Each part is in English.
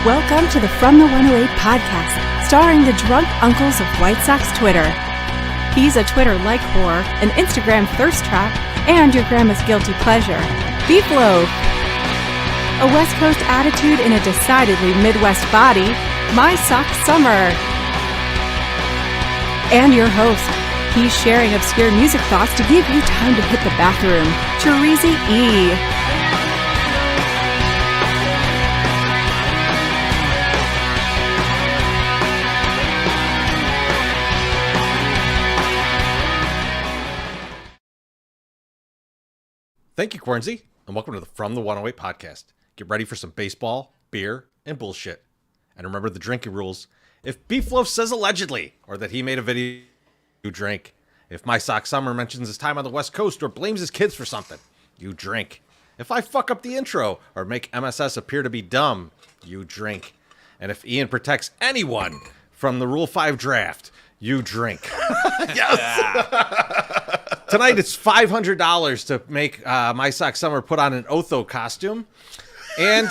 Welcome to the From the 108 podcast, starring the drunk uncles of White Sox Twitter. He's a Twitter-like whore, an Instagram thirst trap, and your grandma's guilty pleasure. Beef loaf. A West Coast attitude in a decidedly Midwest body, My Sox Summer. And your host. He's sharing obscure music thoughts to give you time to hit the bathroom. Terezi E. Thank you, Quarnsey, and welcome to the From the 108 podcast. Get ready for some baseball, beer, and bullshit. And remember the drinking rules. If Beef Loaf says allegedly, or that he made a video, you drink. If My Sox Summer mentions his time on the West Coast or blames his kids for something, you drink. If I fuck up the intro or make MSS appear to be dumb, you drink. And if Ian protects anyone from the Rule 5 draft, you drink. Yes! Tonight it's $500 to make My Sox Summer put on an Otho costume. And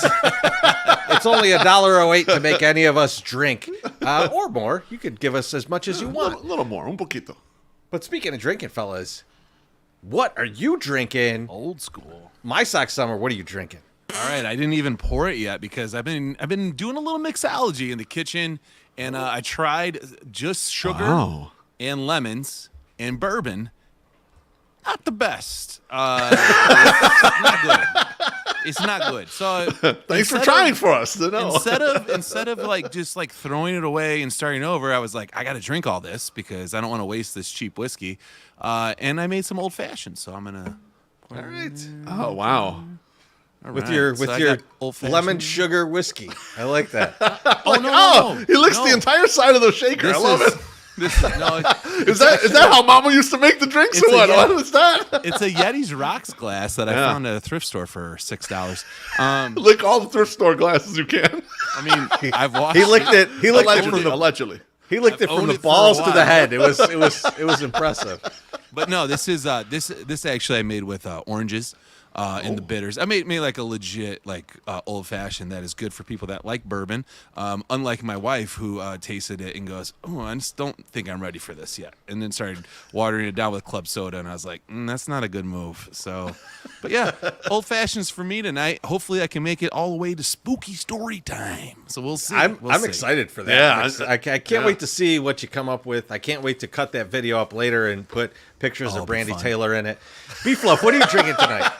it's only $1.08 to make any of us drink. Or more. You could give us as much as you want. A little more, un poquito. But speaking of drinking, fellas, what are you drinking? Old school. My Sox Summer, what are you drinking? All right, I didn't even pour it yet because I've been doing a little mixology in the kitchen, and I tried just sugar and lemons and bourbon. Not the best. It's not good. It's not good. So thanks for trying for us to know. Instead of just throwing it away and starting over, I was like, I got to drink all this because I don't want to waste this cheap whiskey. And I made some old fashioned, so I'm gonna. All right. Oh wow. With your lemon sugar whiskey. I like that. No. He licks the entire side of the shaker. I love it. Is that how Mama used to make the drinks or what? What was that? It's a Yeti's Rocks glass that I found at a thrift store for $6. Lick all the thrift store glasses you can. I mean, I've watched. He licked it. He licked it from the allegedly. He licked it from the balls to the head. It was impressive. But no, this is this actually I made with oranges. In the bitters, I made like a legit old fashioned that is good for people that like bourbon. Unlike my wife, who tasted it and goes, "Oh, I just don't think I'm ready for this yet," and then started watering it down with club soda, and I was like, "That's not a good move." So, but yeah, old fashions for me tonight. Hopefully, I can make it all the way to spooky story time. So we'll see. I'm excited for that. Yeah, I can't wait to see what you come up with. I can't wait to cut that video up later and put pictures of Brandy Taylor in it. Beef Loaf, what are you drinking tonight?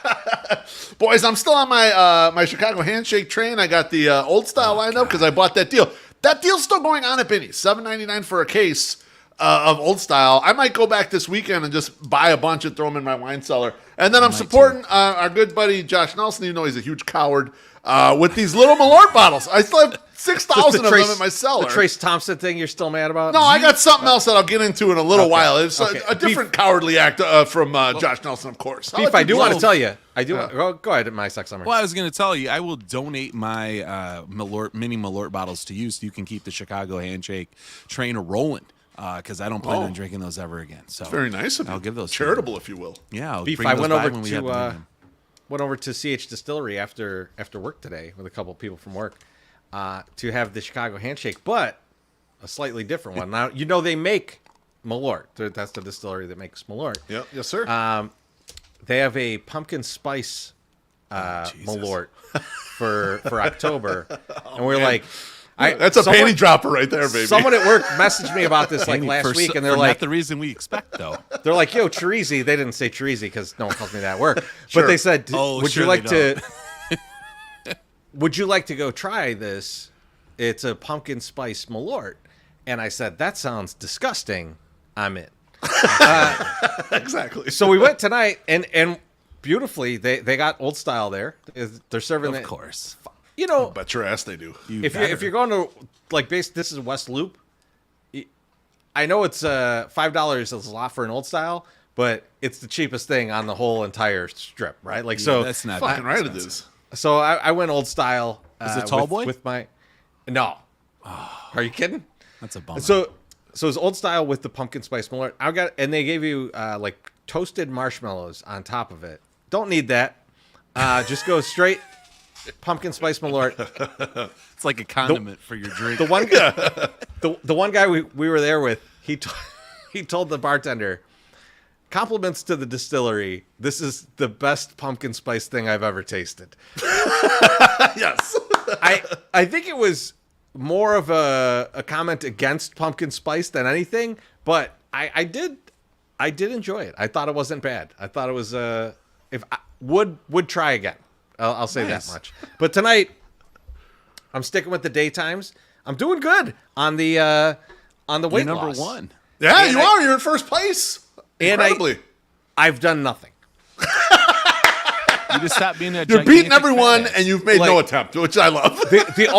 Boys, I'm still on my my Chicago handshake train. I got the old style lined up because I bought that deal. That deal's still going on at Binny's. $7.99 for a case of old style. I might go back this weekend and just buy a bunch and throw them in my wine cellar. And then I'm supporting our good buddy Josh Nelson, even though he's a huge coward, with these little Malort bottles. I still have 6,000 of them in my cellar. The Trace Thompson thing you're still mad about? No, I got something else that I'll get into in a little while. It's a different cowardly act from Josh Nelson, of course. Beef, I do want to tell you. Go ahead, My Sox Summer. Well, I was going to tell you, I will donate my mini Malort bottles to you so you can keep the Chicago handshake train rolling. Because I don't plan on drinking those ever again. So very nice of you. I'll give those charitable, if you will. Yeah, I'll Beef, bring I those went over to CH Distillery after work today with a couple of people from work to have the Chicago handshake, but a slightly different one. Now they make Malort. That's the distillery that makes Malort. Yep. Yes, sir. They have a pumpkin spice Malort for October, and we're like. That's a panty dropper right there, baby. Someone at work messaged me about this last week, and they're like, not the reason we expect, though. They're like, yo, Terezi. They didn't say Terezi because no one calls me that at work. But they said, would you like to go try this? It's a pumpkin spice Malort. And I said, that sounds disgusting. I'm in. Exactly. So we went tonight, and beautifully, they got old style there. They're serving Of course. You know, bet your ass they do. If you're going to this is West Loop. I know it's $5 is a lot for an old style, but it's the cheapest thing on the whole entire strip, right? That's not fucking right. expensive. It is. So I went old style. Is it tall boy with my? No. Are you kidding? That's a bummer. So it's old style with the pumpkin spice Malort. And they gave you toasted marshmallows on top of it. Don't need that. Just go straight pumpkin spice Malort. It's like a condiment for your drink. The one guy, the one guy we were there with, he told the bartender, compliments to the distillery. This is the best pumpkin spice thing I've ever tasted. Yes. I think it was more of a comment against pumpkin spice than anything, but I did enjoy it. I thought it wasn't bad. I thought it was if I would try again. I'll say that much. But tonight, I'm sticking with the daytimes. I'm doing good on the weight You're loss. number one. Yeah, you are. You're in first place. Incredibly. I've done nothing. You just stopped being a You're beating gigantic everyone, fat ass. and you've made no attempt, which I love. The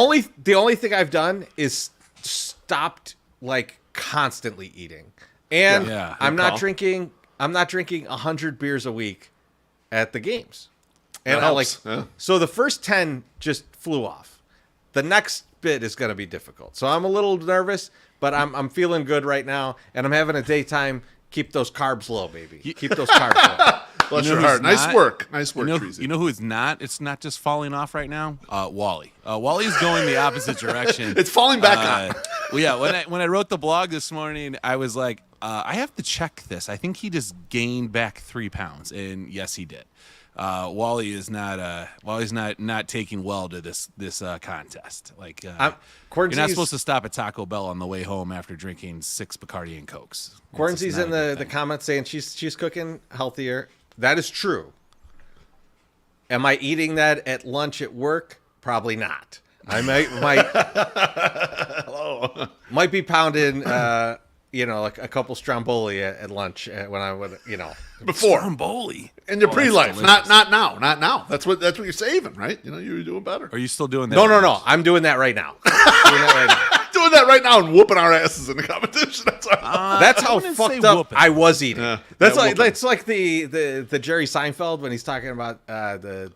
only thing I've done is stopped like constantly eating, and Yeah. I'm not drinking 100 beers a week at the games, and That I helps, yeah. so the first 10 just flew off. The next bit is going to be difficult, so I'm a little nervous, but I'm feeling good right now, and I'm having a daytime. Keep those carbs low, baby. Keep those carbs low. Bless You know your who's heart. Nice not- work. Nice work, You Treasy. know who is not? It's not just falling off right now. Wally. Wally's going the opposite direction. It's falling back on. Well, yeah. When I wrote the blog this morning, I was like, I have to check this. I think he just gained back 3 pounds, and yes, he did. Wally is not. Wally's not taking well to this contest. Like, you're not Quarantine's- supposed to stop at Taco Bell on the way home after drinking 6 Bacardi and Cokes. It's Quarantine's just in not a good the thing. comments saying she's cooking healthier. That is true. Am I eating that at lunch at work? Probably not. I might be pounding, like a couple Stromboli at lunch when I would, Before. Stromboli. In your pre-life. delicious. Not now. That's what you're saving, right? You're doing better. Are you still doing that? No. I'm doing that right now. Doing that right now. Doing that right now and whooping our asses in the competition. That's all. That's I how wouldn't say fucked up whooping. I was eating. Yeah. That's Yeah, like whooping. it's like the Jerry Seinfeld when he's talking about the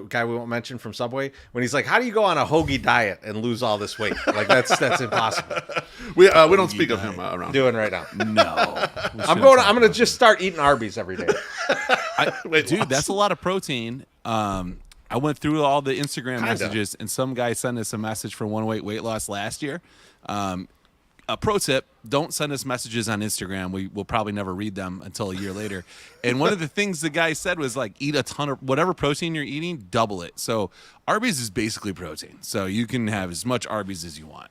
guy we won't mention from Subway when he's like, "How do you go on a hoagie diet and lose all this weight?" Like that's impossible. We don't speak of him around. Doing right now. No. I'm going to just start eating Arby's every day. Dude, that's a lot of protein. I went through all the Instagram Kinda. messages, and some guy sent us a message for 108 weight loss last year. A pro tip, don't send us messages on Instagram. We will probably never read them until a year later. And one of the things the guy said was like, eat a ton of whatever protein you're eating, double it. So Arby's is basically protein. So you can have as much Arby's as you want.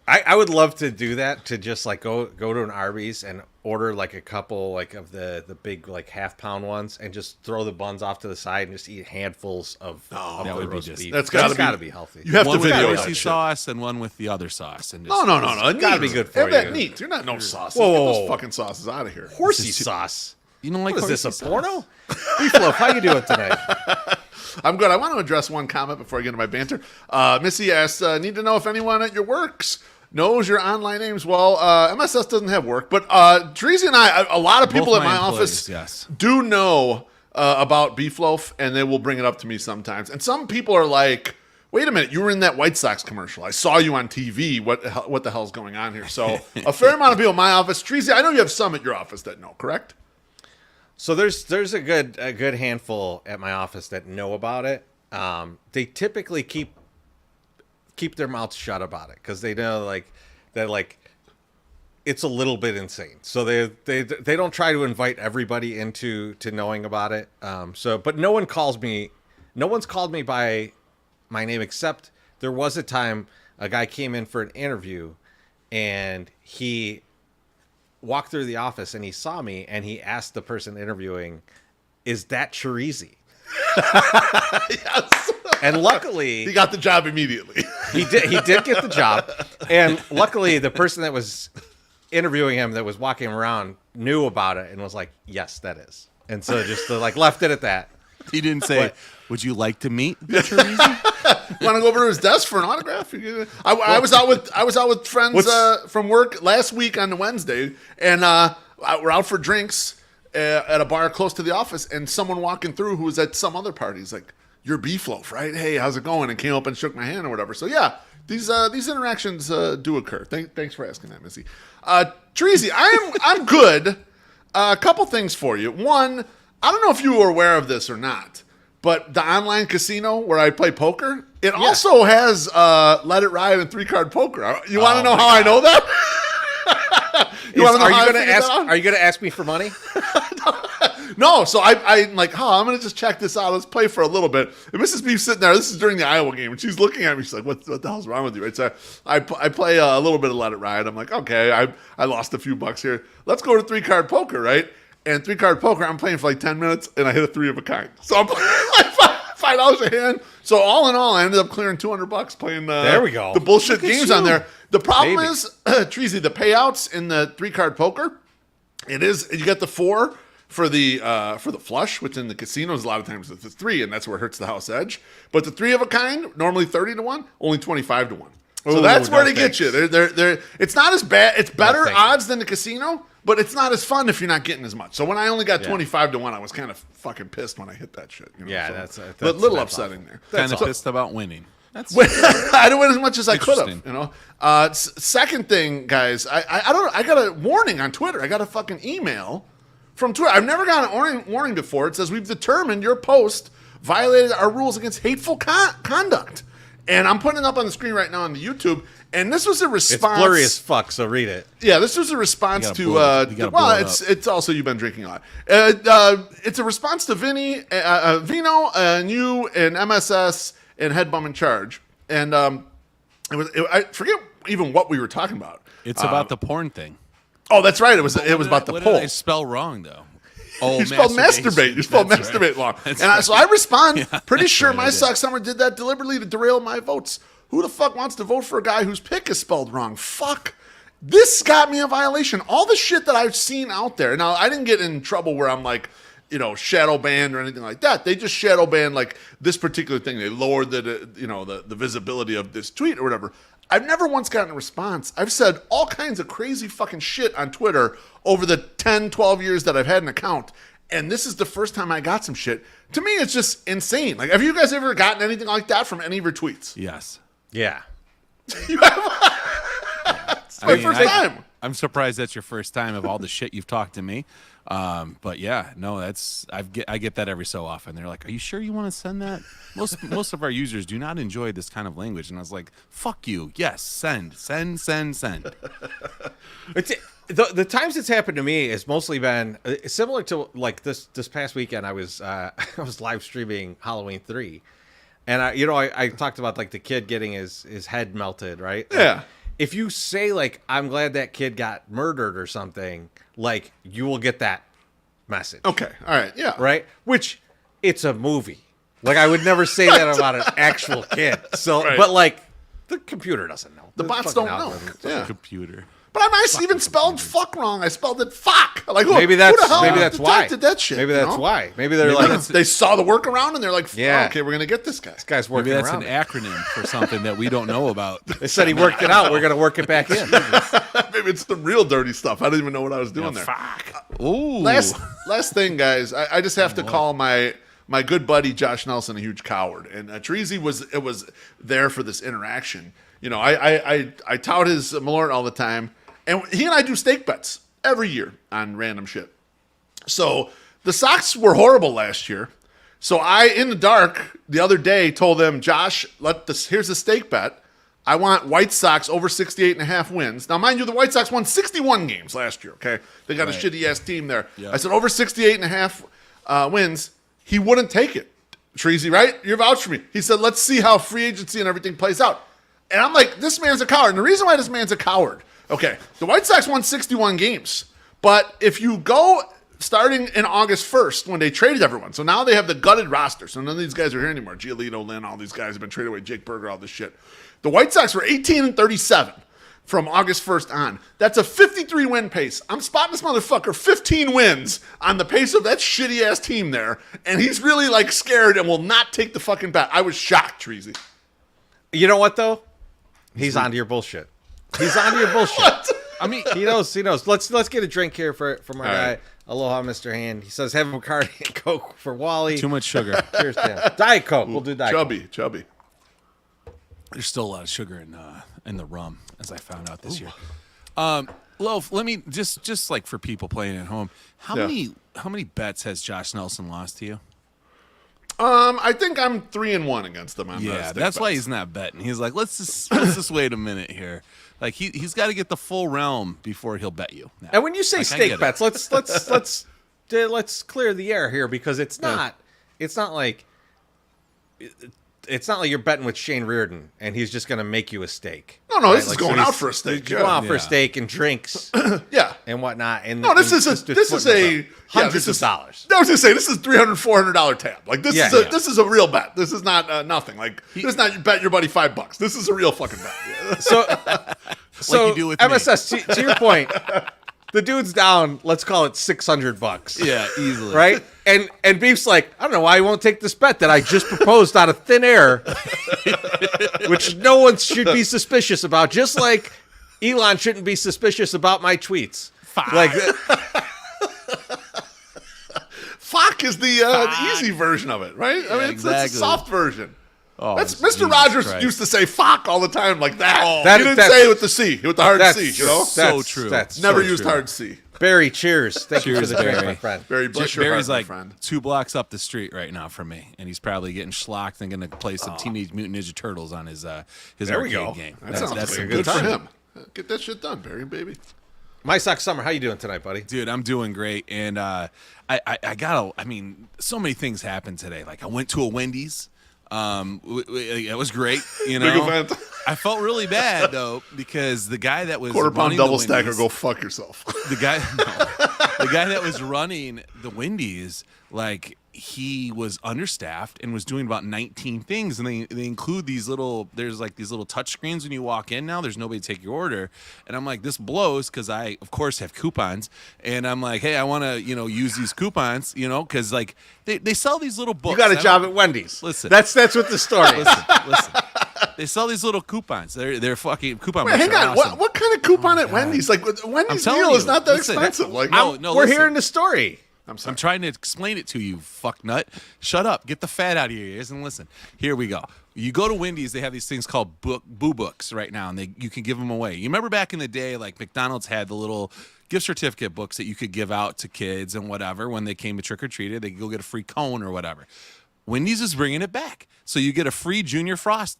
I would love to do that, to just like go to an Arby's and order like a couple like of the big like half-pound ones and just throw the buns off to the side and just eat handfuls of that the would be roast just- beef. That's gotta be healthy. You have One to with video the that horsey shit. sauce and one with the other sauce. And No. It's gotta be good for Have that you. meat. You're not no sauces. Whoa, Get whoa, those who fucking sauces out of here. Horsey sauce. You don't like What is this, a horsey sauce? porno? Beefloaf, how you doing tonight? I'm good. I want to address one comment before I get into my banter. Missy asks, need to know if anyone at your works knows your online names. Well, MSS doesn't have work, but Treasy and I, a lot of people Both at my my office employees, yes. do know about Beefloaf, and they will bring it up to me sometimes. And some people are like, wait a minute, you were in that White Sox commercial. I saw you on TV. What the hell's going on here? So a fair amount of people in my office. Treasy, I know you have some at your office that know, correct? So there's a good handful at my office that know about it. They typically keep their mouths shut about it because they know that it's a little bit insane. So they don't try to invite everybody into knowing about it. But no one's called me by my name, except there was a time a guy came in for an interview and he walked through the office and he saw me and he asked the person interviewing, "Is that Chirizi?" Yes. And luckily He got the job immediately. he did get the job. And luckily the person that was interviewing him, that was walking around, knew about it and was like, "Yes, that is." And so just left it at that. He didn't say, would you like to meet the Chorizo? Want to go over to his desk for an autograph? I was out with friends from work last week on the Wednesday, and we're out for drinks at a bar close to the office, and someone walking through who was at some other party is like, "You're Beefloaf, right? Hey, how's it going?" And came up and shook my hand or whatever. So yeah, these interactions do occur. Thanks for asking that, Missy. Treasy, I'm good. A couple things for you. One, I don't know if you were aware of this or not, But the online casino where I play poker, it also has Let It Ride and 3-card poker. You want to know how I know that? Are you gonna ask me for money? No, so I'm like, I'm gonna just check this out. Let's play for a little bit. And Mrs. B's sitting there. This is during the Iowa game, and she's looking at me. She's like, "What the hell's wrong with you?" Right? So I play a little bit of Let It Ride. I'm like, okay, I lost a few bucks here. Let's go to 3-card poker, right? And 3-card poker, I'm playing for like 10 minutes, and I hit a 3 of a kind. So I'm playing like $5 a hand. So all in all, I ended up clearing $200 playing. There we go. The bullshit games on there. The problem is, Treasy, the payouts in the 3-card poker. You get the 4 for the flush, which in the casinos a lot of times it's the 3, and that's where it hurts the house edge. But the 3 of a kind, normally 30 to 1, only 25 to 1. So that's where they get you. They're it's not as bad. It's better odds than the casino, but it's not as fun if you're not getting as much. So when I only got 25 to 1, I was kind of fucking pissed when I hit that shit. Yeah, so, that's a little upsetting there. Kind of pissed about winning. I didn't win as much as I could have. Second thing, guys, I got a warning on Twitter. I got a fucking email from Twitter. I've never gotten an warning before. It says we've determined your post violated our rules against hateful conduct. And I'm putting it up on the screen right now on the YouTube. And this was a response. It's blurry as fuck, so read it. Yeah, this was a response to. It's also you've been drinking a lot. It's a response to Vino, and you, and MSS, and Head Bum in Charge. And I forget even what we were talking about. It's about the porn thing. Oh, that's right. It was about the poll. What did I spell wrong though? Oh, you spelled masturbate. You spelled masturbate wrong. So I respond, pretty sure my Sox Summer did that deliberately to derail my votes. Who the fuck wants to vote for a guy whose pick is spelled wrong? Fuck. This got me a violation. All the shit that I've seen out there. Now, I didn't get in trouble where I'm like, shadow banned or anything like that. They just shadow banned like this particular thing. They lowered the visibility of this tweet or whatever. I've never once gotten a response. I've said all kinds of crazy fucking shit on Twitter over the 10, 12 years that I've had an account. And this is the first time I got some shit. To me, it's just insane. Like, have you guys ever gotten anything like that from any of your tweets? Yes. Yeah. You have? It's my first time. I'm surprised that's your first time of all the shit you've talked to me. But yeah, no, I get that every so often. They're like, "Are you sure you want to send that?" Most of our users do not enjoy this kind of language, and I was like, "Fuck you, yes, send." It's the times it's happened to me has mostly been similar to like this past weekend. I was I was live streaming Halloween 3, and I talked about like the kid getting his head melted, right? Yeah. If you say like, "I'm glad that kid got murdered" or something, like you will get that message. Okay. All right. Yeah. Right? Which it's a movie. Like I would never say that about an actual kid. So, Right. But like the computer doesn't know. The bots don't know. Yeah. Computer. But I even spelled fuck wrong. I spelled it fuck. Like, Maybe who the hell that's why. detected that shit? Maybe that's why. Maybe they're Maybe like, they saw the workaround and they're like, Yeah. okay, we're gonna get this guy. this guy's working Maybe that's around. an acronym for something that we don't know about. They said he worked it out. We're gonna work it back in. Maybe it's the real dirty stuff. I don't even know what I was doing there. Fuck. Ooh. Last thing, guys. I just have to call my good buddy Josh Nelson a huge coward. And Treasy was there for this interaction. I tout his Malort all the time. And he and I do stake bets every year on random shit. So the Sox were horrible last year. So I, in the dark, the other day told them, Josh, here's a stake bet. I want White Sox over 68.5 wins. Now, mind you, the White Sox won 61 games last year, okay? They got a shitty-ass team there. Yeah. I said over 68.5 wins. He wouldn't take it. Treasy, right? You're vouch for me. He said, let's see how free agency and everything plays out. And I'm like, this man's a coward. And the reason why this man's a coward, okay, the White Sox won 61 games. But if you go starting in August 1st when they traded everyone, so now they have the gutted roster. So none of these guys are here anymore. Giolito, Lynn, all these guys have been traded away. Jake Berger, all this shit. The White Sox were 18-37 from August 1st on. That's a 53-win pace. I'm spotting this motherfucker 15 wins on the pace of that shitty-ass team there. And he's really, like, scared and will not take the fucking bet. I was shocked, Treasy. You know what, though? He's onto your bullshit. He's onto your bullshit. What? I mean, he knows. Let's get a drink here from our guy. Right. Aloha, Mr. Hand. He says, have a Bacardi and Coke for Wally. Too much sugar. Cheers to him. Diet Coke. We'll do Diet Coke. Chubby. There's still a lot of sugar in the rum, as I found out this year. Loaf, let me just like for people playing at home, how many bets has Josh Nelson lost to you? I think I'm 3-1 against him on Yeah, steak that's why bets. he's not betting. He's like, let's just wait a minute here. Like he's got to get the full realm before he'll bet you. Now, And when you say like, I steak get it. bets, let's clear the air here because it's not like you're betting with Shane Reardon and he's just going to make you a steak. No, this is Like, going so out he's- for a steak. You're going out for a Yeah. steak and drinks Yeah. and whatnot. And No, this is and a just putting hundreds of dollars. I was gonna say this is $300, $400 tab. Like this Yeah, is a yeah. this is a real bet. This is not nothing. Like this is not you bet your buddy $5. This is a real fucking bet. So you do with me. MSS, to your point, the dude's down. Let's call it $600. Yeah, easily. Right? And Beef's like, I don't know why he won't take this bet that I just proposed out of thin air, which no one should be suspicious about. Just like Elon shouldn't be suspicious about my tweets. Like, Fuck is the easy version of it, right? I mean, it's a exactly. soft version. Oh, That's Jesus Mr. Rogers Christ. used to say "fuck" all the time, like that. That- He didn't that's- say it with the C, with the hard C. You know, So true. That's never so used true. hard C. Barry, cheers. Thank you for Cheers, the drink, Barry. my friend. Barry, bless your Barry's heart, like my friend. 2 blocks up the street right now from me, and he's probably getting schlocked and going to play some Teenage Mutant Ninja Turtles on his There arcade we go. game. That sounds like some good good for time. him. Get that shit done, Barry, baby. My Sox Summer, how you doing tonight, buddy? Dude, I'm doing great, and I mean, so many things happened today. Like I went to a Wendy's. It was great. You know, Big event. I felt really bad though because the guy that was Quarter pound running double the stacker. Wendy's- Go fuck yourself. the guy the guy that was running the Wendy's, like he was understaffed and was doing about 19 things, and they include these little these little touch screens when you walk in. Now there's nobody to take your order, and I'm like, this blows because I of course have coupons, and I'm like, hey, I want to use these coupons, because like they sell these little books. You got a I job don't- at Wendy's. Listen. That's what the story is. Listen. They sell these little coupons. They're fucking coupon Wait, books. hang are on. awesome. What kind of coupon at Wendy's? Like Wendy's telling meal is you. not that Listen, expensive. Like no, We're listen. hearing the story. I'm sorry. I'm trying to explain it to you, fuck nut. Shut up. Get the fat out of your ears and listen. Here we go. You go to Wendy's, they have these things called boo books right now, and you can give them away. You remember back in the day, like McDonald's had the little gift certificate books that you could give out to kids and whatever when they came to trick or treated. They could go get a free cone or whatever. Wendy's is bringing it back, so you get a free Junior Frost.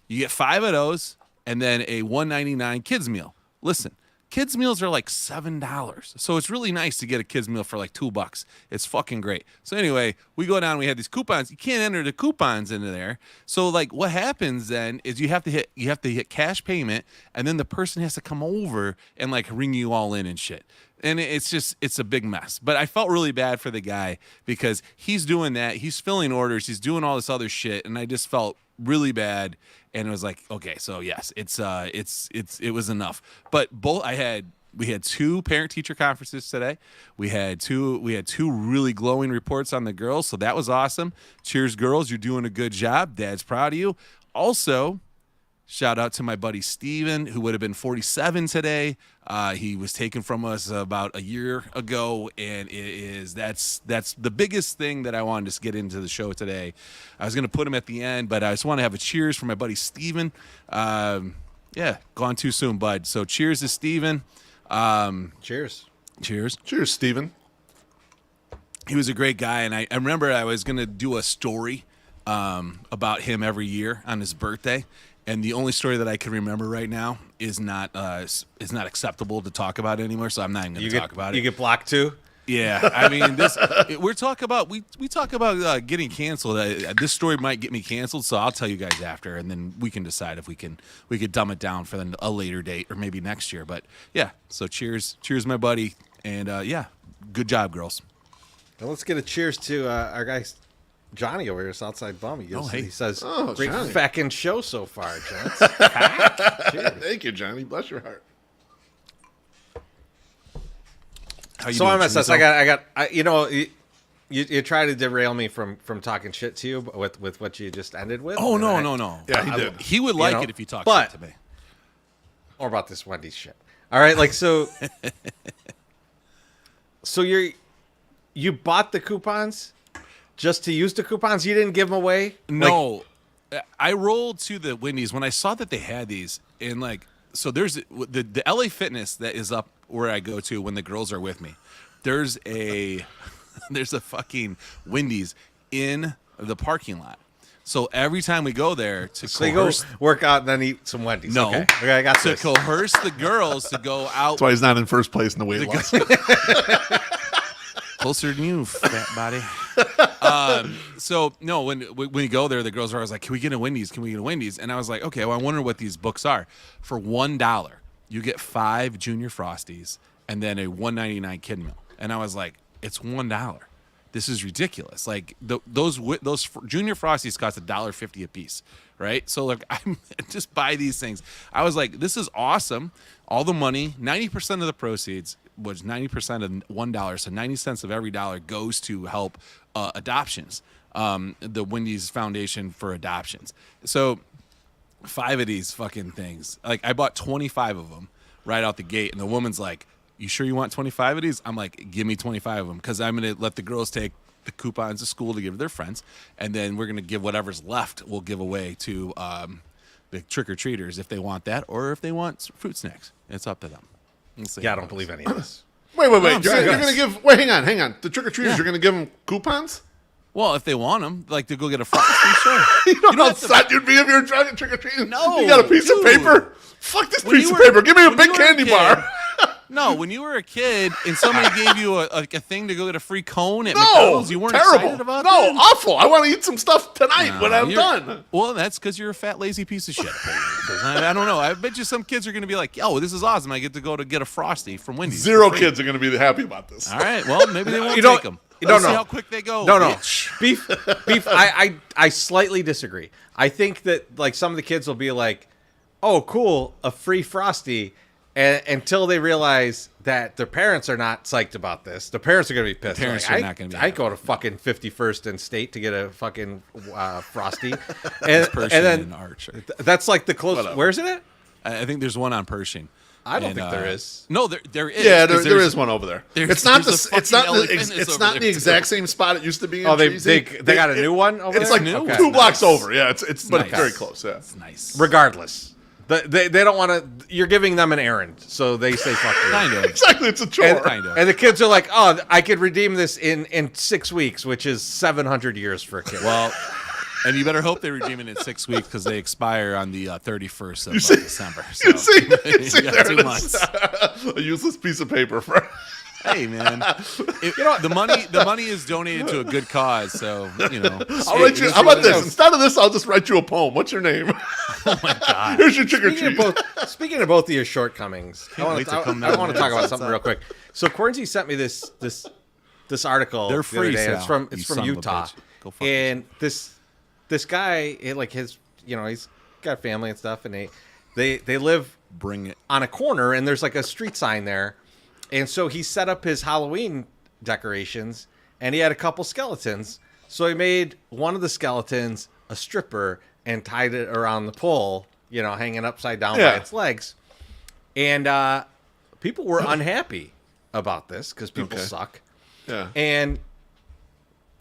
You get 5 of those, and then a $1.99 kids meal. Listen. Kids meals are like $7. So it's really nice to get a kids meal for like $2. It's fucking great. So anyway, we go down, we have these coupons. You can't enter the coupons into there. So like what happens then is you have to hit cash payment, and then the person has to come over and like ring you all in and shit. And it's a big mess. But I felt really bad for the guy because he's doing that. He's filling orders. He's doing all this other shit. And I just felt really bad. And it was like, okay, so yes, it was enough. But we had 2 parent teacher conferences today. We had two really glowing reports on the girls. So that was awesome. Cheers, girls. You're doing a good job. Dad's proud of you. Also, shout out to my buddy Steven, who would have been 47 today. He was taken from us about a year ago, and that's the biggest thing that I wanted to get into the show today. I was going to put him at the end, but I just want to have a cheers for my buddy Steven. Yeah, gone too soon, bud. So cheers to Steven. Cheers. Cheers. Cheers, Steven. He was a great guy, and I remember I was going to do a story about him every year on his birthday. And the only story that I can remember right now is not acceptable to talk about anymore. So I'm not even going to talk about it. You get blocked too? Yeah, I mean, we talk about getting canceled. This story might get me canceled, so I'll tell you guys after, and then we can decide if we could dumb it down for a later date or maybe next year. But yeah, so cheers, my buddy, and yeah, good job, girls. Well, let's get a cheers to our guy Johnny over here, Southside Bum. He says, great Johnny. fucking show so far, gents. Cheers. Thank you, Johnny. Bless your heart. How you So doing, MSS, Chorizo? you try to derail me from talking shit to you with what you just ended with. Oh and no. Yeah, he did. He would like know, it if you talked but- shit to me. Or about this Wendy's shit. All right, like so. So you bought the coupons just to use the coupons? You didn't give them away? No, I rolled to the Wendy's when I saw that they had these, and like, so there's the LA Fitness that is up where I go to when the girls are with me. There's a there's a fucking Wendy's in the parking lot. So every time we go there to So you go coerce, work out and then eat some Wendy's. no, Okay, I got to this. coerce the girls to go out That's why he's not in first place in the weight loss. closer than you, fat body. So no, when you go there, the girls are always like, "Can we get a Wendy's? Can we get a Wendy's?" And I was like, "Okay, well, I wonder what these books are. For $1, you get 5 Junior Frosties and then a $1.99 Kid Meal." And I was like, "It's $1. This is ridiculous. Like those Junior Frosties cost $1.50 a piece, right? So like, I'm just buy these things. I was like, this is awesome. All the money, 90% of the proceeds was 90% of $1, so 90 cents of every dollar goes to help adoptions. The Wendy's Foundation for Adoptions. So 5 of these fucking things. Like I bought 25 of them right out the gate, and the woman's like, "You sure you want 25 of these?" I'm like, "Give me 25 of them, because I'm going to let the girls take the coupons to school to give to their friends, and then we're going to give whatever's left, we'll give away to the trick-or-treaters if they want that, or if they want fruit snacks. It's up to them." We'll see Yeah, I how don't it believe goes. any of this. Wait. I'm You're serious. going to give... Wait, hang on. The trick-or-treaters, Yeah. you're going to give them coupons? Well, if they want them, like to go get a frosty, sure. You know how have to- upset you'd be if you're driving trick-or-treating? No, You got a piece of dude. paper? Fuck this When piece you of were- paper. Give me a when big you were a candy kid- bar. No, when you were a kid and somebody gave you a thing to go get a free cone at No, McDonald's, you weren't terrible. excited about No, that? awful. I want to eat some stuff tonight when I'm You're- done. Well, that's because you're a fat, lazy piece of shit. I don't know. I bet you some kids are going to be like, "Oh, this is awesome. I get to go to get a Frosty from Wendy's." Zero for free." kids are going to be happy about this. All right. Well, maybe they won't You don't- take them. you don't See know. how quick they go. No. bitch. Beef. I slightly disagree. I think that like some of the kids will be like, "Oh, cool, a free Frosty," and until they realize that their parents are not psyched about this. The parents are going to be pissed. Parents Like, are not gonna be I happy. go to fucking 51st and State to get a fucking Frosty, and Pershing then and Archer. that's like the close. Whatever. Where's it at? I think there's one on Pershing. I don't And, think there is. No, there is. Yeah, 'cause there there's- is one over there. there's- It's not there's a the. It's not fucking the. LA Fitness It's over not there, the too. exact same spot it used to be. In Oh, they Cheesy. got a new one over It's there? like new. Okay. 2 blocks Nice. over. Yeah, it's but Nice. very close. Yeah. It's nice. Regardless, they don't want to. You're giving them an errand, so they say fuck you. Kind of. Exactly, it's a chore. And, Kind of. and the kids are like, "Oh, I could redeem this in 6 weeks, which is 700 years for a kid." Well, and you better hope they redeem it in 6 weeks because they expire on the 31st of see- December. So You see, you got there 2 it is. months. A useless piece of paper for. Hey, man, the money is donated to a good cause, so you know. I'll write you. How about this? Instead of this, I'll just write you a poem. What's your name? Oh my God! Here's your trick or Speaking treat. of speaking of both of your shortcomings, I want wait to to come I down want to there. talk about What's something up? real quick. So Quarantine sent me this article. They're the other free, day, and Sal, It's you from son of a Utah, bitch. Go fuck and this guy, like his, he's got a family and stuff, and they live Bring it. on a corner, and there's like a street sign there, and so he set up his Halloween decorations, and he had a couple skeletons, so he made one of the skeletons a stripper and tied it around the pole, hanging upside down Yeah. by its legs, and people were unhappy about this because people Okay. suck, Yeah. and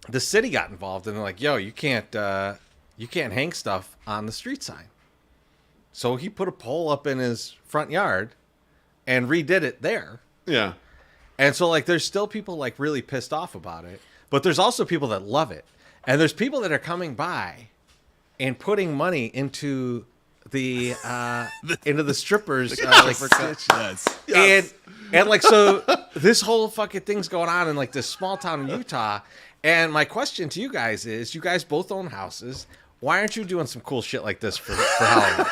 the city got involved, and they're like, "Yo, you can't hang stuff on the street sign." So he put a pole up in his front yard and redid it there. Yeah. And so like there's still people like really pissed off about it, but there's also people that love it. And there's people that are coming by and putting money into the strippers Yes. and like so this whole fucking thing's going on in like this small town in Utah. And my question to you guys is, you guys both own houses. Why aren't you doing some cool shit like this for Halloween?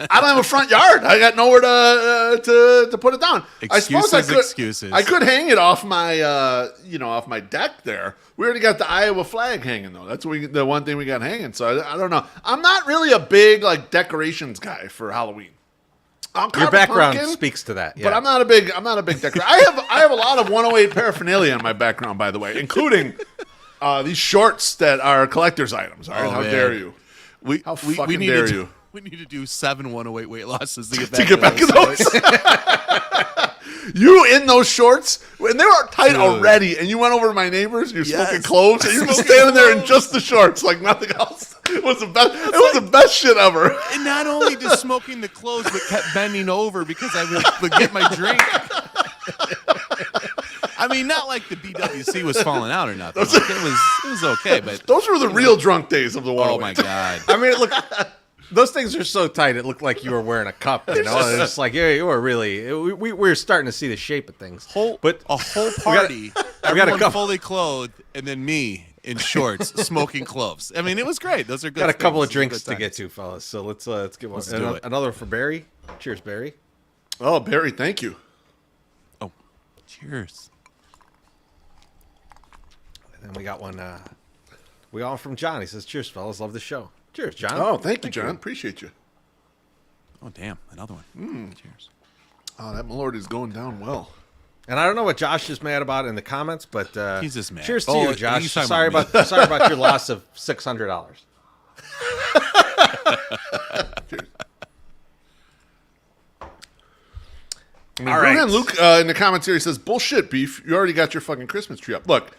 I don't have a front yard. I got nowhere to put it down. I suppose Excuses. I could hang it off my off my deck there. We already got the Iowa flag hanging though. That's the one thing we got hanging. So I don't know. I'm not really a big like decorations guy for Halloween. I'll carve Your a background pumpkin, speaks to that. but Yeah. I'm not a big decorator. I have a lot of 108 paraphernalia in my background, by the way, including these shorts that are collector's items. All right, Oh, how man. dare you? We fucking need dare to you? We need to do 7 108 weight losses to get back To get back to those. You in those shorts, and they were tight Dude. already, and you went over to my neighbors, you're Yes. smoking cloves, and you're Smoking standing there in cloves. just the shorts, like nothing else. It was the best. It was the best shit ever. And not only just smoking the clothes, but kept bending over because I would get my drink. I mean, not like the BWC was falling out or nothing. Like, it was okay, but Those were the real drunk days of the 108. oh my god. I mean, look, those things are so tight. It looked like you were wearing a cup. You know, it's just like you were really. We were starting to see the shape of things. But A whole party, got a everyone couple- fully clothed, and then me in shorts smoking cloves. I mean, it was great. Those are good. got a couple of things. drinks Good to get times. to, fellas. So let's get one. Let's do it. Another for Barry. Cheers, Barry. Oh, Barry, thank you. Oh, cheers. And then we got one. We got one from John. He says, "Cheers, fellas. Love the show." Cheers, John. Oh, thank you, John. Appreciate you. Oh, damn. Another one. Cheers. Oh, that Malort is going down well. And I don't know what Josh is mad about in the comments, but He's just mad. Cheers to Oh, you, Josh. he's talking Sorry about about sorry about your loss of $600. All right. Bruhan Luke in the comments here, he says, bullshit, Beef. You already got your fucking Christmas tree up. Look,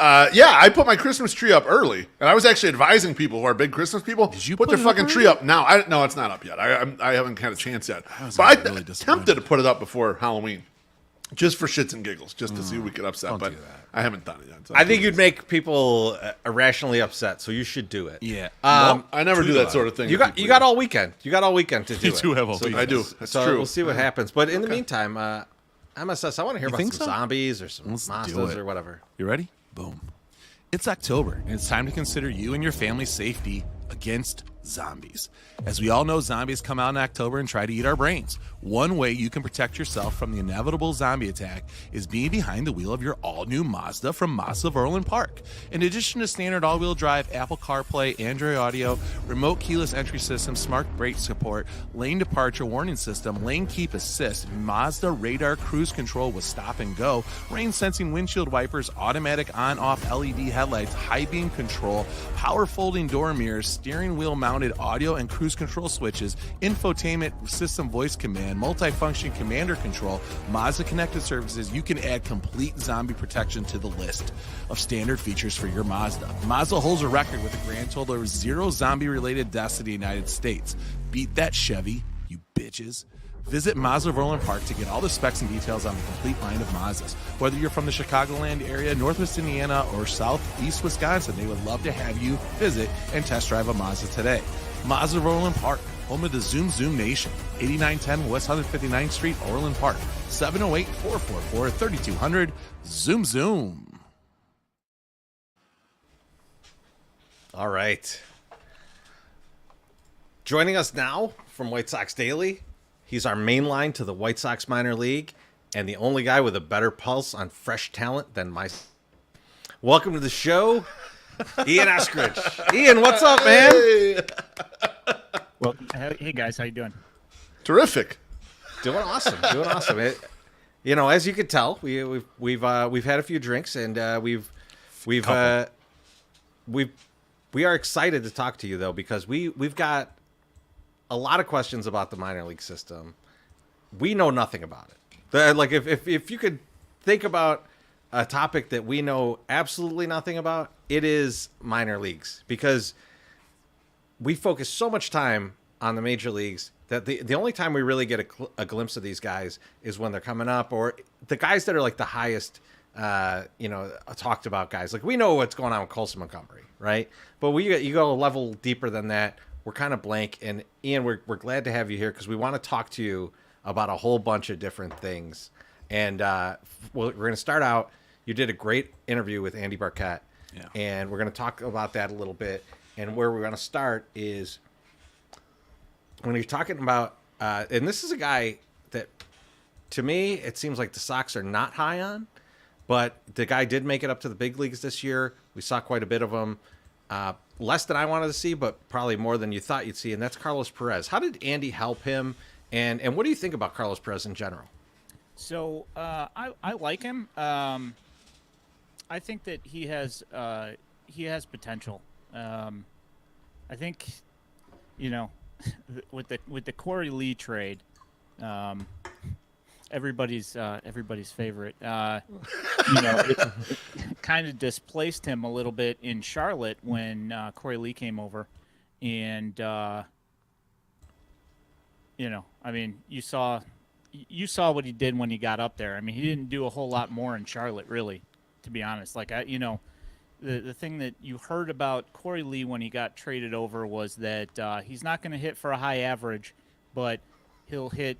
yeah, I put my Christmas tree up early, and I was actually advising people who are big Christmas people, Did you put their put it up fucking tree up now. No, it's not up yet. I haven't had a chance yet. was But I really disappointed. attempted to put it up before Halloween, just for shits and giggles, just to see who we could upset. Don't But do that. I haven't done it yet. So I think you'd make people irrationally upset, so you should do it. Yeah. Well, I never do tweet that about sort it. of thing. You with got people. all weekend. You got all weekend to do You it. do have all So weekend. I do. That's so true. we'll see what happens. But in the meantime, MSS, I want to hear about some think so? zombies or some Let's do Mazdas it. or whatever. You ready? Boom. It's October, and it's time to consider you and your family's safety against zombies. As we all know, zombies come out in October and try to eat our brains. One way you can protect yourself from the inevitable zombie attack is being behind the wheel of your all-new Mazda from Mazda of Orland Park. In addition to standard all-wheel drive, Apple CarPlay, Android Audio, remote keyless entry system, smart brake support, lane departure warning system, lane keep assist, Mazda radar cruise control with stop and go, rain sensing windshield wipers, automatic on-off LED headlights, high beam control, power folding door mirrors, steering wheel mounted audio and cruise control switches, infotainment system voice command, multifunction commander control, Mazda connected services. You can add complete zombie protection to the list of standard features for your Mazda. Mazda holds a record with a grand total of 0 zombie related deaths in the United States. Beat that Chevy, you bitches. Visit Mazda of Orland Park to get all the specs and details on the complete line of Mazdas. Whether you're from the Chicagoland area, Northwest Indiana, or Southeast Wisconsin, they would love to have you visit and test drive a Mazda today. Mazda of Orland Park, home of the Zoom Zoom Nation. 8910 West 159th Street, Orland Park. 708-444-3200. Zoom Zoom. All right. Joining us now from White Sox Daily, he's our main line to the White Sox minor league and the only guy with a better pulse on fresh talent than myself. Welcome to the show, Ian Eskridge. Ian, what's up, man? Hey. Well, hey guys, how you doing? Terrific. Doing awesome. Doing awesome. You know, as you can tell, we've had a few drinks and we are excited to talk to you though because we've got a lot of questions about the minor league system. We know nothing about it. Like if you could think about a topic that we know absolutely nothing about, it is minor leagues because we focus so much time on the major leagues that the only time we really get a glimpse of these guys is when they're coming up or the guys that are like the highest, talked about guys. Like we know what's going on with Colson Montgomery, right? But you go a level deeper than that. We're kind of blank. And Ian, we're glad to have you here because we want to talk to you about a whole bunch of different things. And we're going to start out. You did a great interview with Andy Barkett. Yeah. And we're going to talk about that a little bit. And where we're going to start is when you're talking about, and this is a guy that, to me, it seems like the Sox are not high on, but the guy did make it up to the big leagues this year. We saw quite a bit of him. Less than I wanted to see, but probably more than you thought you'd see, and that's Carlos Perez. How did Andy help him, and what do you think about Carlos Perez in general? So I like him. I think that he has potential. I think, with the Corey Lee trade, everybody's favorite. It kind of displaced him a little bit in Charlotte when Corey Lee came over, and you saw you saw what he did when he got up there. I mean, he didn't do a whole lot more in Charlotte, really, to be honest. Like, the thing that you heard about Corey Lee when he got traded over was that he's not going to hit for a high average, but he'll hit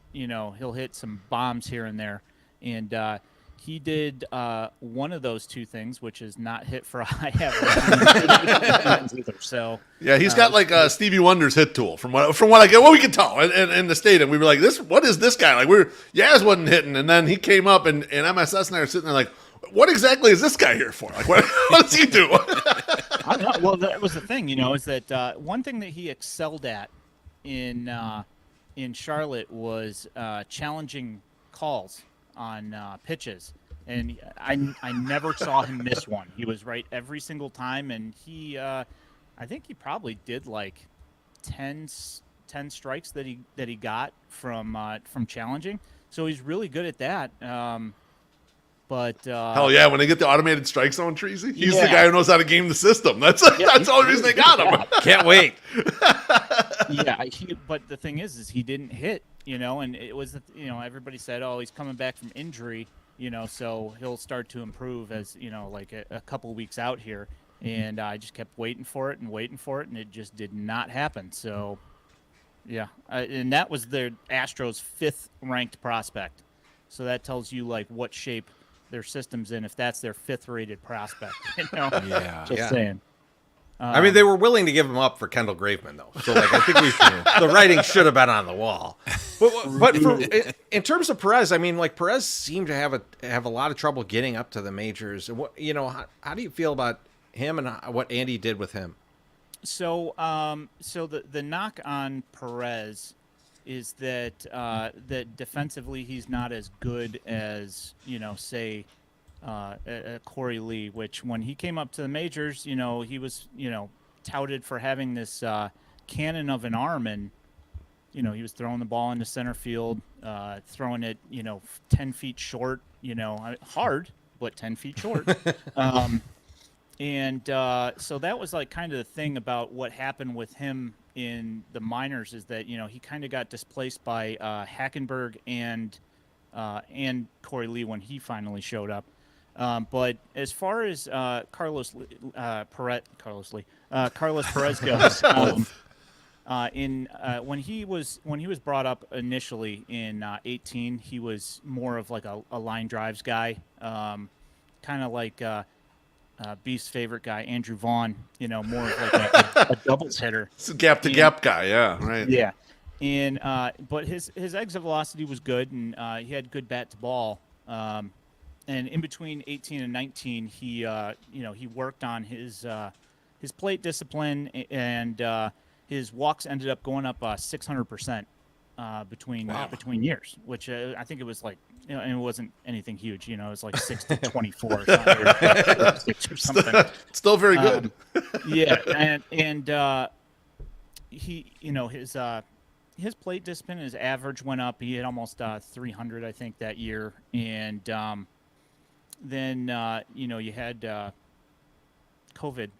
some bombs here and there. And he did one of those two things, which is not hit for a high average either. So yeah, he's got like Stevie Wonder's hit tool from what I get. What we could tell in the stadium, we were like, what is this guy? Like Yaz wasn't hitting, and then he came up, and MSS and I are sitting there like, what exactly is this guy here for? Like, what does he do? I don't know. Well, that was the thing, is that one thing that he excelled at in Charlotte was challenging calls on pitches, and I never saw him miss one. He was right every single time, and I think he probably did like 10 strikes that he got from challenging. So he's really good at that. But hell yeah, when they get the automated strike zone, Treasy, he's the guy who knows how to game the system. That's the only reason they got him. Can't wait. Yeah, but the thing is he didn't hit, and it was, everybody said, oh, he's coming back from injury, so he'll start to improve as, like a couple of weeks out here. And I just kept waiting for it, and it just did not happen. So, yeah, and that was the Astros' 5th ranked prospect. So that tells you like what shape their system's in if that's their 5th rated prospect. Yeah. Just saying. I mean, they were willing to give him up for Kendall Graveman, though. So, like, I think the writing should have been on the wall. But in terms of Perez, I mean, like, Perez seemed to have a lot of trouble getting up to the majors. How do you feel about him and what Andy did with him? So, the knock on Perez is that that defensively he's not as good as say Corey Lee, which when he came up to the majors, he was touted for having this cannon of an arm, and he was throwing the ball into center field, throwing it 10 feet short, hard but 10 feet short. And so that was like kind of the thing about what happened with him in the minors is that he kind of got displaced by Hackenberg and Corey Lee when he finally showed up. But as far as Carlos Perez goes, when he was brought up initially in 18, he was more of like a line drives guy, kind of like Beef's favorite guy, Andrew Vaughn, more of like a doubles hitter. It's a gap to gap guy, yeah, right. Yeah. And but his exit velocity was good, and he had good bat to ball. And in between 18 and 19, he worked on his plate discipline, and his walks ended up going up 600% between years, which I think it was like, and it wasn't anything huge, it was like 6 to 24 or something. Still very good. Yeah, and he, his plate discipline, his average went up. He hit almost 300, I think, that year, and then you had COVID,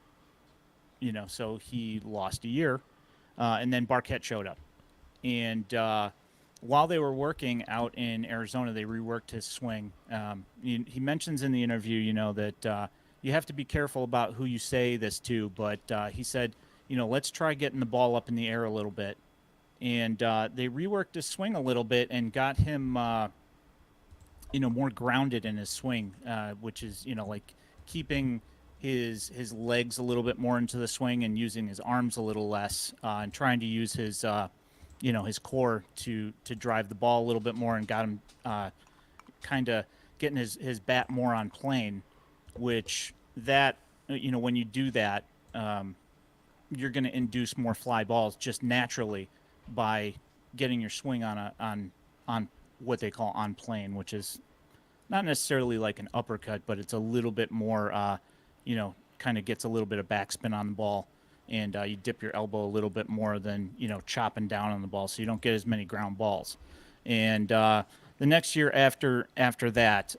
so he lost a year, and then Barkett showed up, and while they were working out in Arizona, they reworked his swing. He mentions in the interview, that you have to be careful about who you say this to, but he said, let's try getting the ball up in the air a little bit. And they reworked his swing a little bit and got him, more grounded in his swing, which is, like keeping his legs a little bit more into the swing and using his arms a little less, and trying to use his his core to drive the ball a little bit more, and got him kind of getting his bat more on plane, which that, when you do that, you're going to induce more fly balls just naturally by getting your swing on what they call on plane, which is not necessarily like an uppercut, but it's a little bit more, kind of gets a little bit of backspin on the ball. And you dip your elbow a little bit more than, chopping down on the ball, so you don't get as many ground balls. And the next year after that,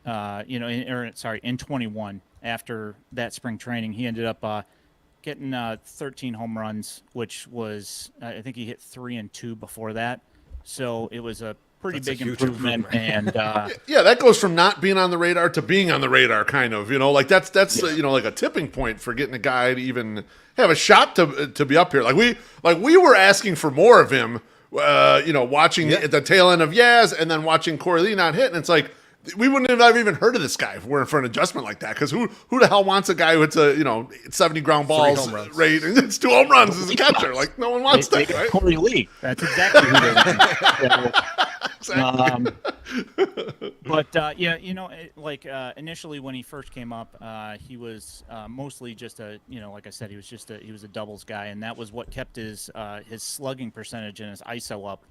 in 21, after that spring training, he ended up getting 13 home runs, which was, I think he hit 3 and 2 before that. So it was a pretty That's a big huge improvement. And Yeah, that goes from not being on the radar to being on the radar, kind of. Like that's like a tipping point for getting a guy to even have a shot to be up here. Like we were asking for more of him. Watching the tail end of Yaz and then watching Corey Lee not hit, and it's like we wouldn't have even heard of this guy if we're for an adjustment like that. Because who the hell wants a guy who hits a 70 ground balls rate and it's 2 home runs as a catcher? Like no one wants that, right? Corey Lee. That's exactly who they want. Initially when he first came up, he was mostly just like I said, he was a doubles guy, and that was what kept his slugging percentage and his ISO up,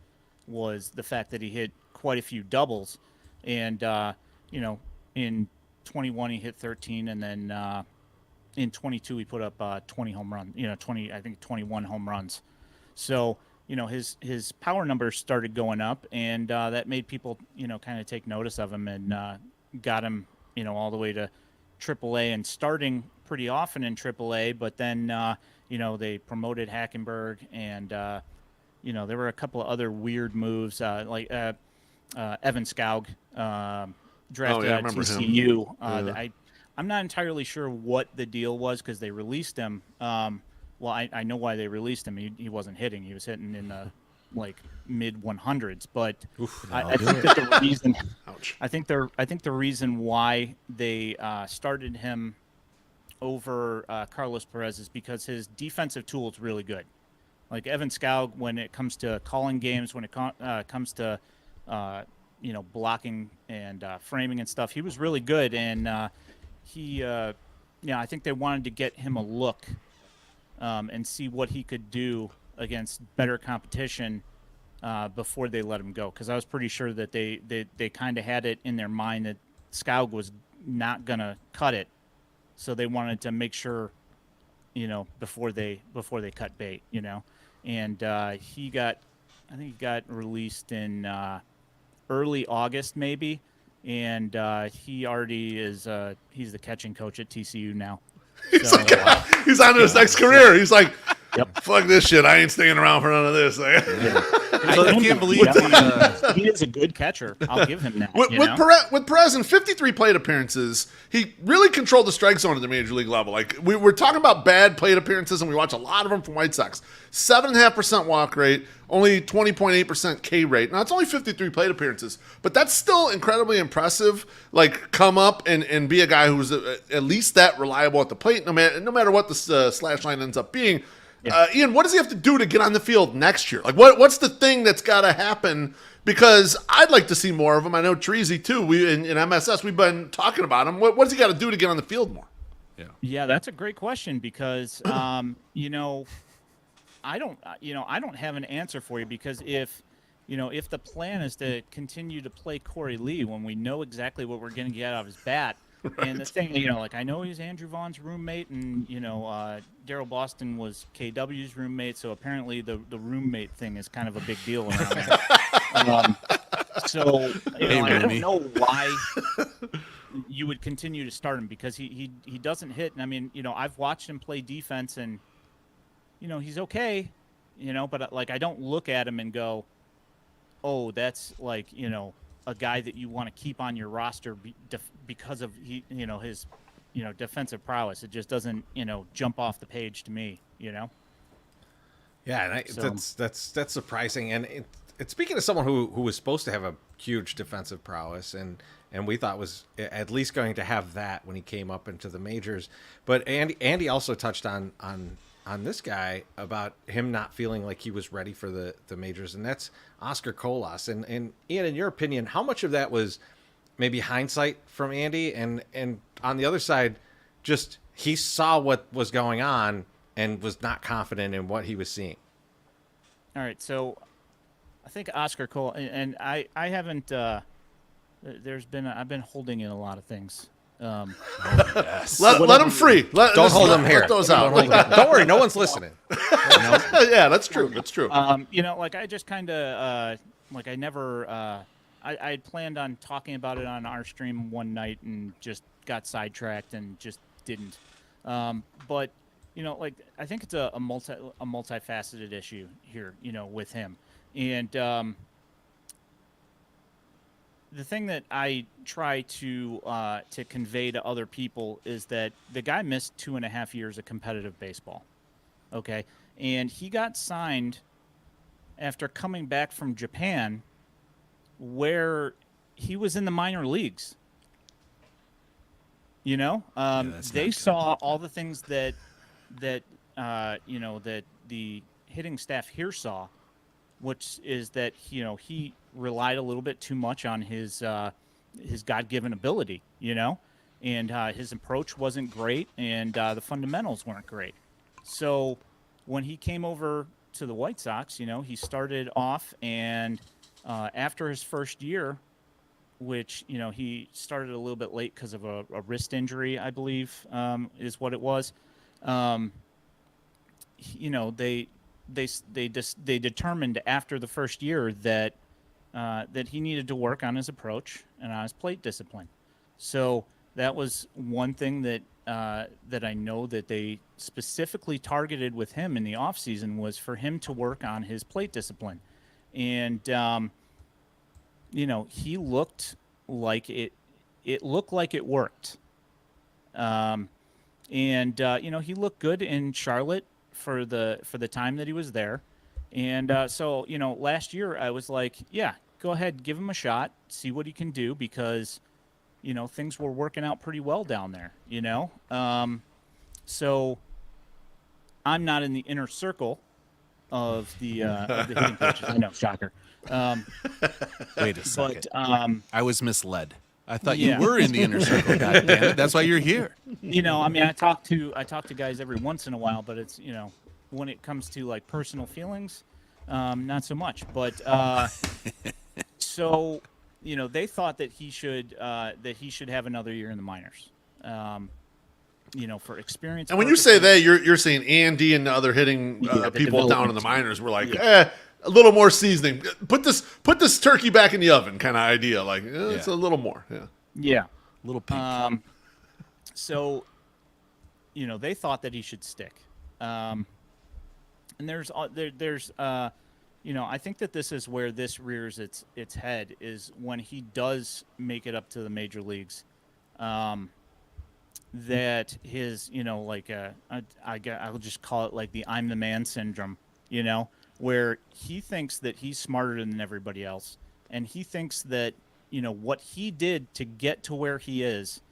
was the fact that he hit quite a few doubles, and in 21 he hit 13, and then in 22 he put up 20 home runs, 21 home runs. So his power numbers started going up, and that made people, kind of take notice of him, and got him, all the way to AAA and starting pretty often in AAA. But then, they promoted Hackenberg, and, there were a couple of other weird moves, like Evan Skaug, drafted at TCU. I'm not entirely sure what the deal was, because they released him. Well, I know why they released him. He wasn't hitting. He was hitting in the mid 100s. But I think that the reason, I think the reason why they started him over Carlos Perez is because his defensive tool is really good. Like Evan Skaug, when it comes to calling games, when it comes to blocking and framing and stuff, he was really good. And I think they wanted to get him a look. And see what he could do against better competition before they let him go. Because I was pretty sure that they kind of had it in their mind that Skaug was not going to cut it. So they wanted to make sure, before they cut bait, And he got released in early August maybe. And he already is he's the catching coach at TCU now. He's on to his next career. He's like, fuck this shit. I ain't staying around for none of this. I can't believe he is a good catcher. I'll give him that. With Perez in 53 plate appearances, he really controlled the strike zone at the major league level. Like we're talking about bad plate appearances, and we watch a lot of them from White Sox. 7.5% walk rate, only 20.8% K rate. Now it's only 53 plate appearances, but that's still incredibly impressive. Like come up and be a guy who's at least that reliable at the plate, no matter what the slash line ends up being. Yeah. Ian, what does he have to do to get on the field next year? Like, what's the thing that's got to happen? Because I'd like to see more of him. I know Treasy, too. We in MSS, we've been talking about him. What does he got to do to get on the field more? Yeah, that's a great question, because, I don't have an answer for you, because if the plan is to continue to play Corey Lee when we know exactly what we're going to get out of his bat. Right. And the thing, I know he's Andrew Vaughn's roommate, and, Daryl Boston was KW's roommate, so apparently the roommate thing is kind of a big deal around there. I don't know why you would continue to start him, because he doesn't hit. And I mean, I've watched him play defense, and, he's okay, but I don't look at him and go, oh, that's a guy that you want to keep on your roster because of his defensive prowess. It just doesn't jump off the page to me. Yeah, and that's surprising. And it's speaking of someone who was supposed to have a huge defensive prowess, and we thought was at least going to have that when he came up into the majors. But Andy also touched on this guy about him not feeling like he was ready for the majors, and that's Oscar Colas. And Ian, in your opinion, how much of that was maybe hindsight from Andy, and on the other side, just he saw what was going on and was not confident in what he was seeing? All right, so I think Oscar Colas, and I haven't. I've been holding in a lot lot of things. Yes. Let them free. Don't hold them here. Let those out. Don't worry, no one's listening. Yeah, that's true. That's true. I just kind of I never. I had planned on talking about it on our stream one night and just got sidetracked and just didn't. But I think it's a multifaceted issue here. With him, and the thing that I try to convey to other people is that the guy missed 2.5 years of competitive baseball. Okay, and he got signed after coming back from Japan, where he was in the minor leagues. You know, they saw all the things that that the hitting staff here saw, which is that he relied a little bit too much on his God-given ability, and his approach wasn't great, and the fundamentals weren't great. So when he came over to the White Sox, he started off, and after his first year, which he started a little bit late because of a wrist injury, I believe, is what it was. They determined after the first year that he needed to work on his approach and on his plate discipline. So that was one thing that I know that they specifically targeted with him in the offseason, was for him to work on his plate discipline. And he looked like it looked like it worked. He looked good in Charlotte for the time that he was there. And so last year I was like, yeah, go ahead, give him a shot, see what he can do, because things were working out pretty well down there, so I'm not in the inner circle of the hitting coaches. I know, shocker. Wait a second. But I was misled. I thought you were in the inner circle. God damn it! That's why you're here. I talk to guys every once in a while, but it's when it comes to like personal feelings, not so much. But so they thought that he should have another year in the minors. For experience. And when you say that, you're saying Andy and the other hitting people down in the minors were like, a little more seasoning. Put this turkey back in the oven, kind of idea. Like it's a little more. Yeah. Little pink. So, they thought that he should stick. And there's I think that this is where this rears its head, is when he does make it up to the major leagues. That his, I'll just call it like the I'm the man syndrome, where he thinks that he's smarter than everybody else. And he thinks that, what he did to get to where he is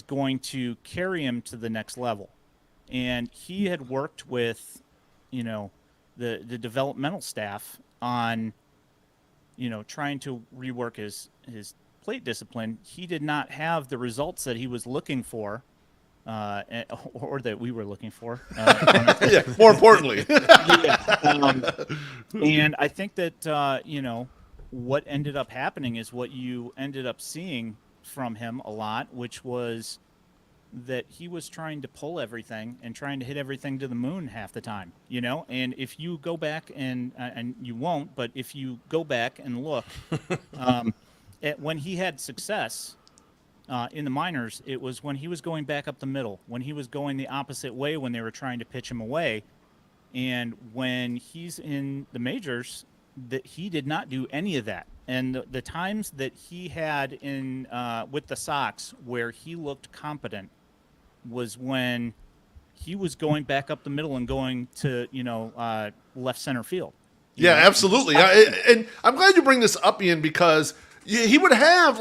going to carry him to the next level. And he had worked with, the developmental staff on, trying to rework his plate discipline. He did not have the results that he was looking for. Or that we were looking for. More importantly. And I think that, what ended up happening is what you ended up seeing from him a lot, which was that he was trying to pull everything and trying to hit everything to the moon half the time, And if you go back and you won't, but if you go back and look, at when he had success, in the minors, it was when he was going back up the middle, when he was going the opposite way when they were trying to pitch him away. And when he's in the majors, that he did not do any of that. And the times that he had in with the Sox where he looked competent was when he was going back up the middle and going to, left center field. Yeah, absolutely. And I'm glad you bring this up, Ian, because he would have,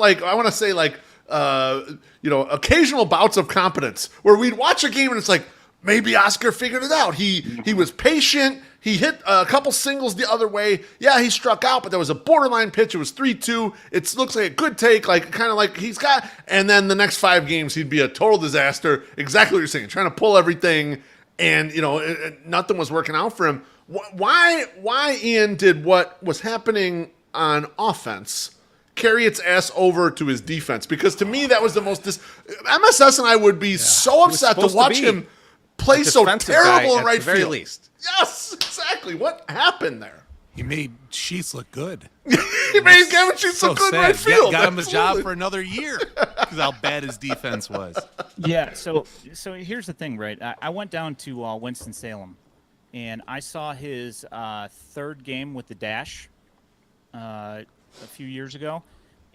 occasional bouts of competence where we'd watch a game and it's like, maybe Oscar figured it out. He was patient. He hit a couple singles the other way. Yeah, he struck out, but there was a borderline pitch. It was 3-2. It looks like a good take, kind of like he's got. And then the next 5 games, he'd be a total disaster. Exactly what you're saying, trying to pull everything, and nothing was working out for him. Why Ian did what was happening on offense carry its ass over to his defense? Because to me, that was the most. MSS and I would be so upset to watch him play so terrible in right field. Very least. Yes, exactly. What happened there? He made Sheets look good. He made Gavin Sheets look good in right field. Got him a job for another year because how bad his defense was. Yeah. So here's the thing, right? I went down to Winston-Salem, and I saw his third game with the Dash a few years ago,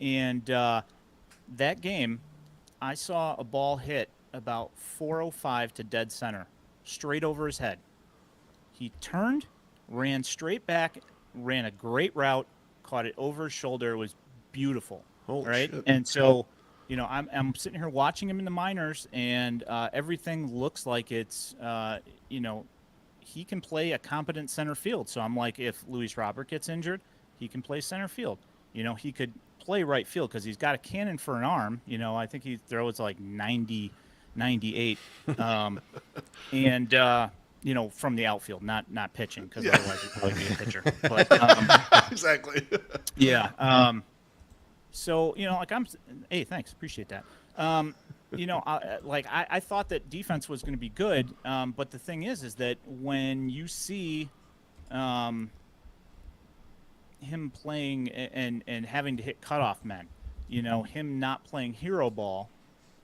And that game, I saw a ball hit about 405 to dead center, straight over his head. He turned, ran straight back, ran a great route, caught it over his shoulder. It was beautiful. Holy right? shit. And so, I'm sitting here watching him in the minors, and everything looks like it's, he can play a competent center field. So I'm like, if Luis Robert gets injured, he can play center field. He could play right field because he's got a cannon for an arm. I think he throws like 90, 98. And, from the outfield, not pitching, because otherwise he'd probably be a pitcher. But, Exactly. yeah. So, hey, thanks. Appreciate that. I thought that defense was going to be good. But the thing is that when you see him playing and having to hit cutoff men, him not playing hero ball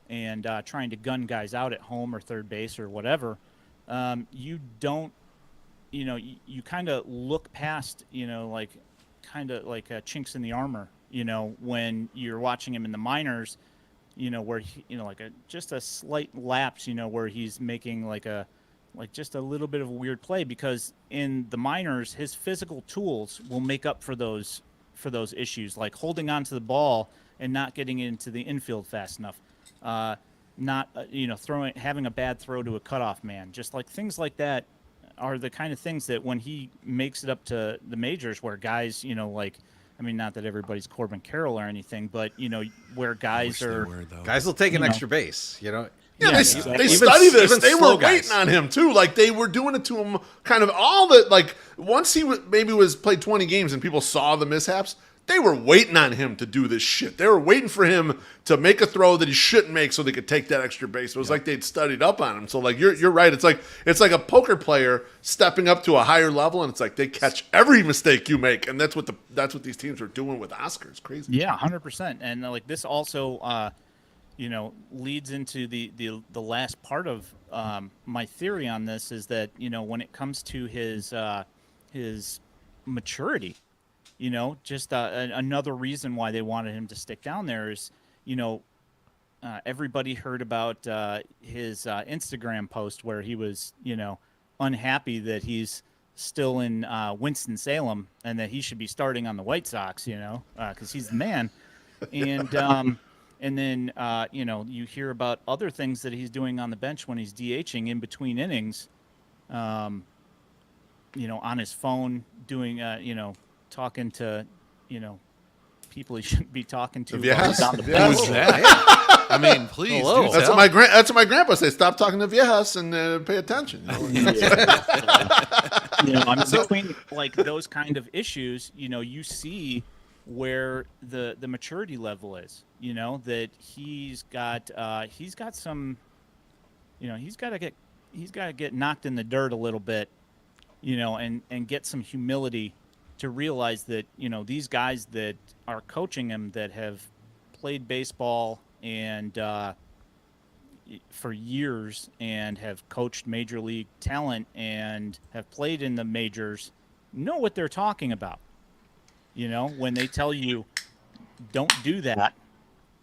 and trying to gun guys out at home or third base or whatever, you don't, you kind of look past, kind of like chinks in the armor, when you're watching him in the minors, where he, just a slight lapse, where he's making just a little bit of a weird play, because in the minors, his physical tools will make up for those issues, like holding onto the ball and not getting into the infield fast enough, not having a bad throw to a cutoff man, just like things like that are the kind of things that when he makes it up to the majors, where guys, not that everybody's Corbin Carroll or anything, but where guys guys will take an extra base, Yeah, Yeah, they exactly. study this. Even They slow were guys. waiting on him too. Like they were doing it to him, kind of all the once he was played 20 games and people saw the mishaps. They were waiting on him to do this shit. They were waiting for him to make a throw that he shouldn't make so they could take that extra base. It was like they'd studied up on him. So you're right. It's like a poker player stepping up to a higher level, and it's like they catch every mistake you make, and that's what these teams are doing with Oscar. It's crazy. Yeah, 100%. And this also, leads into the last part of my theory on this is that when it comes to his maturity. Just another reason why they wanted him to stick down there is, everybody heard about his Instagram post where he was, unhappy that he's still in Winston-Salem and that he should be starting on the White Sox, because he's the man. And then, you hear about other things that he's doing on the bench when he's DHing in between innings, on his phone, doing, talking to, people he shouldn't be talking to. Yes. While he's on the Yes. bench. Who's that? I mean, please. Hello. Do That's tell. what my grandpa says. Stop talking to viejas and pay attention. Between those kind of issues, you see where the maturity level is. That he's got some, he's got to get knocked in the dirt a little bit, and get some humility to realize that these guys that are coaching him that have played baseball and for years and have coached major league talent and have played in the majors know what they're talking about. When they tell you don't do that,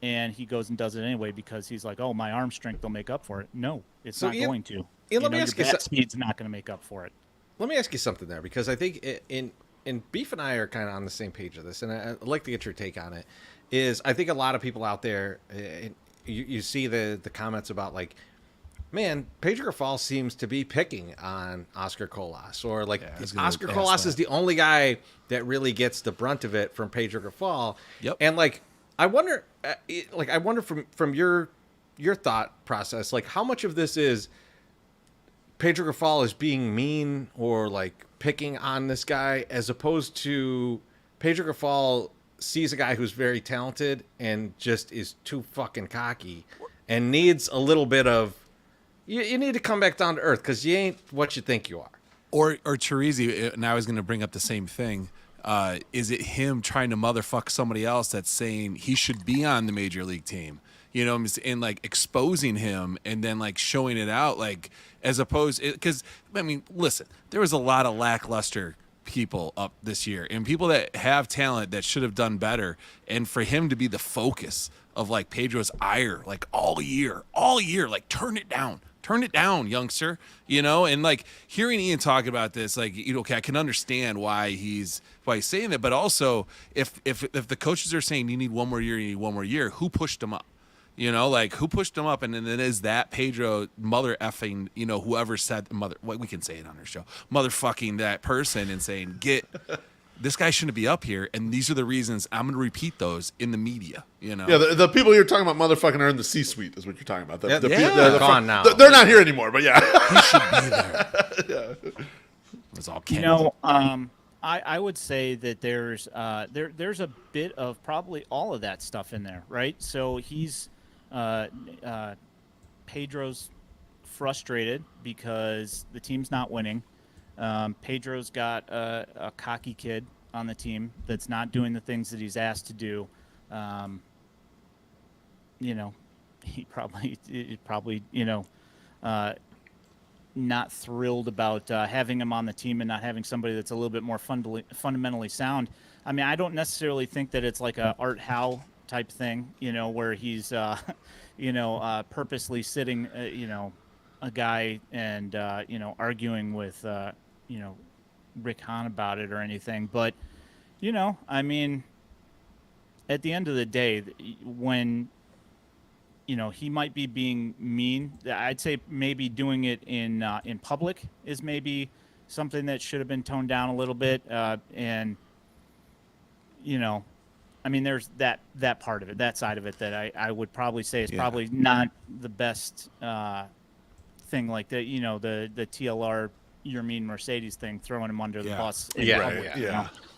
and he goes and does it anyway because he's like, oh, my arm strength will make up for it. No, it's not going to. Let me ask you your bat speed's not going to make up for it. Let me ask you something there, because I think in Beef and I are kind of on the same page of this, and I'd like to get your take on it. Is I think a lot of people out there, you see the comments about man, Pedro Grifol seems to be picking on Oscar Colas, or Oscar Colas is the only guy that really gets the brunt of it from Pedro Grifol. Yep. And I wonder, from your thought process, how much of this is Pedro Grifol is being mean or picking on this guy, as opposed to Pedro Grifol sees a guy who's very talented and just is too fucking cocky and needs a little bit of, you need to come back down to earth because you ain't what you think you are. Or Teresi, and I was going to bring up the same thing. Is it him trying to motherfuck somebody else that's saying he should be on the major league team? And exposing him and then showing it out, as opposed, because listen, there was a lot of lackluster people up this year and people that have talent that should have done better. And for him to be the focus of like Pedro's ire, like all year, like turn it down, youngster, and like hearing Ian talk about this, like, okay, I can understand why he's saying that. But also if the coaches are saying you need one more year, who pushed him up? Like who pushed him up? And then is that Pedro mother effing, whoever said mother, we can say it on our show, motherfucking that person and saying, this guy shouldn't be up here. And these are the reasons. I'm going to repeat those in the media, Yeah, the people you're talking about motherfucking are in the C-suite is what you're talking about. They're gone now. They're not here anymore, but yeah. He should be there. Yeah. It's all Candy. I would say that there's a bit of probably all of that stuff in there, right? So he's Pedro's frustrated because the team's not winning. Pedro's got a cocky kid on the team that's not doing the things that he's asked to do. He probably not thrilled about having him on the team and not having somebody that's a little bit more fundamentally sound. I mean, I don't necessarily think that it's like a Art Howe type thing, where he's, purposely sitting, a guy and, arguing with, Rick Hahn about it or anything. But, I mean, at the end of the day, when, he might be being mean, I'd say maybe doing it in public is maybe something that should have been toned down a little bit. And, I mean, there's that part of it, that side of it that I would probably say is probably not the best thing, like the TLR, your mean Mercedes thing, throwing him under the bus in public.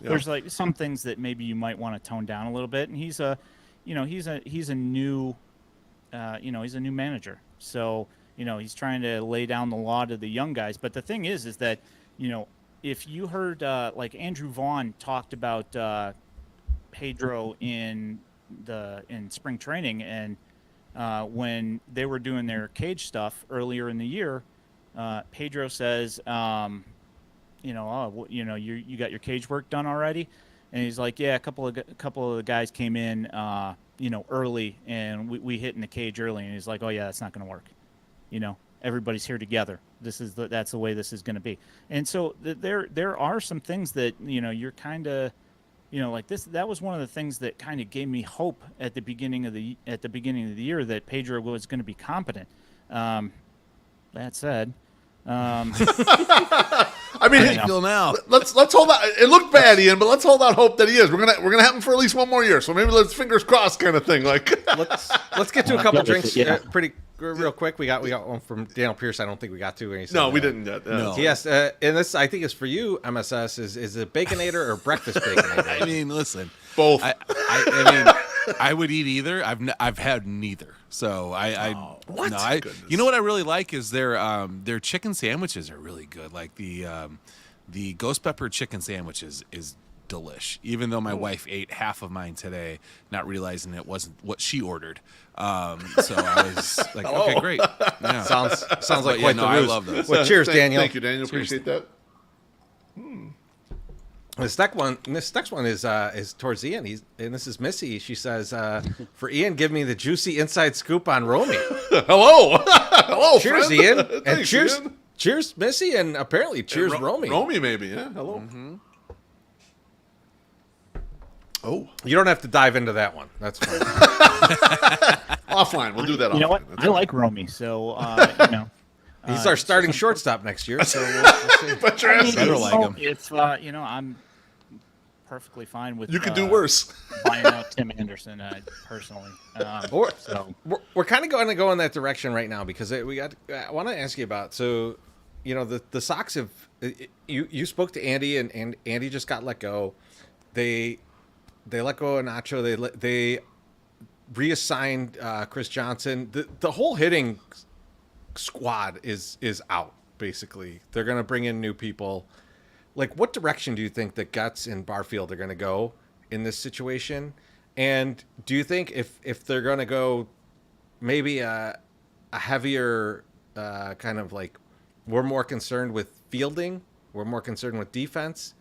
There's like some things that maybe you might want to tone down a little bit. And he's a new manager. So, he's trying to lay down the law to the young guys. But the thing is that, if you heard like Andrew Vaughn talked about Pedro in spring training, and when they were doing their cage stuff earlier in the year, Pedro says, you got your cage work done already? And he's like, yeah, a couple of the guys came in, early, and we hit in the cage early. And he's like, oh yeah, that's not going to work. Everybody's here together. That's the way this is going to be. And so there are some things that, you're kind of, like this. That was one of the things that kind of gave me hope at the beginning of the year that Pedro was going to be competent. That said, I mean, I feel now. Let's hold out. It looked bad, Ian, but let's hold out hope that he is. We're gonna have him for at least one more year. So maybe let's fingers crossed kind of thing. Like let's get to a couple drinks pretty real quick. We got one from Daniel Pierce. I don't think we got to. No, we didn't yet. No. Yes, and this I think is for you, MSS. Is it Baconator or breakfast Baconator? I mean, listen, both. I mean, I would eat either. I've had neither. So what? No, you know what I really like is their chicken sandwiches are really good. Like the ghost pepper chicken sandwiches is delish. Even though my wife ate half of mine today, not realizing it wasn't what she ordered. So I was like, okay, great. Yeah. Sounds like quite the I ruse. love those. Well, cheers, Daniel. Thank you, Daniel. Appreciate that. This next one is towards Ian. This is Missy. She says, "For Ian, give me the juicy inside scoop on Romy." Hello, cheers, friend. Ian, and Thanks, cheers, Ian. Cheers, Missy, and apparently cheers, Romy. Romy, maybe. Yeah. Hello. Mm-hmm. Oh, you don't have to dive into that one. That's fine. Offline, we'll do that. You know what? That's I like Romy, so He's our starting shortstop next year. So we'll see. But your ass Better is- like him. It's I'm perfectly fine with. You could do worse. Buying out Tim Anderson personally. We're kind of going to go in that direction right now because I want to ask you about the Sox have you spoke to Andy and Andy just got let go. They let go of Nacho. They reassigned Chris Johnson. The whole hitting squad is out basically. They're going to bring in new people. Like, what direction do you think that Guts and Barfield are going to go in this situation? And do you think if they're going to go maybe a heavier kind of like we're more concerned with fielding, we're more concerned with defense,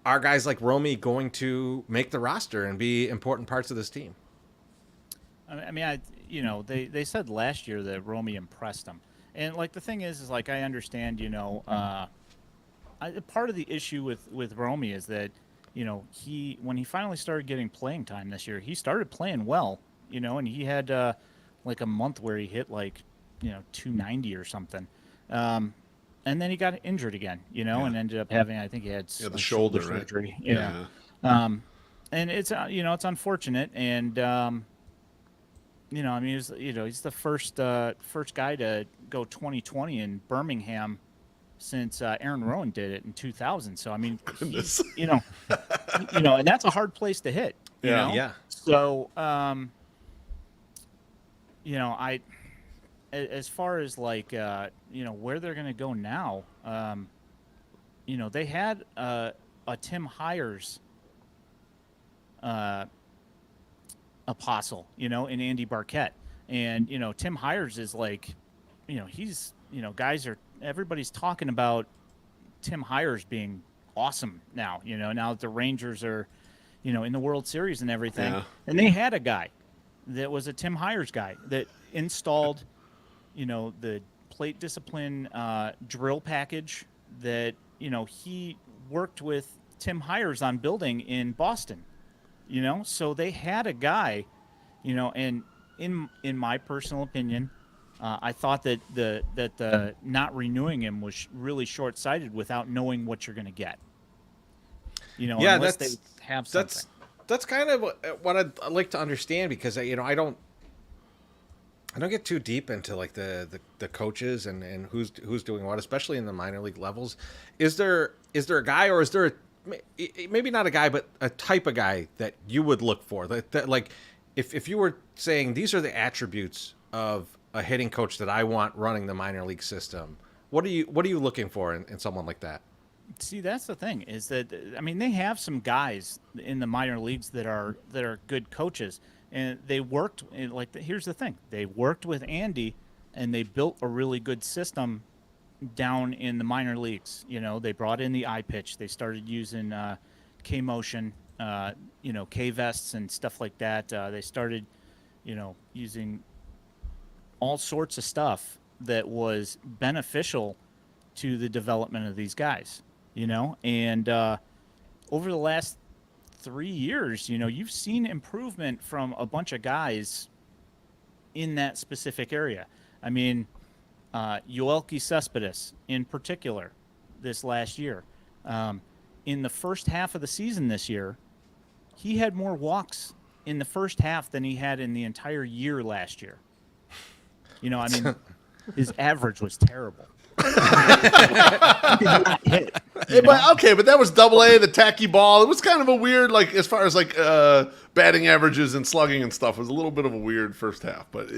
are guys like Romy going to make the roster and be important parts of this team? I mean, they said last year that Romy impressed them, and like the thing is like I understand, part of the issue with Romy is that, when he finally started getting playing time this year, he started playing well, and he had like a month where he hit like 290 or something. And then he got injured again, and ended up having, I think he had the shoulder surgery. Right? Yeah. And it's, it's unfortunate. And, I mean, he's the first guy to go 2020 in Birmingham since Aaron Rowan did it in 2000. So, I mean, he's, and that's a hard place to hit, you know? Yeah. So, as far as like where they're going to go now, they had a Tim Hires apostle, in Andy Barkett, and Tim Hires is like, he's everybody's talking about Tim Hires being awesome now. Now that the Rangers are, in the World Series and everything, and they had a guy that was a Tim Hires guy that installed the plate discipline drill package that, he worked with Tim Hires on building in Boston, so they had a guy, and in my personal opinion, I thought that the not renewing him was really short-sighted without knowing what you're going to get. Unless they have something. That's kind of what I'd like to understand, because I don't get too deep into like the coaches and who's doing what, especially in the minor league levels. Is there a guy, or is there maybe not a guy, but a type of guy that you would look for that like if you were saying these are the attributes of a hitting coach that I want running the minor league system, what are you looking for in someone like that? See, that's the thing, is that, I mean, they have some guys in the minor leagues that are good coaches, and they worked, here's the thing, they worked with Andy, and they built a really good system down in the minor leagues. They brought in the iPitch, they started using K-Motion, K-Vests and stuff like that. They started, using all sorts of stuff that was beneficial to the development of these guys. And over the last 3 years, you've seen improvement from a bunch of guys in that specific area. I mean, Yoelqui Cespedes in particular this last year. In the first half of the season this year, he had more walks in the first half than he had in the entire year last year. I mean, his average was terrible. Hit, but that was Double-A, the tacky ball. It was kind of a weird, like, as far as like batting averages and slugging and stuff, it was a little bit of a weird first half. But but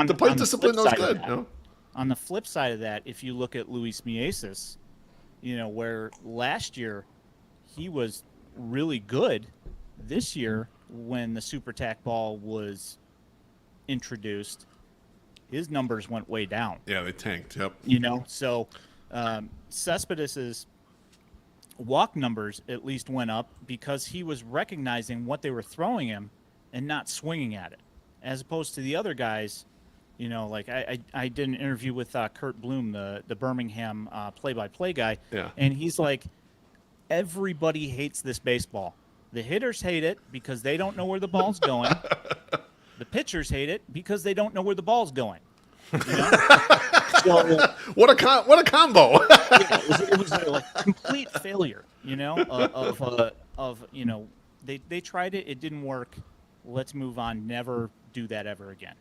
the plate discipline was good. On the flip side of that, if you look at Luis Mieses, where last year he was really good, this year when the super tack ball was introduced, his numbers went way down. Yeah, they tanked. Yep. So Cespedes's walk numbers at least went up because he was recognizing what they were throwing him and not swinging at it, as opposed to the other guys. Like I did an interview with Kurt Bloom, the Birmingham play-by-play guy, and he's like, everybody hates this baseball. The hitters hate it because they don't know where the ball's going. The pitchers hate it because they don't know where the ball's going. So, what a combo! It was like complete failure. They tried it, it didn't work. Let's move on. Never do that ever again.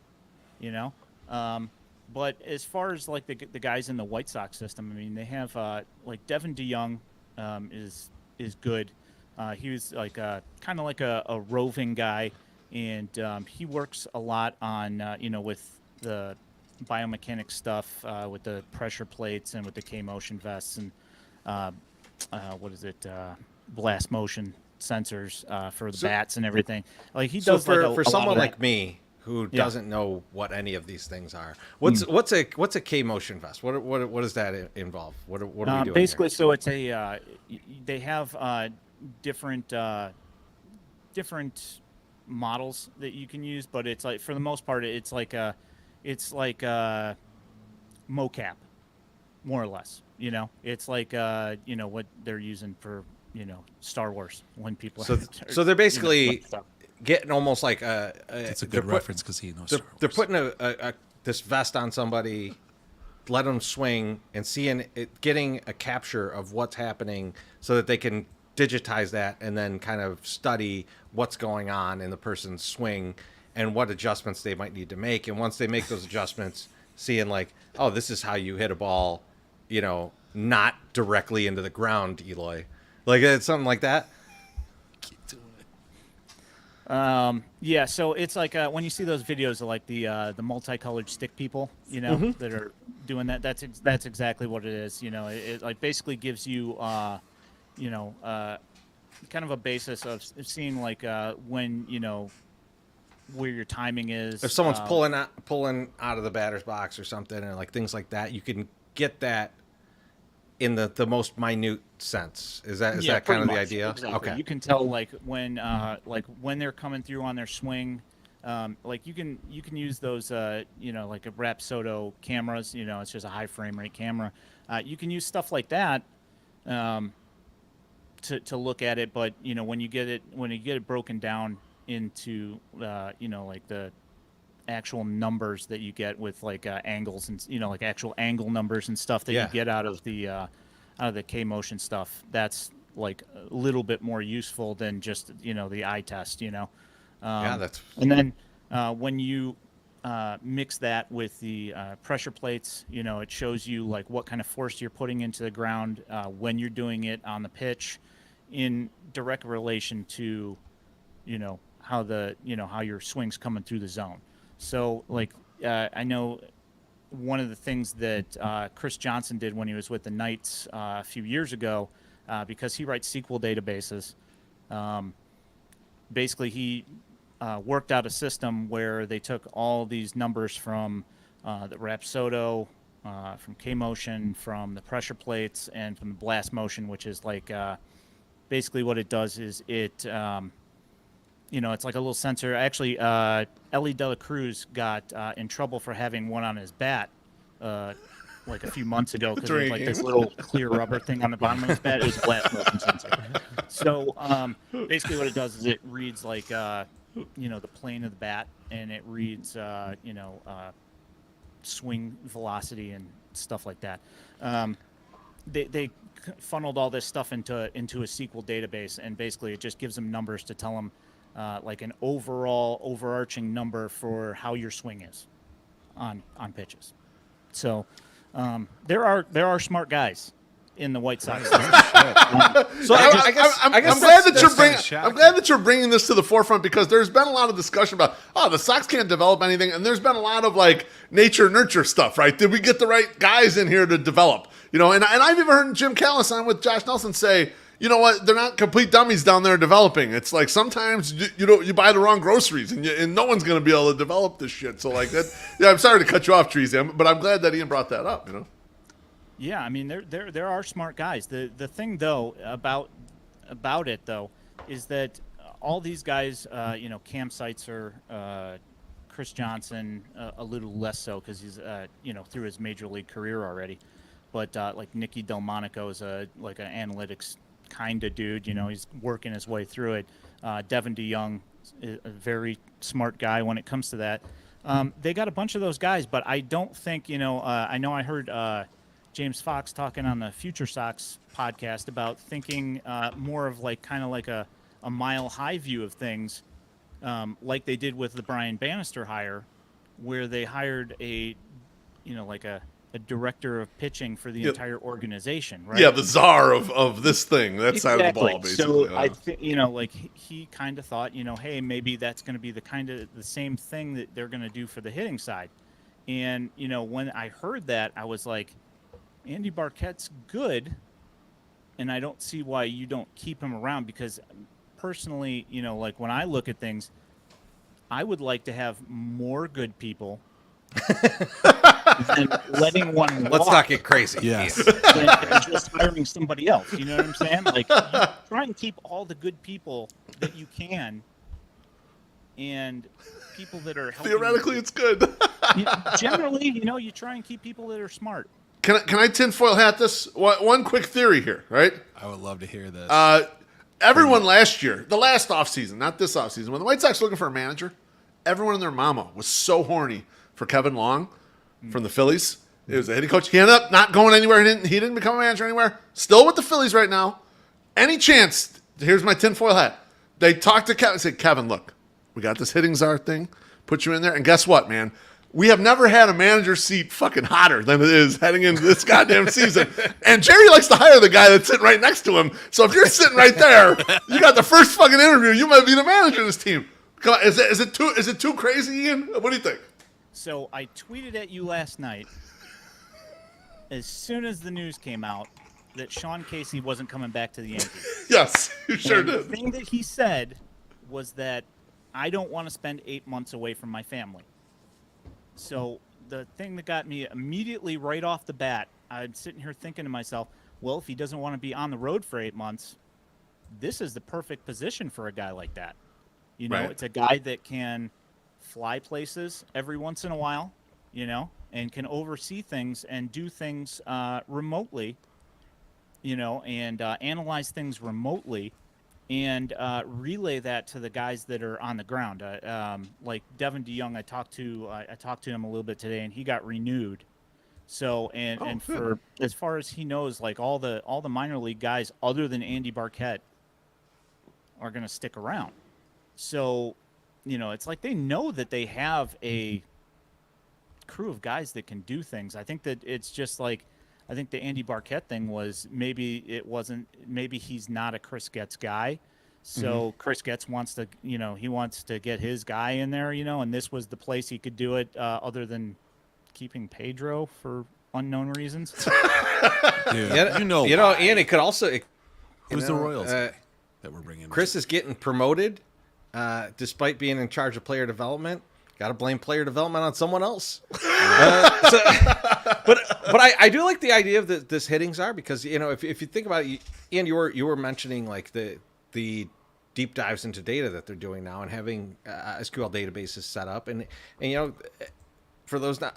But as far as like the guys in the White Sox system, I mean, they have like Devin DeYoung is good. He was like kind of like a roving guy. And he works a lot on, with the biomechanics stuff, with the pressure plates and with the K-Motion vests and, blast motion sensors for the bats and everything. Like he does. So for someone like me who doesn't know what any of these things are. What's a K motion vest? What does that involve? What are we doing basically, here? so it's they have different models that you can use, but it's like for the most part, it's like a mocap, more or less. It's like what they're using for Star Wars when people. So they're basically getting almost like It's a good reference because he knows. They're putting this vest on somebody, let them swing, and getting a capture of what's happening so that they can digitize that and then kind of study what's going on in the person's swing and what adjustments they might need to make. And once they make those adjustments, seeing like, oh, this is how you hit a ball, not directly into the ground, Eloy. Like it's something like that. Yeah, so it's like when you see those videos of like the multicolored stick people, that are doing that. That's exactly what it is. It like basically gives you kind of a basis of seeing like when where your timing is. If someone's pulling out of the batter's box or something, and like things like that, you can get that in the most minute sense. Is that kind of the idea? Exactly. Okay. You can tell like when they're coming through on their swing. Like you can use those like a Rapsodo cameras. It's just a high frame rate camera. You can use stuff like that to look at it. But when you get it broken down into like the actual numbers that you get with like angles and like actual angle numbers and stuff that you get out of the K motion stuff, that's like a little bit more useful than just the eye test. That's. And then when you mix that with the pressure plates, it shows you like what kind of force you're putting into the ground when you're doing it on the pitch, in direct relation to how how your swing's coming through the zone. So like I know one of the things that Chris Johnson did when he was with the Knights a few years ago, because he writes SQL databases, basically he worked out a system where they took all these numbers from the Rapsodo, from K motion, from the pressure plates, and from the blast motion, which is like basically what it does is it it's like a little sensor. Actually, Ellie De La Cruz got in trouble for having one on his bat like a few months ago because it was like this little clear rubber thing on the bottom of his bat. It was a blast motion sensor. So basically what it does is it reads like the plane of the bat, and it reads swing velocity and stuff like that. They funneled all this stuff into a SQL database, and basically it just gives them numbers to tell them like an overall overarching number for how your swing is on pitches. So there are smart guys in the White Sox. So I guess I'm glad that you're bringing this to the forefront, because there's been a lot of discussion about the Sox can't develop anything, and there's been a lot of like nature nurture stuff, right? Did we get the right guys in here to develop? And I've even heard Jim Callis on with Josh Nelson say, you know what, they're not complete dummies down there developing. It's like sometimes you buy the wrong groceries, and no one's going to be able to develop this shit. So like that, I'm sorry to cut you off, Treasy, but I'm glad that Ian brought that up. Yeah, I mean there are smart guys. The thing though about it though is that all these guys, Cam Seitzer, Chris Johnson, a little less so because he's through his major league career already, but like Nicky Delmonico is an analytics kind of dude. He's working his way through it. Devin DeYoung is a very smart guy when it comes to that. They got a bunch of those guys, but I don't think I know I heard James Fox talking on the Future Sox podcast about thinking more of like kind of like a mile high view of things, like they did with the Brian Bannister hire, where they hired a director of pitching for the entire organization, right? Yeah, the czar of this thing, that side of the ball, basically. So I think he kind of thought, hey, maybe that's going to be the same thing that they're going to do for the hitting side. And when I heard that, I was like, Andy Barkett's good, and I don't see why you don't keep him around, because personally, like when I look at things, I would like to have more good people than letting one walk. Let's not get crazy. Yes. Than just hiring somebody else. You know what I'm saying? Like, you try and keep all the good people that you can, and people that are helping. Theoretically, it's good. Generally, you try and keep people that are smart. Can I tinfoil hat this? One quick theory here, right? I would love to hear this. Everyone last year, the last offseason, not this offseason, when the White Sox were looking for a manager, everyone and their mama was so horny for Kevin Long from the Phillies. It was the hitting coach. He ended up not going anywhere. He didn't become a manager anywhere. Still with the Phillies right now. Any chance, here's my tinfoil hat. They talked to Kevin and said, Kevin, look, we got this hitting czar thing. Put you in there. And guess what, man? We have never had a manager seat fucking hotter than it is heading into this goddamn season. And Jerry likes to hire the guy that's sitting right next to him. So if you're sitting right there, you got the first fucking interview, you might be the manager of this team. Come on, is it too crazy, Ian? What do you think? So I tweeted at you last night, as soon as the news came out, that Sean Casey wasn't coming back to the Yankees. Yes, you sure And did. The thing that he said was that I don't want to spend 8 months away from my family. So the thing that got me immediately right off the bat, I'm sitting here thinking to myself, well, if he doesn't want to be on the road for 8 months, this is the perfect position for a guy like that. Right. It's a guy that can fly places every once in a while, and can oversee things and do things remotely, and analyze things remotely and relay that to the guys that are on the ground. Like Devin DeYoung, I talked to him a little bit today, and he got renewed. So and for as far as he knows, like all the minor league guys other than Andy Barkett are going to stick around. So, it's like they know that they have a crew of guys that can do things. I think that it's just like, I think the Andy Barkett thing was maybe he's not a Chris Getz guy. So Chris Getz wants to, he wants to get his guy in there, and this was the place he could do it other than keeping Pedro for unknown reasons. Dude, Ian, it could also. Who's the Royals that we're bringing? Chris is getting promoted, despite being in charge of player development. Got to blame player development on someone else. But I do like the idea of this hitting czar because if you think about it, Ian, you were mentioning like the deep dives into data that they're doing now and having SQL databases set up and for those not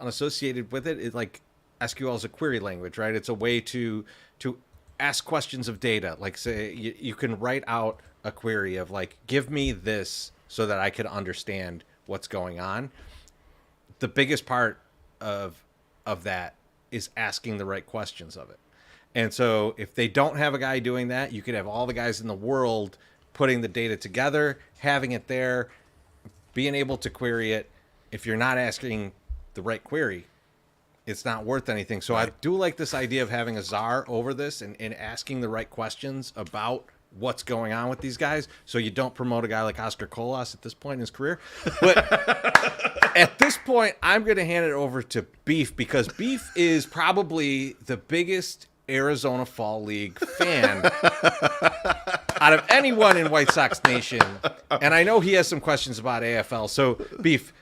unassociated with it, like SQL is a query language, right? It's a way to ask questions of data. Like say you can write out a query of like, give me this so that I could understand what's going on. The biggest part of that is asking the right questions of it. And so if they don't have a guy doing that, you could have all the guys in the world putting the data together, having it there, being able to query it. If you're not asking the right query, it's not worth anything. So I do like this idea of having a czar over this and asking the right questions about what's going on with these guys, so you don't promote a guy like Oscar Colas at this point in his career. But at this point, I'm going to hand it over to Beef because Beef is probably the biggest Arizona Fall League fan out of anyone in White Sox Nation. And I know he has some questions about AFL. So, Beef,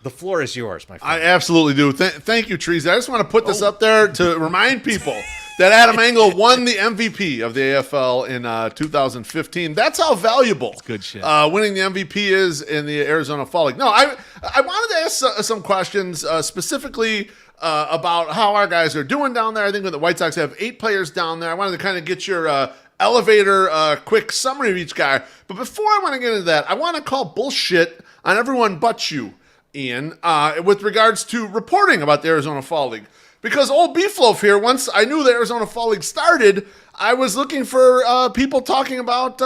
the floor is yours, my friend. I absolutely do. Thank you, Trees. I just want to put this up there to remind people that Adam Engel won the MVP of the AFL in 2015. That's how valuable good shit. Winning the MVP is in the Arizona Fall League. No, I wanted to ask some questions specifically about how our guys are doing down there. I think the White Sox have 8 players down there. I wanted to kind of get your elevator quick summary of each guy. But before I want to get into that, I want to call bullshit on everyone but you, Ian, with regards to reporting about the Arizona Fall League. Because old Beefloaf here, once I knew the Arizona Fall League started, I was looking for people talking about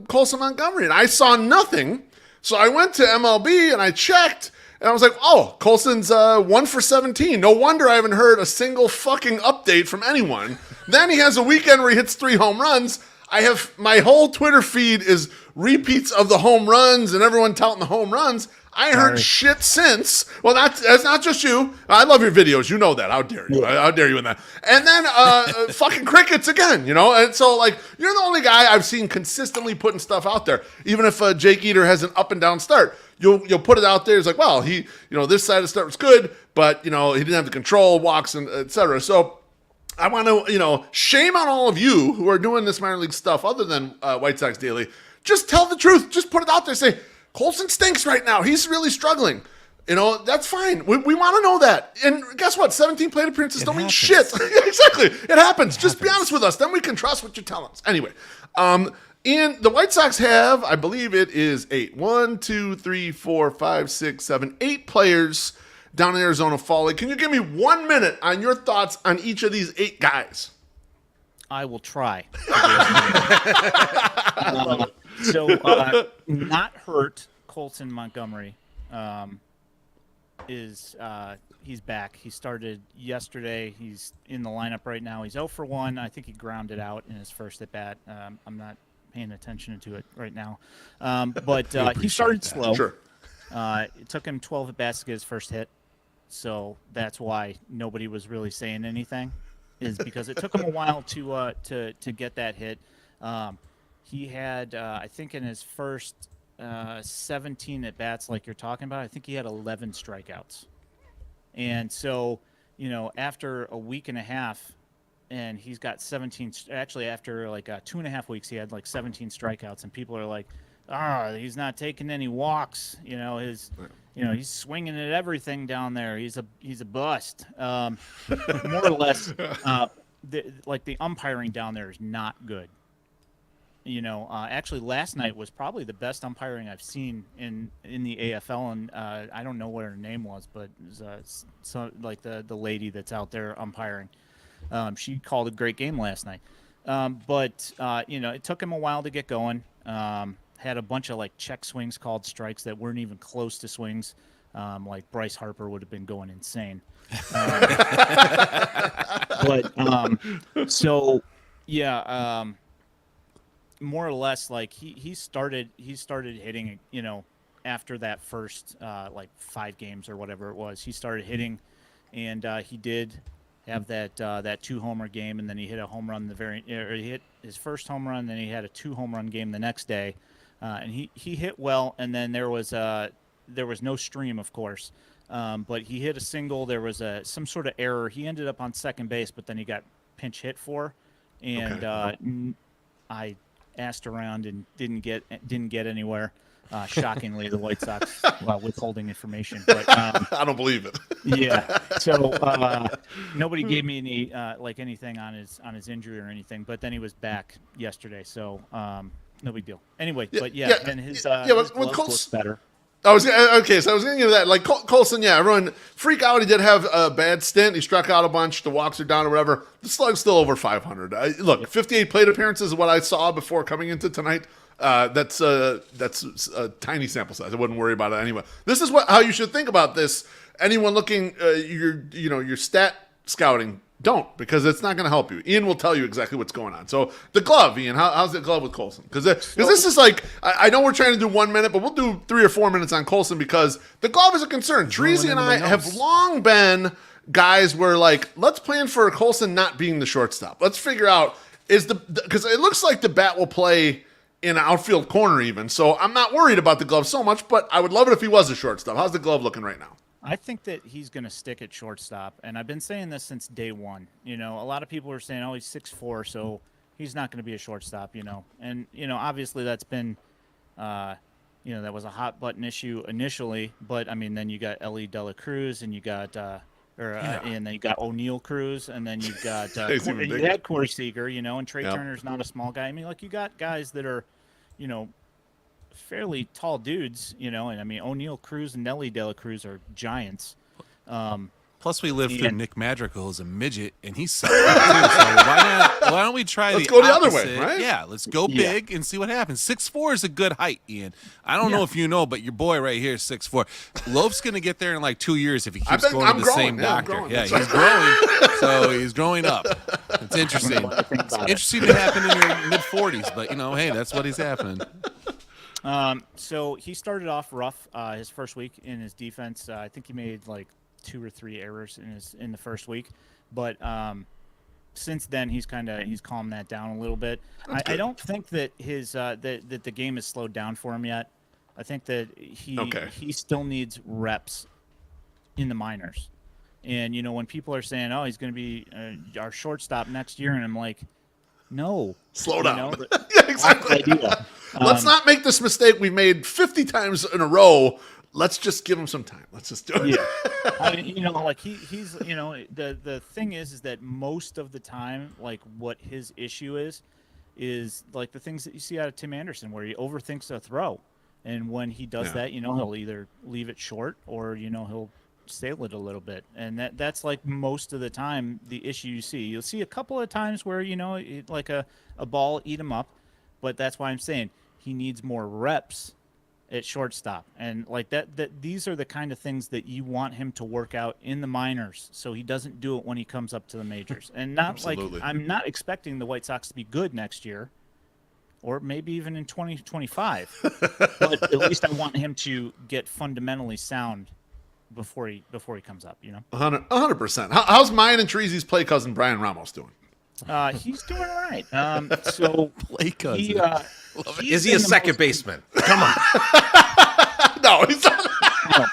Colson Montgomery, and I saw nothing. So I went to MLB and I checked, and I was like, oh, Colson's 1 for 17. No wonder I haven't heard a single fucking update from anyone. Then he has a weekend where he hits 3 home runs. I have my whole Twitter feed is repeats of the home runs and everyone touting the home runs. I heard shit since. Well, that's not just you. I love your videos. You know that. How dare you? How dare you in that? And then fucking crickets again, And so, like, you're the only guy I've seen consistently putting stuff out there. Even if Jake Eater has an up and down start, you'll put it out there. It's like, well, he, this side of the start was good, but, he didn't have the control, walks, and et cetera. So I want to, shame on all of you who are doing this minor league stuff other than White Sox Daily. Just tell the truth. Just put it out there. Say, Colson stinks right now. He's really struggling. That's fine. We want to know that. And guess what? 17 plate appearances don't mean shit. Exactly. It happens. Just be honest with us. Then we can trust what you tell us. Anyway, and the White Sox have, I believe it is 8. 1, 2, 3, 4, 5, 6, 7, 8 players down in Arizona Fall League. Can you give me 1 minute on your thoughts on each of these 8 guys? I will try. Not hurt, Colson Montgomery he's back. He started yesterday. He's in the lineup right now. He's 0 for 1. I think he grounded out in his first at bat. I'm not paying attention to it right now, but he started slow. Sure. It took him 12 at bats to get his first hit, so that's why nobody was really saying anything. Is because it took him a while to get that hit. He had, I think, in his first 17 at bats, like you're talking about, I think he had 11 strikeouts. And so, after a week and a half, and he's got 17. Actually, after like 2.5 weeks, he had like 17 strikeouts, and people are like, he's not taking any walks. He's swinging at everything down there. He's a bust. More or less, the umpiring down there is not good. Actually, last night was probably the best umpiring I've seen in the AFL, and I don't know what her name was, but it was the lady that's out there umpiring. She called a great game last night. But it took him a while to get going. Had a bunch of like check swings called strikes that weren't even close to swings. Like Bryce Harper would have been going insane. More or less, like he started hitting, after that first 5 games or whatever it was. He started hitting, and he did have that 2-homer game, and then he hit a home run he hit his first home run, then he had a 2-home run game the next day, and he hit well, and then there was no stream, of course, but he hit a single. There was some sort of error. He ended up on second base, but then he got pinch hit for, and I asked around and didn't get anywhere. Shockingly, the White Sox withholding information, but I don't believe it. Yeah, so nobody gave me any anything on his injury or anything. But then he was back yesterday, so no big deal. Anyway, and his glove looks better. So I was going to give that. Like Colson, everyone freak out. He did have a bad stint. He struck out a bunch. The walks are down or whatever. The slug's still over 500. Look, 58 plate appearances is what I saw before coming into tonight. That's a tiny sample size. I wouldn't worry about it anyway. This is how you should think about this. Anyone looking, your stat scouting, don't, because it's not going to help you. Ian will tell you exactly what's going on. So the glove, Ian, how's the glove with Colson? Because this is like, I know we're trying to do 1 minute, but we'll do 3 or 4 minutes on Colson because the glove is a concern. Treasy and I have long been guys where let's plan for Colson not being the shortstop. Let's figure out because it looks like the bat will play in an outfield corner even. So I'm not worried about the glove so much, but I would love it if he was a shortstop. How's the glove looking right now? I think that he's going to stick at shortstop, and I've been saying this since day one. A lot of people are saying, he's 6'4", so he's not going to be a shortstop, And, obviously that's been, that was a hot button issue initially, but, I mean, then you got Ellie De La Cruz, and you got, and then you got O'Neal Cruz, and then you got, you had Corey Seager, and Trey Turner's not a small guy. I mean, you got guys that are, fairly tall dudes, and I mean O'Neal Cruz and Nelly De La Cruz are giants. Plus, we lived through Nick Madrigal as a midget, and he sucked too. So why don't we try let's go the opposite? Other way, right? Yeah, let's go big and see what happens. 6'4" is a good height, Ian. I don't know if you know, but your boy right here is 6'4". Loaf's going to get there in 2 years if he keeps going to the same doctor. Yeah, he's growing, so he's growing up. It's interesting. It's interesting to happen in your mid-40s, but, hey, that's what is happening. So he started off rough his first week in his defense. I think he made like 2 or 3 errors in the first week, but since then he's calmed that down a little bit. I don't think that his that the game has slowed down for him yet. I think that he still needs reps in the minors. And when people are saying, "Oh, he's going to be our shortstop next year," and I'm like, "No, Slow down." Yeah, exactly. Let's not make this mistake we've made 50 times in a row. Let's just give him some time. Let's just do it. Yeah. I mean, like he's the thing is that most of the time, like what his issue is like the things that you see out of Tim Anderson, where he overthinks a throw, and when he does that, he'll either leave it short or he'll sail it a little bit, and that's like most of the time the issue you see. You'll see a couple of times where like a ball eat him up, but that's why I'm saying he needs more reps at shortstop, and like that these are the kind of things that you want him to work out in the minors, so he doesn't do it when he comes up to the majors. And not like I'm not expecting the White Sox to be good next year, or maybe even in 2025, but at least I want him to get fundamentally sound before he comes up. 100%. How's mine and Treasy's play cousin Brian Ramos doing? He's doing all right. So Play cousin. Is he a second baseman? Come on. No, he's not. I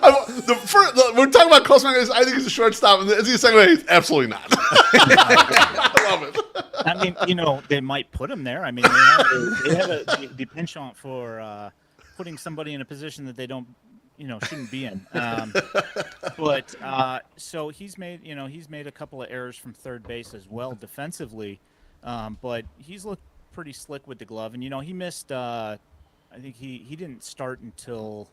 don't think so. We're talking about close guys. I think he's a shortstop. And is he a second base? Absolutely not. I love it. I mean, they might put him there. I mean, they have the penchant for putting somebody in a position that they don't, shouldn't be in. But so he's made a couple of errors from third base as well defensively, but he's looked pretty slick with the glove. And he missed. I think he didn't start until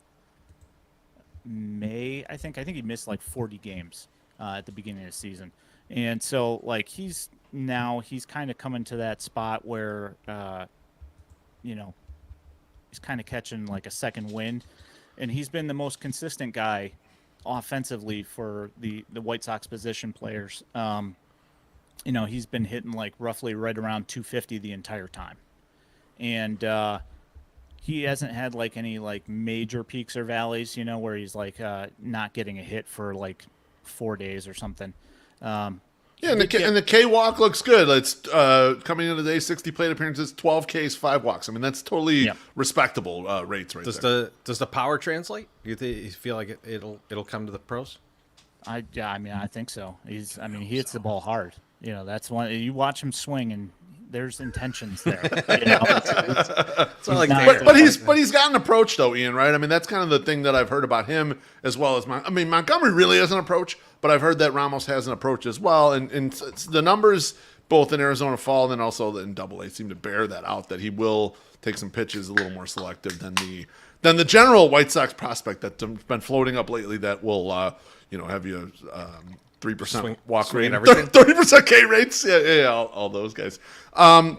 May. I think he missed like 40 games at the beginning of the season, and so like he's kind of coming to that spot where he's kind of catching like a second wind. And he's been the most consistent guy offensively for the White Sox position players. He's been hitting like roughly right around 250 the entire time. And he hasn't had like any like major peaks or valleys, where he's like not getting a hit for like 4 days or something. Yeah, and the K walk looks good. It's coming into the day, 60 plate appearances, 12 Ks, 5 walks. I mean, that's totally respectable rates right there. Does the power translate? Do you feel like it'll come to the pros? I think so. He hits the ball hard. That's one. You watch him swing, and there's intentions there. It's not like but he's got an approach though, Ian. Right? I mean, that's kind of the thing that I've heard about him as well as Montgomery really has an approach, but I've heard that Ramos has an approach as well, and the numbers both in Arizona Fall and then also in Double-A seem to bear that out, that he will take some pitches a little more selective than the general White Sox prospect that's been floating up lately that will have you 3% walk rate, 30% K rates, yeah, all those guys. A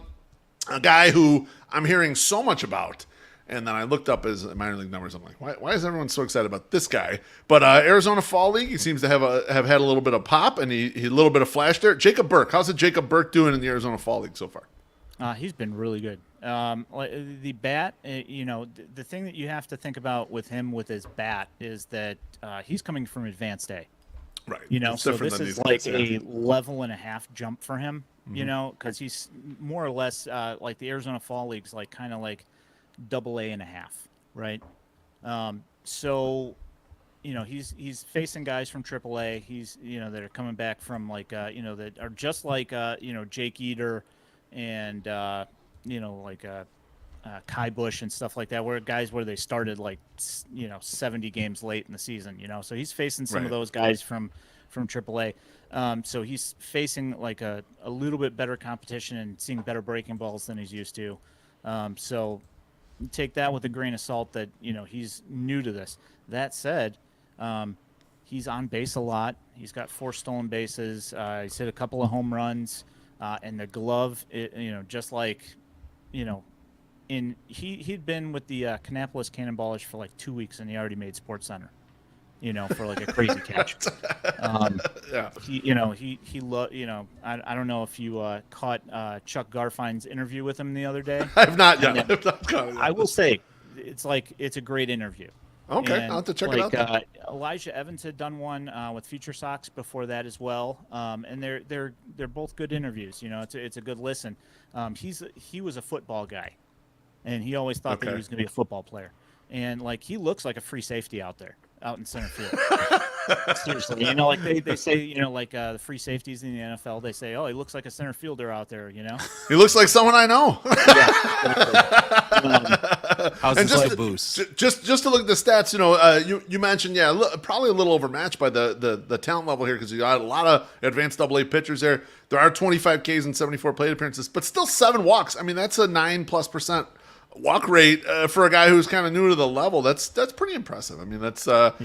guy who I'm hearing so much about, and then I looked up his minor league numbers. I'm like, why is everyone so excited about this guy? But Arizona Fall League, he seems to have had a little bit of pop, and he a little bit of flash there. Jacob Burke, how's it Jacob Burke doing in the Arizona Fall League so far? He's been really good. The bat, the thing that you have to think about with him with his bat is that he's coming from advanced A. Right. So this is like a level and a half jump for him, because he's more or less like the Arizona Fall League's like kind of like Double-A and a half, right? So, he's facing guys from Triple-A. He's, that are coming back from like, that are just like, Jake Eater and, like Kai Bush and stuff like that, where they started like 70 games late in the season, so he's facing some of those guys from AAA. So he's facing like a little bit better competition and seeing better breaking balls than he's used to. So take that with a grain of salt that he's new to this. That said, he's on base a lot. He's got 4 stolen bases. He's hit a couple of home runs, and the glove, just like he'd been with the Kannapolis Cannonballers for like 2 weeks, and he already made SportsCenter. for like a crazy catch. Yeah. I don't know if you caught Chuck Garfine's interview with him the other day. I have not yet. And I will say, it's a great interview. Okay, And, I'll have to check it out then. Elijah Evans had done one with Future Sox before that as well, and they're both good interviews. It's a good listen. He was a football guy, and he always thought that he was going to be a football player. And like he looks like a free safety out in center field. Seriously, like they say, the free safeties in the NFL, they say, oh, he looks like a center fielder out there. He looks like someone I know. How's And this boost? just to look at the stats, you mentioned, probably a little overmatched by the talent level here because you got a lot of advanced AA pitchers there. There are 25 Ks and 74 plate appearances, but still 7 walks. I mean, that's a 9+% walk rate for a guy who's kind of new to the level. That's pretty impressive. I mean, that's I'm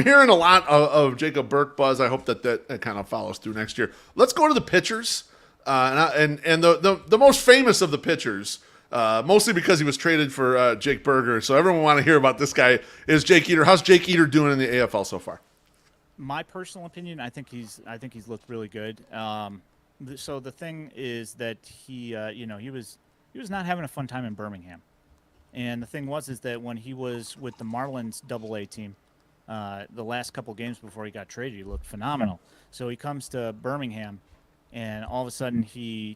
hearing a lot of Jacob Burke buzz. I hope that kind of follows through next year. Let's go to the pitchers, and the most famous of the pitchers. Mostly because he was traded for Jake Berger, so everyone want to hear about this guy is Jake Eater. How's Jake Eater doing in the AFL so far? My personal opinion, I think he's looked really good. So the thing is that he was not having a fun time in Birmingham, and the thing is that when he was with the Marlins AA team, the last couple games before he got traded, he looked phenomenal. So he comes to Birmingham, and all of a sudden he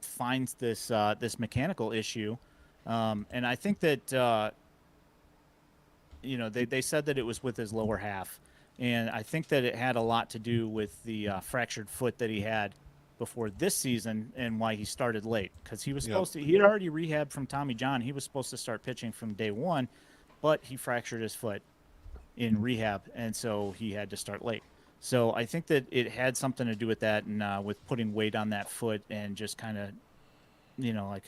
finds this mechanical issue, and I think that they said that it was with his lower half, and I think that it had a lot to do with the fractured foot that he had before this season and why he started late, because he was supposed to. He had already rehabbed from Tommy John. He was supposed to start pitching from day one, but he fractured his foot in rehab, and so he had to start late. So I think that it had something to do with that, and with putting weight on that foot and just kind of, like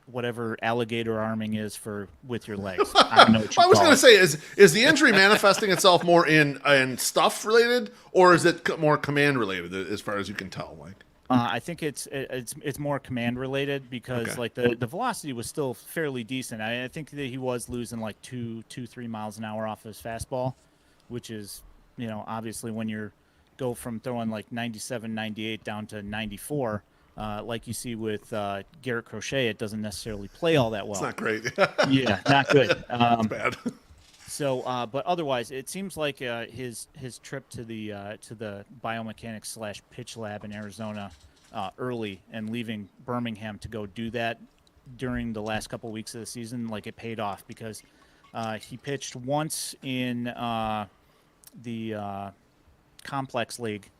whatever alligator arming is with your legs. I don't know what you I was going to call say, is the injury manifesting itself more in stuff related, or is it more command related as far as you can tell? Like, I think it's more command related because like the velocity was still fairly decent. I think that he was losing like 3 miles an hour off his fastball, which is, obviously when you go from throwing like 97, 98 down to 94, like you see with Garrett Crochet, it doesn't necessarily play all that well. it's not great. Yeah, not good. It's bad. So, but otherwise, it seems like his trip to the biomechanics / pitch lab in Arizona early and leaving Birmingham to go do that during the last couple weeks of the season, like it paid off because he pitched once in the Complex League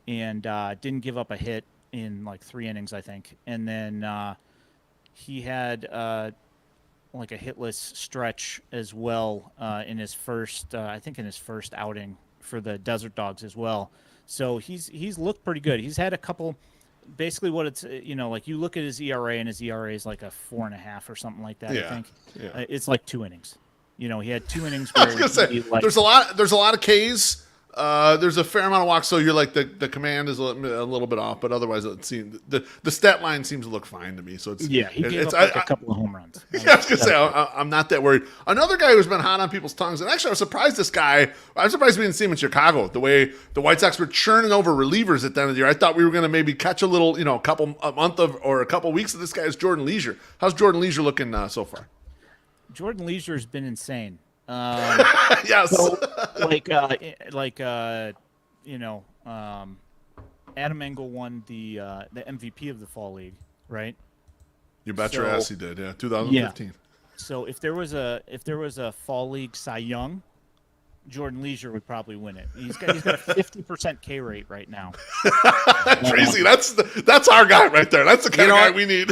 and didn't give up a hit in like 3 innings, I think, and then he had like a hitless stretch as well in his first outing for the Desert Dogs as well. So he's looked pretty good. He's had a couple, basically what it's, like you look at his ERA and his ERA is like a 4.5 or something like that. Yeah. I think it's like 2 innings. He had 2 innings. I was going to say, there's a lot of Ks. There's a fair amount of walks, so you're like the command is a little bit off, but otherwise it seems the stat line seems to look fine to me. So it's he gave up like a couple of home runs. Yeah, I was gonna say I'm not that worried. Another guy who's been hot on people's tongues, and actually I was surprised I'm surprised we didn't see him in Chicago. The way the White Sox were churning over relievers at the end of the year, I thought we were going to maybe catch a little, a couple weeks of this guy's Jordan Leisure. How's Jordan Leisure looking so far? Jordan Leisure has been insane. Yes. So, Adam Engel won the MVP of the Fall League, right? You bet your ass he did. Yeah, 2015. Yeah. So if there was a Fall League Cy Young, Jordan Leisure would probably win it. He's got a 50% K rate right now. Tracy, that's our guy right there. That's the kind of guy we need.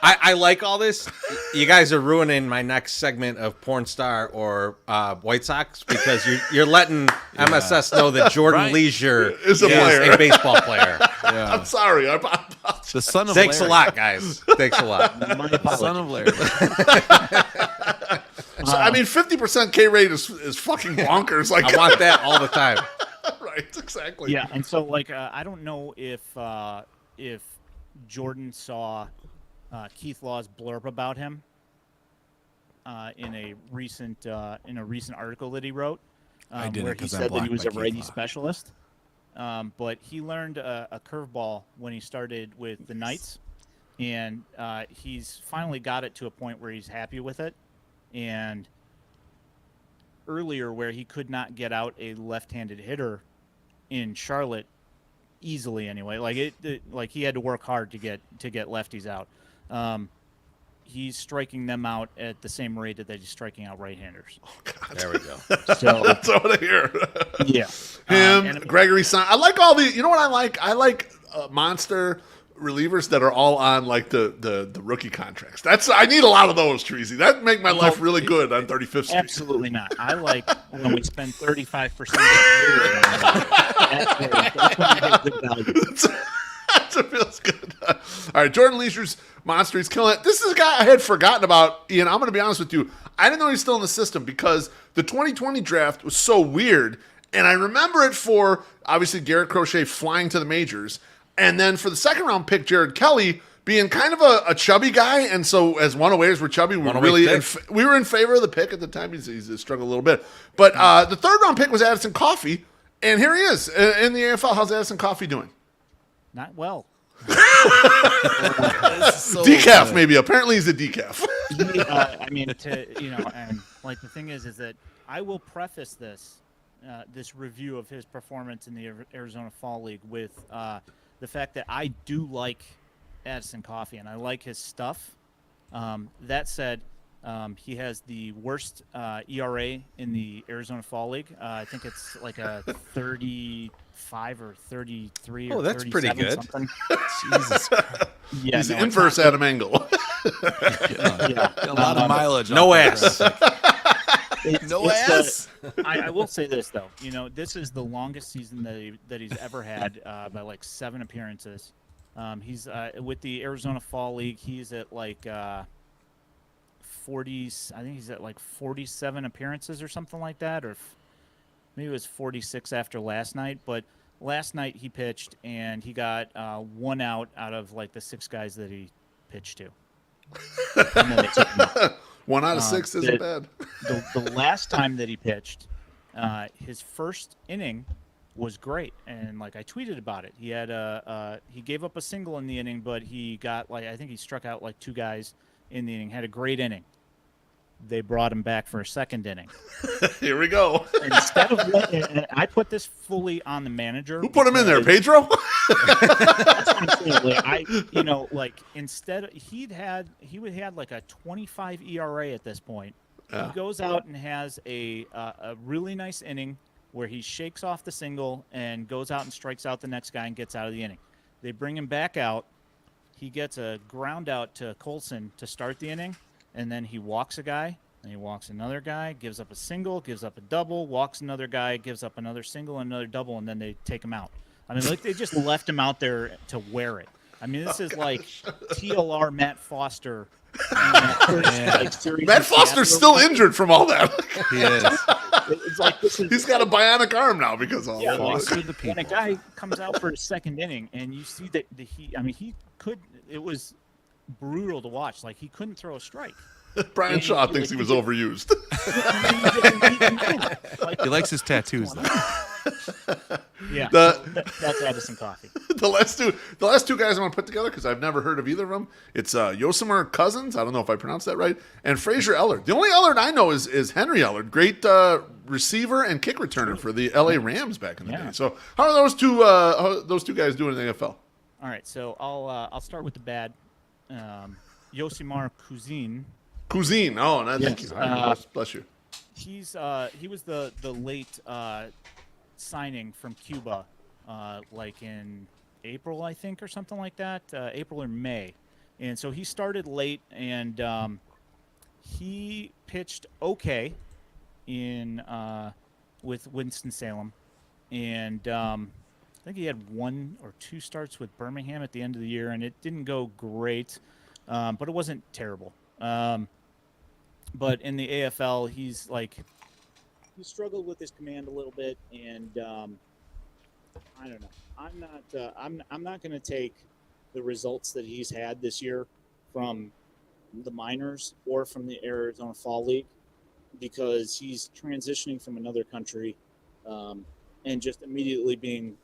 I like all this. You guys are ruining my next segment of porn star or White Sox because you're letting MSS know that Jordan Leisure is a baseball player. Yeah. I'm sorry. I apologize. The son of Thanks Larry. a lot, guys. Thanks a lot. The son of Larry. So, 50% K rate is fucking bonkers. Like I want that all the time. Right, exactly. Yeah, and so I don't know if Jordan saw Keith Law's blurb about him, in a recent article that he wrote, I didn't, where he 'cause I'm said that he blocked was by a righty Keith. specialist. But he learned a curveball when he started with the Knights, and he's finally got it to a point where he's happy with it. And earlier, where he could not get out a left-handed hitter in Charlotte easily, anyway, like he had to work hard to get lefties out. He's striking them out at the same rate that he's striking out right-handers. Oh, God. There we go. So That's what I hear. yeah, Him, Gregory Son. I like all the. You know what I like? I like monster relievers that are all on like the rookie contracts. I need a lot of those, Treasy. That make my life really good on 35th Street. Absolutely not. I like when we spend 35%. That's when I get good value. That feels good. All right, Jordan Leisure's monster. He's killing it. This is a guy I had forgotten about, Ian. I'm going to be honest with you. I didn't know he's still in the system because the 2020 draft was so weird. And I remember it for, obviously, Garrett Crochet flying to the majors. And then for the second round pick, Jared Kelly being kind of a chubby guy. And so as 108ers were chubby, we were really we were in favor of the pick at the time. He's struggled a little bit. But the third round pick was Addison Coffey. And here he is in the AFL. How's Addison Coffey doing? Not well. So decaf, good. Maybe. Apparently, he's a decaf. I mean, and like the thing is that I will preface this review of his performance in the Arizona Fall League with the fact that I do like Addison Coffey and I like his stuff. That said, he has the worst ERA in the Arizona Fall League. I think it's like a 35 or 33 or 37. Oh, that's pretty good. Something. Jesus Christ. Yeah, he's the inverse Adam Engel. Yeah. A lot of mileage. No ass. No ass. I will say this, though. This is the longest season that he's ever had by like 7 appearances. He's with the Arizona Fall League. He's at like 40. I think he's at like 47 appearances or something like that, or maybe it was 46 after last night. But last night he pitched and he got 1 out of like the 6 guys that he pitched to. And then they took him out. 1 out of 6 isn't bad. The last time that he pitched, his first inning was great, and like I tweeted about it. He had he gave up a single in the inning, but he got I think he struck out like 2 guys in the inning. Had a great inning. They brought him back for a second inning. Here we go. Instead of, and I put this fully on the manager. Who put him in there, Pedro? That's what I'm saying. Instead, he would had like a 25 ERA at this point. Yeah. He goes out and has a really nice inning where he shakes off the single and goes out and strikes out the next guy and gets out of the inning. They bring him back out. He gets a ground out to Colson to start the inning. And then he walks a guy, and he walks another guy, gives up a single, gives up a double, walks another guy, gives up another single and another double, and then they take him out. I mean, they just left him out there to wear it. I mean, this is like TLR Matt Foster. Matt Foster's still injured from all that. He is. It's like he's got a bionic arm now because of all that. When a guy comes out for his second inning, and you see that he could. It was brutal to watch. Like, he couldn't throw a strike. Brian Shaw thinks he was overused. He likes his tattoos, though. Yeah, that's Addison Coffey. The last two guys I want to put together, because I've never heard of either of them. It's Yosemir Cousins. I don't know if I pronounced that right. And Fraser Ellard. The only Ellard I know is Henry Ellard. Great receiver and kick returner for the LA Rams back in the day. So how are those two guys doing in the NFL? All right, so I'll start with the bad. Yosemir Cousins. Cousine. Oh, no, thank you. Bless you. He was the late signing from Cuba, like in April, I think, or something like that. April or May, and so he started late, and he pitched okay in with Winston-Salem, and I think he had 1 or 2 starts with Birmingham at the end of the year, and it didn't go great, but it wasn't terrible. But in the AFL, he struggled with his command a little bit, and I don't know. I'm not going to take the results that he's had this year from the minors or from the Arizona Fall League, because he's transitioning from another country and just immediately being,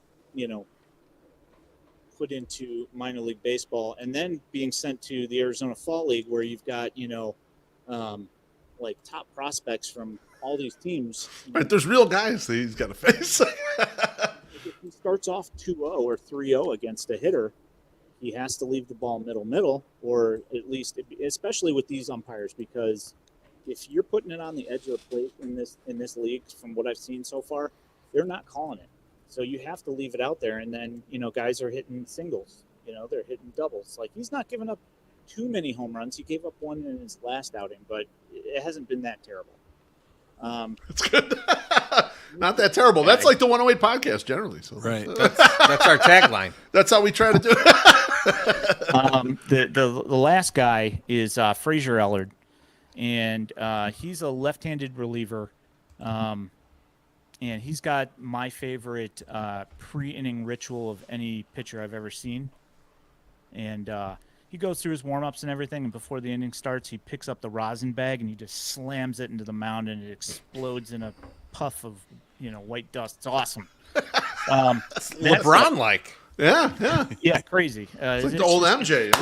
put into minor league baseball and then being sent to the Arizona Fall League, where you've got, like top prospects from all these teams. Right, there's real guys that he's got to face. If he starts off 2-0 or 3-0 against a hitter, he has to leave the ball middle, or at least, especially with these umpires, because if you're putting it on the edge of the plate in this league, from what I've seen so far, they're not calling it. So you have to leave it out there, and then guys are hitting singles. They're hitting doubles. Like, he's not giving up too many home runs. He gave up one in his last outing, but it hasn't been that terrible. It's good. Not that terrible. That's like the 108 podcast generally. So Right. That's our tagline. that's how we try to do it. The last guy is Frazier Ellard, and he's a left-handed reliever, and he's got my favorite pre-inning ritual of any pitcher I've ever seen. And he goes through his warm-ups and everything, and before the inning starts, he picks up the rosin bag and he just slams it into the mound, and it explodes in a puff of white dust. It's awesome. LeBron-like. Yeah. Crazy. It's like the old MJ.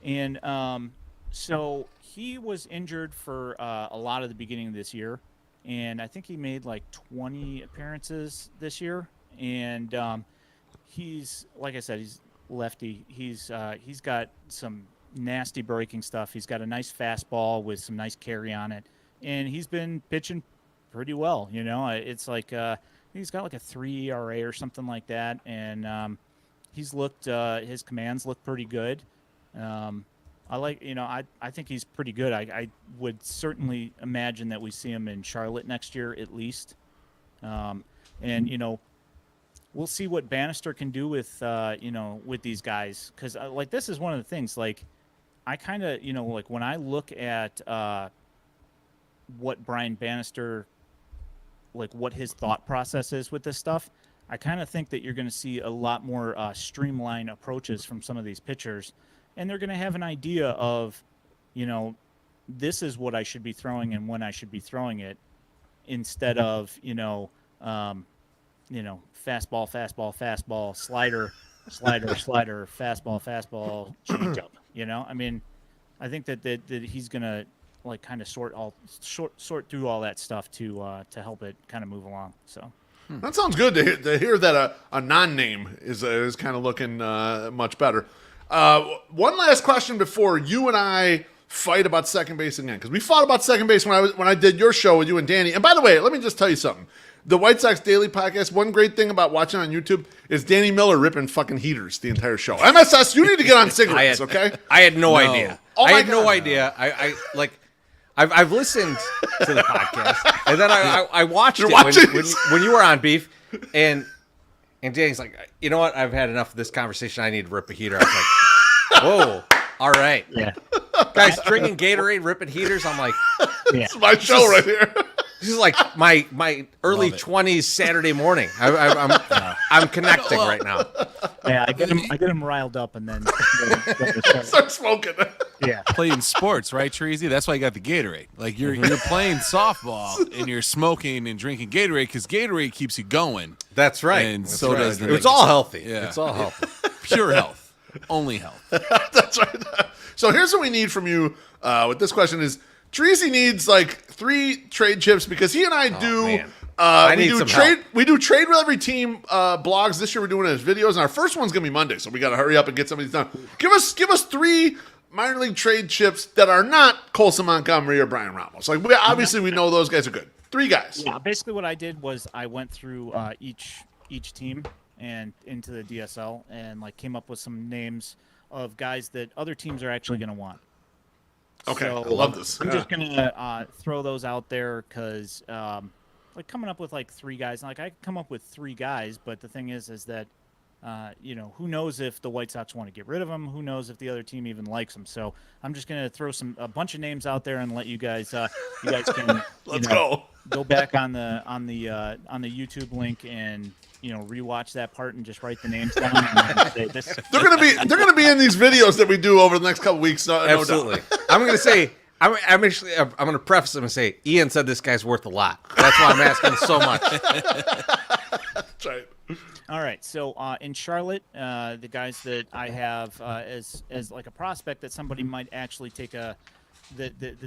And so he was injured for a lot of the beginning of this year, and I think he made like 20 appearances this year. And he's, like I said, he's lefty. He's got some nasty breaking stuff. He's got a nice fastball with some nice carry on it, and he's been pitching pretty well. It's like he's got like a 3 ERA or something like that, and he's looked his commands look pretty good. I like, I think he's pretty good. I would certainly imagine that we see him in Charlotte next year at least. And we'll see what Bannister can do with with these guys, because like, this is one of the things, like, I kind of like, when I look at what Brian Bannister, like, what his thought process is with this stuff, I kind of think that you're going to see a lot more streamlined approaches from some of these pitchers, and they're going to have an idea of, this is what I should be throwing and when I should be throwing it, instead of fastball, slider, fastball, changeup. I mean, I think that he's gonna, like, kind of sort through all that stuff to help it kind of move along. So That sounds good to hear that a non-name is kind of looking much better. One last question before you and I fight about second base again, because we fought about second base when I did your show with you and Danny. And by the way, let me just tell you something. The White Sox Daily podcast, one great thing about watching on YouTube is Danny Miller ripping fucking heaters the entire show. MSS, you need to get on cigarettes, okay? I had no idea. Oh I my had no God. idea. I've listened to the podcast, and then I watched it when you were on Beef, and Danny's like, you know what? I've had enough of this conversation. I need to rip a heater. I was like, whoa, all right. yeah, Guys drinking Gatorade, ripping heaters. I'm like, yeah. It's my show right here. this is like my early 20s Saturday morning. I'm connecting right now. Yeah, I get him riled up, and then Start smoking. yeah. Playing sports, right, Treasy? That's why you got the Gatorade. Like, you're playing softball and you're smoking and drinking Gatorade, because Gatorade keeps you going. That's right. And That's so right. does the It's all healthy. Yeah. It's all healthy. Pure health. Only health. That's right. So here's what we need from you with this question is, Treasy needs like 3 trade chips, because he and I do man. I we need do some trade help. we do trade with every team blogs. This year we're doing it as videos, and our first one's gonna be Monday, so we gotta hurry up and get some of these done. Give us 3 minor league trade chips that are not Colson Montgomery or Brian Ramos. Like, we know those guys are good. 3 guys. Yeah, basically what I did was I went through each team and into the DSL, and like came up with some names of guys that other teams are actually going to want. Okay, So I love this. I'm just going to throw those out there, because like, coming up with like 3 guys, like, I come up with 3 guys, but the thing is that who knows if the White Sox want to get rid of them? Who knows if the other team even likes them? So I'm just going to throw a bunch of names out there and let you guys can Let's go. go back on the YouTube link and rewatch that part and just write the names down. And say, They're gonna be in these videos that we do over the next couple weeks. No Absolutely. doubt. I'm going to say, I'm going to preface them and say, Ian said this guy's worth a lot. That's why I'm asking so much. That's right. All right. So in Charlotte, the guys that I have as like a prospect that somebody might actually take that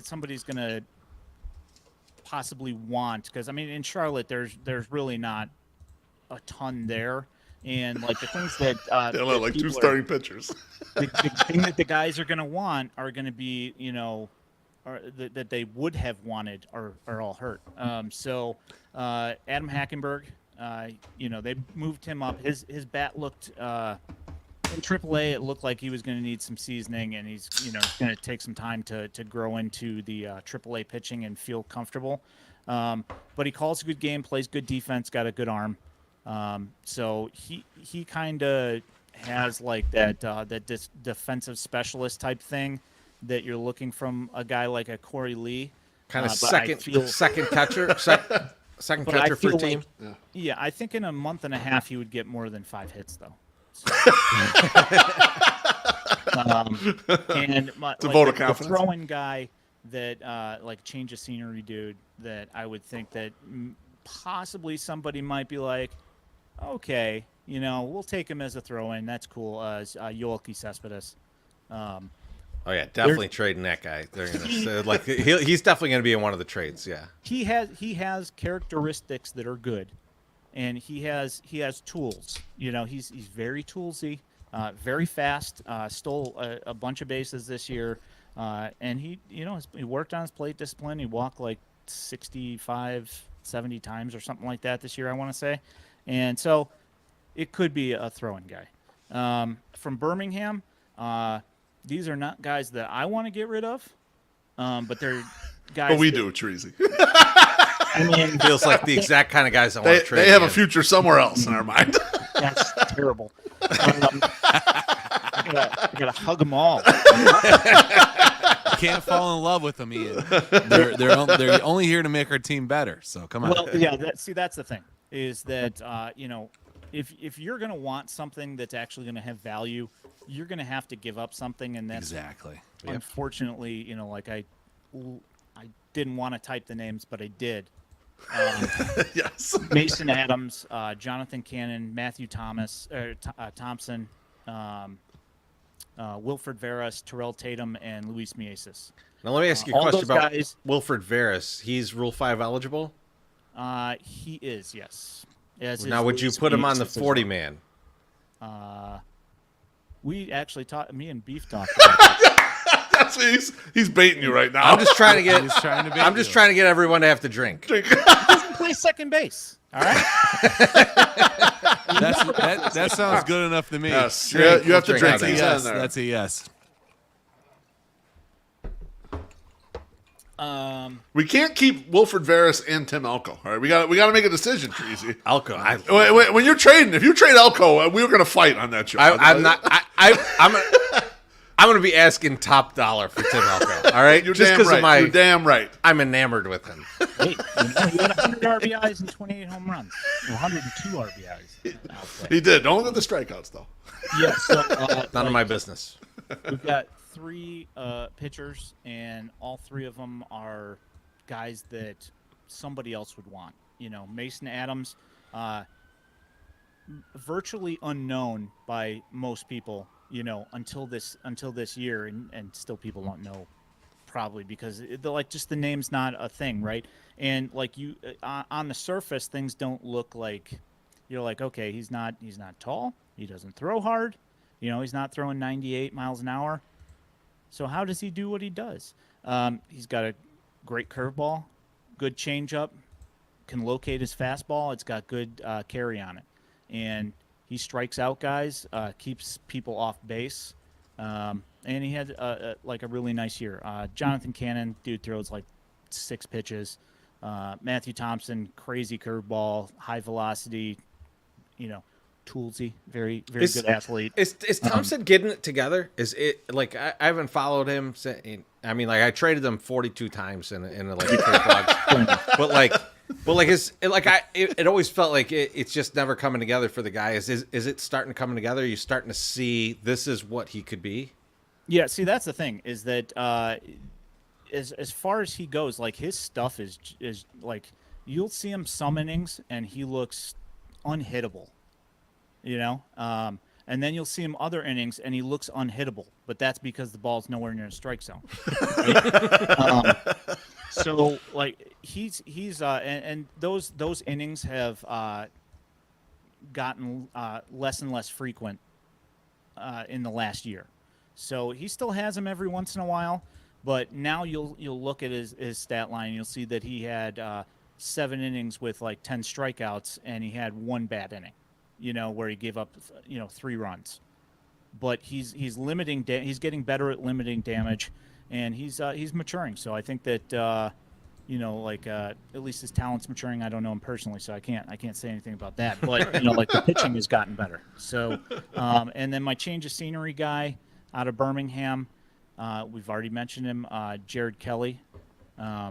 somebody's going to possibly want, because I mean in Charlotte there's really not a ton there, and like the things that They only have like two starting pitchers. The thing that the guys are going to want are going to be or that they would have wanted are all hurt. So Adam Hackenberg, they moved him up. His bat looked in AAA. It looked like he was going to need some seasoning, and he's going to take some time to grow into the AAA pitching and feel comfortable. But he calls a good game, plays good defense, got a good arm. So he kind of has like that defensive specialist type thing that you're looking from a guy like a Corey Lee. Kind of second catcher, second catcher for a team. Like, yeah, I think in a month and a half he would get more than 5 hits though. So, and it's a vote of confidence. The throwing guy that like change of scenery dude that I would think that possibly somebody might be like, okay, we'll take him as a throw-in. That's cool. Yoelqui Cespedes. Oh yeah, definitely trading that guy. They're gonna he's definitely going to be in one of the trades. Yeah, he has characteristics that are good, and he has tools. He's very toolsy, very fast. Stole a bunch of bases this year, and he worked on his plate discipline. He walked like 65, 70 times or something like that this year, I want to say, and so it could be a throw-in guy. From Birmingham. These are not guys that I want to get rid of, but they're guys. But we do, Treasy. I mean, feels like the exact kind of guys I want to trade. They have a future somewhere else in our mind. That's terrible. I gotta hug them all. You can't fall in love with them, Ian. They're only here to make our team better. So come on. Well, yeah. That's the thing is that if you're gonna want something that's actually gonna have value, you're going to have to give up something, and that's exactly. Unfortunately, like I didn't want to type the names, but I did. Yes. Mason Adams, Jonathan Cannon, Matthew Thompson, Wilfred Veras, Terrell Tatum, and Luis Mieses. Now let me ask you a question about Wilfred Veras. He's Rule 5 eligible? He is, yes. Now, would you put him on the 40-man? We actually me and Beef talked about that. That's what he's baiting you right now. I'm just trying to get. I'm just trying to get everyone to have to drink. He doesn't play second base. All right. That sounds good enough to me. Yes. Yeah, you have to drink. That's a yes. That's a yes. We can't keep Wilfred Veras and Tim Elko. All right, we got to make a decision, Treasy. Elko, when you're trading, if you trade Elko, we were going to fight on that show. I'm not. I'm going to be asking top dollar for Tim Elko. All right, you're damn right. I'm enamored with him. Hey, he had 100 RBIs and 28 home runs. 102 RBIs. He did. Don't look at the strikeouts though. Yeah. So, none of my business. We've got 3 pitchers, and all 3 of them are guys that somebody else would want. Mason Adams, virtually unknown by most people, until this year, and still people don't know, probably because the name's not a thing, right? And like on the surface, things don't look like you're like, okay, he's not tall, he doesn't throw hard, he's not throwing 98 miles an hour. So how does he do what he does? He's got a great curveball, good changeup, can locate his fastball. It's got good carry on it, and he strikes out guys, keeps people off base, and he had a really nice year. Jonathan Cannon, dude throws like 6 pitches. Matthew Thompson, crazy curveball, high velocity, toolsy, very good athlete. Is Thompson getting it together? Is it like I haven't followed him I mean, like I traded him 42 times in like trade blogs, but like it always felt like it's just never coming together for the guy. Is it starting to come together? Are you starting to see this is what he could be? Yeah, see, that's the thing is that as far as he goes, like his stuff is like you'll see him some innings and he looks unhittable, you know. And then you'll see him other innings and he looks unhittable, but that's because the ball's nowhere near the strike zone. So like he's and those innings have gotten less and less frequent in the last year. So he still has them every once in a while, but now you'll look at his stat line and you'll see that he had 7 innings with like 10 strikeouts and he had 1 bad inning, you know, where he gave up 3 runs. But he's limiting he's getting better at limiting damage, and he's maturing. So I think that at least his talent's maturing. I don't know him personally, so I can't say anything about that. But like the pitching has gotten better. So and then my change of scenery guy out of Birmingham, we've already mentioned him, Jared Kelly. They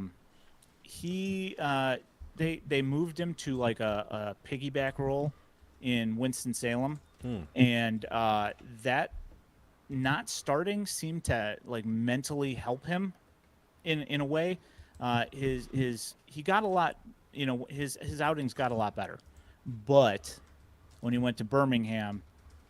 moved him to like a piggyback role in Winston-Salem, and that not starting seemed to like mentally help him in a way. He got a lot, his outings got a lot better, but when he went to Birmingham,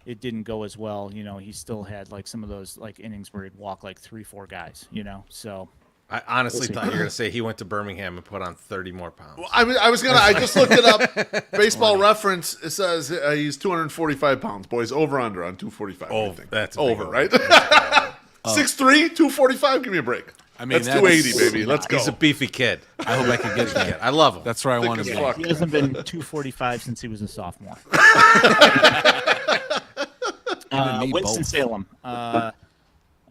it didn't go as well. He still had like some of those like innings where he'd walk like 3-4 guys, so I honestly thought you were going to say he went to Birmingham and put on 30 more pounds. Well, I just looked it up. Baseball Reference, it says he's 245 pounds. Boys, over under on 245. Oh, that's over, right? 6'3", 245. Give me a break. I mean, that's 280, baby. Let's go. He's a beefy kid. I hope I can get that. I love him. That's where I want to be. He hasn't been 245 since he was a sophomore. Winston-Salem. Connor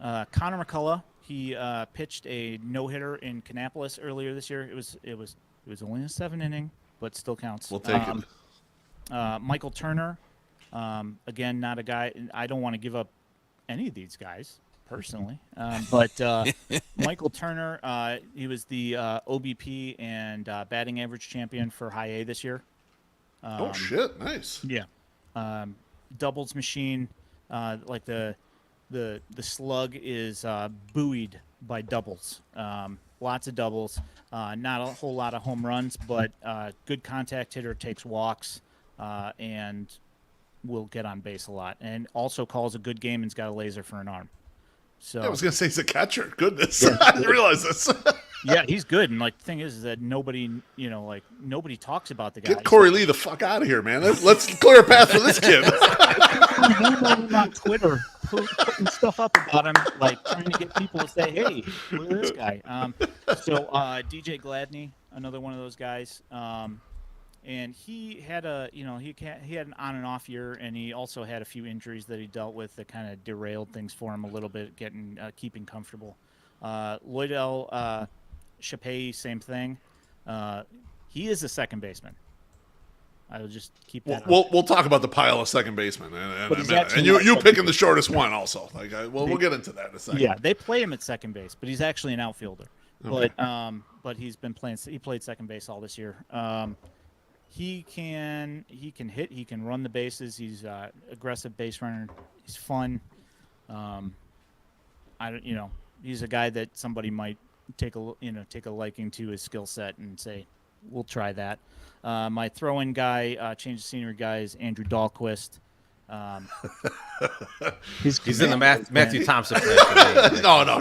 McCullough. He pitched a no-hitter in Kannapolis earlier this year. It was only a 7 inning, but still counts. We'll take it. Michael Turner, again, not a guy. I don't want to give up any of these guys personally, but Michael Turner, he was the OBP and batting average champion for High A this year. Oh shit! Nice. Yeah, doubles machine, like the slug is buoyed by doubles. Lots of doubles. Not a whole lot of home runs, but good contact hitter, takes walks, and will get on base a lot. And also calls a good game and's got a laser for an arm. So I was going to say he's a catcher. Goodness. I didn't realize this. Yeah, he's good. And like the thing is that nobody talks about the guy. Get Corey Lee the fuck out of here, man. Let's clear a path for this kid. I'm on Twitter putting stuff up about him, like trying to get people to say, "Hey, look at this guy." So DJ Gladney, another one of those guys, and he had he had an on and off year, and he also had a few injuries that he dealt with that kind of derailed things for him a little bit, keeping comfortable. Lloydell Chappé, same thing. He is a second baseman. I will just keep that. We'll talk about the pile of second basemen and you picking the shortest one also. We'll get into that in a second. Yeah, they play him at second base, but he's actually an outfielder. Okay. But he's been playing. He played second base all this year. He can hit. He can run the bases. He's aggressive base runner. He's fun. He's a guy that somebody might take a liking to his skill set and say, we'll try that. My throw-in guy, change of scenery guy is Andrew Dahlquist. He's in the Matthew Thompson place. No.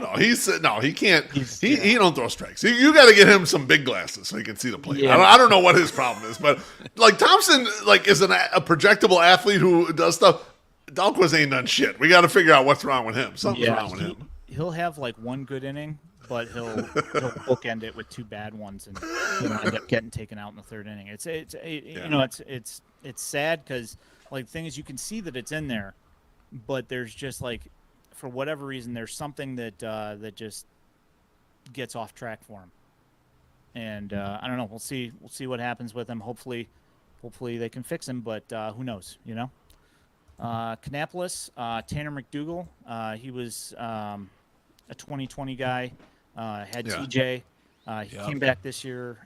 He can't. He don't throw strikes. You got to get him some big glasses so he can see the plate. Yeah. I don't know what his problem is, but like Thompson, like is a projectable athlete who does stuff. Dahlquist ain't done shit. We got to figure out what's wrong with him. Something's wrong with him. He'll have like one good inning, but he'll bookend it with 2 bad ones, and he'll end up getting taken out in the 3rd inning. It's sad because like the thing is you can see that it's in there, but there's just like for whatever reason there's something that just gets off track for him, and I don't know. We'll see what happens with him. Hopefully they can fix him, but who knows? Kannapolis, Tanner McDougal. He was a 2020 guy. Had Yeah. TJ. He came back this year,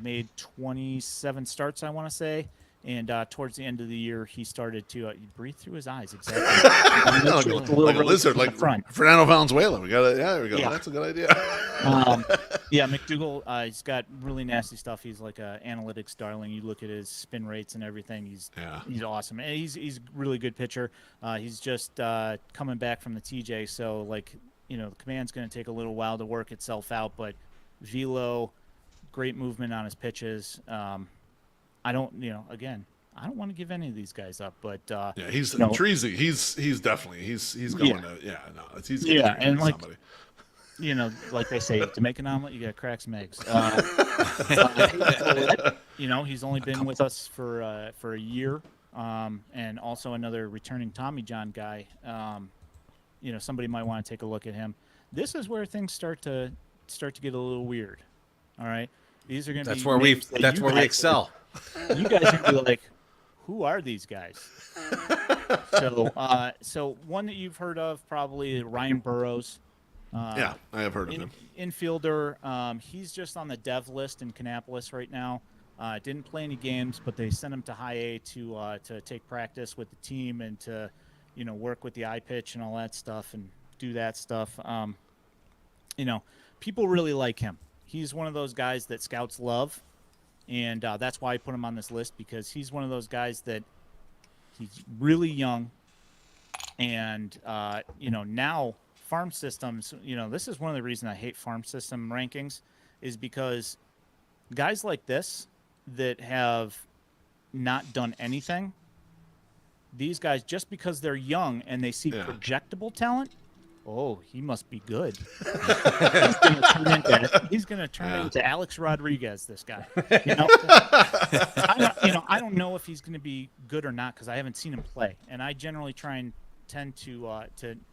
made 27 starts, I want to say. And towards the end of the year, he started to breathe through his eyes. Exactly. like a lizard, like front. Fernando Valenzuela. We got it. Yeah, there we go. Yeah. That's a good idea. Yeah, McDougal, he's got really nasty stuff. He's like a analytics darling. You look at his spin rates and everything. He's awesome. And he's a really good pitcher. He's just coming back from the TJ, so the command's going to take a little while to work itself out. But velo, great movement on his pitches. I don't want to give any of these guys up, but he's Treasy. He's definitely he's going to he's and somebody. Like they say, to make an omelet, you got to crack some eggs. He's only been with us for a year, and also another returning Tommy John guy. Somebody might want to take a look at him. This is where things start to get a little weird. All right, these are going to be that's where we excel. You guys are going to be like, who are these guys? So one that you've heard of probably Ryan Burrows. I have heard of him. Infielder. He's just on the dev list in Kannapolis right now. Didn't play any games, but they sent him to High A to take practice with the team and to, work with the eye pitch and all that stuff and do that stuff. People really like him. He's one of those guys that scouts love, and that's why I put him on this list, because he's one of those guys that he's really young, and now farm systems. This is one of the reasons I hate farm system rankings, is because guys like this that have not done anything, these guys, just because they're young and they see projectable talent, he must be good. He's going to turn into Alex Rodriguez, this guy. I don't know if he's going to be good or not, because I haven't seen him play, and I generally tend to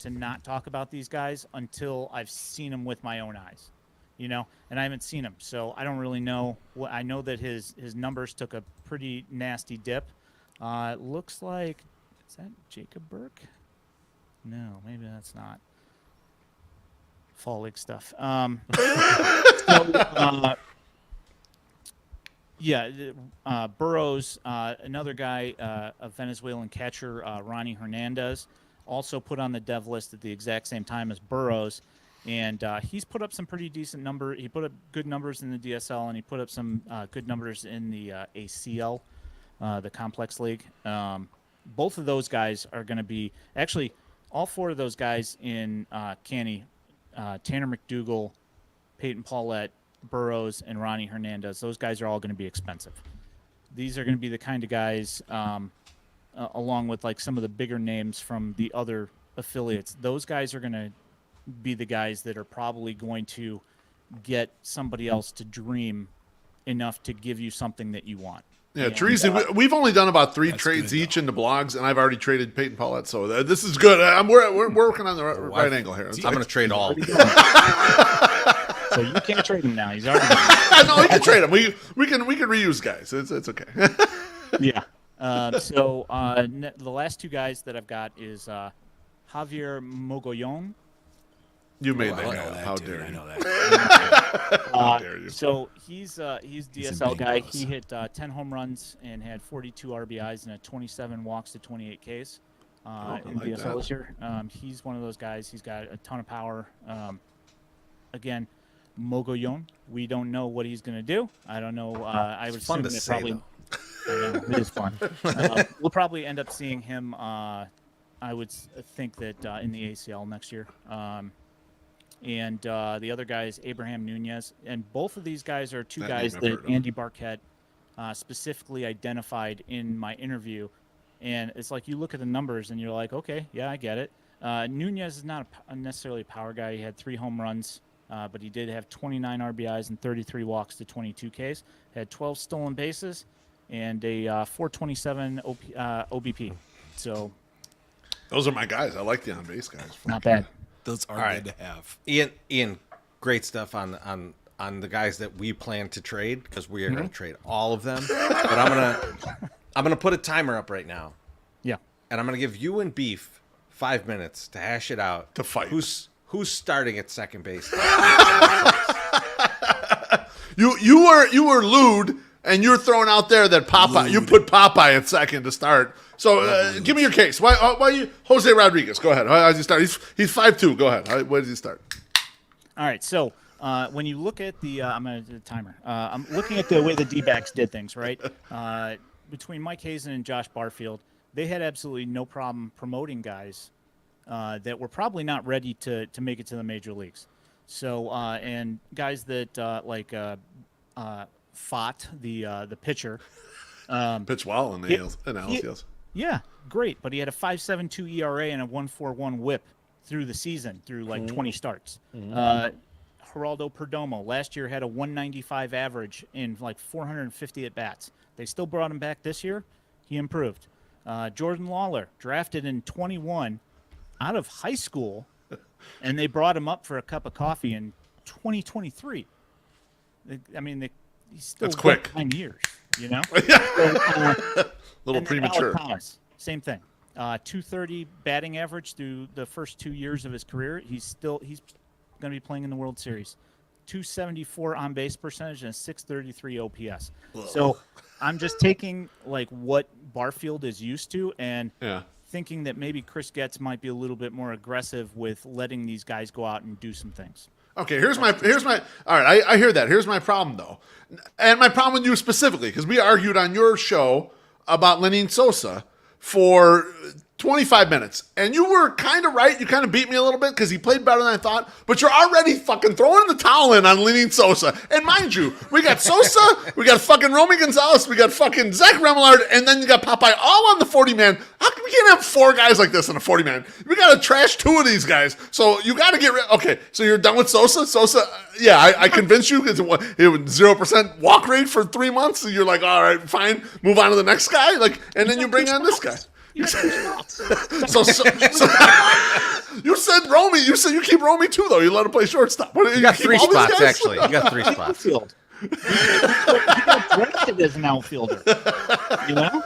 not talk about these guys until I've seen them with my own eyes, and I haven't seen him, so I don't really know. I know that his numbers took a pretty nasty dip. It looks like, is that Jacob Burke? No, maybe that's not. Fall League stuff. Burrows, another guy, a Venezuelan catcher, Ronnie Hernandez, also put on the dev list at the exact same time as Burrows, and he's put up some pretty decent number. He put up good numbers in the DSL, and he put up some good numbers in the ACL, the Complex League. Both of those guys are going to be actually all four of those guys in Canny. Tanner McDougal, Peyton Paulette, Burrows, and Ronnie Hernandez. Those guys are all going to be expensive. These are going to be the kind of guys, along with like some of the bigger names from the other affiliates. Those guys are going to be the guys that are probably going to get somebody else to dream enough to give you something that you want. Yeah, Teresa, we've only done about 3 trades each in the blogs, and I've already traded Peyton Paulette, so this is good. We're working on the right angle here. I'm going to trade all. So you can't trade him now. He's already No, we can trade him. We can reuse guys. It's okay. Yeah. The last 2 guys that I've got is Javier Mogollon. You made that guy. How dare you? I know that. How dare you? So he's DSL guy. He hit 10 home runs and had 42 RBIs and 27 walks to 28 Ks in DSL this year. He's one of those guys. He's got a ton of power. Again, Mogollon. We don't know what he's going to do. I don't know. I would assume that probably. I know, it is fun. We'll probably end up seeing him. I would think that in the ACL next year. And the other guy is Abraham Nunez. And both of these guys are 2 guys that Andy Barkett specifically identified in my interview. And it's like you look at the numbers and you're like, okay, yeah, I get it. Nunez is not necessarily a power guy. He had 3 home runs, but he did have 29 RBIs and 33 walks to 22 Ks. Had 12 stolen bases and a 427 OBP. So those are my guys. I like the on-base guys. Not bad. Those are good to have. Ian, great stuff on the guys that we plan to trade, because we are going to trade all of them. But I'm gonna put a timer up right now. Yeah. And I'm gonna give you and Beef 5 minutes to hash it out. To fight. who's starting at second base? You were lewd, and you're throwing out there that Popeye. You put Popeye at second to start. So give me your case. Why you Jose Rodriguez? Go ahead. How does he start? He's 5'2". Go ahead. Where does he start? All right. So when you look at the I'm going to do the timer. I'm looking at the way the D-backs did things, right? Between Mike Hazen and Josh Barfield, they had absolutely no problem promoting guys that were probably not ready to make it to the major leagues. So and guys that Fott, the pitcher, Pitch well in the NLCS. Yeah, great, but he had a 5.72 ERA and a 1.41 WHIP through the season, through like 20 starts. Geraldo Perdomo last year had a 195 average in like 450 at bats. They still brought him back this year. He improved. Jordan Lawler, drafted in 21 out of high school, and they brought him up for a cup of coffee in 2023. I mean, he's still That's quick. 9 years, you know? Little premature. Alec Thomas, same thing. 230 batting average through the first 2 years of his career. He's going to be playing in the World Series. 274 on base percentage and a 633 OPS. Whoa. So I'm just taking like what Barfield is used to and thinking that maybe Chris Getz might be a little bit more aggressive with letting these guys go out and do some things. Okay, here's my all right, I hear that. Here's my problem though. And my problem with you specifically, because we argued on your show about Lenin Sosa for 25 minutes. And you were kind of right. You kind of beat me a little bit because he played better than I thought. But you're already fucking throwing the towel in on Lenin Sosa. And mind you, we got Sosa, we got fucking Romy Gonzalez, we got fucking Zach Remillard, and then you got Popeye all on the 40-man. How come we can't have 4 guys like this on a 40-man? We got to trash 2 of these guys. So you got to get rid. Okay, so you're done with Sosa? Sosa, yeah, I convinced you because it was 0% walk rate for 3 months. So you're like, all right, fine, move on to the next guy. Like, and then you bring on this guy. So you said Romy. You said you keep Romy too, though. You let him play shortstop. You got 3 spots actually. You got 3 spots. Outfield. He got drafted as an outfielder. You know.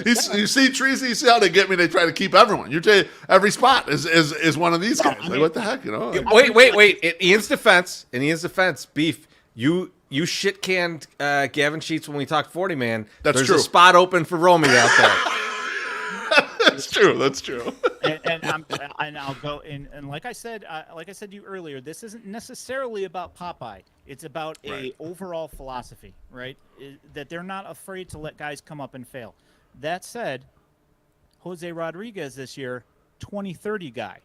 You see, Treasy. You see how they get me? They try to keep everyone. You tell every spot is one of these guys. Like, what the heck, you know? Wait. In Ian's defense, Beef, you shit canned Gavin Sheets when we talked 40 man. There's a spot open for Romy out there. That's true. And I'll go and like I said to you earlier, this isn't necessarily about Popeye. It's about a overall philosophy, right? That they're not afraid to let guys come up and fail. That said, Jose Rodriguez this year, 20-30 guy.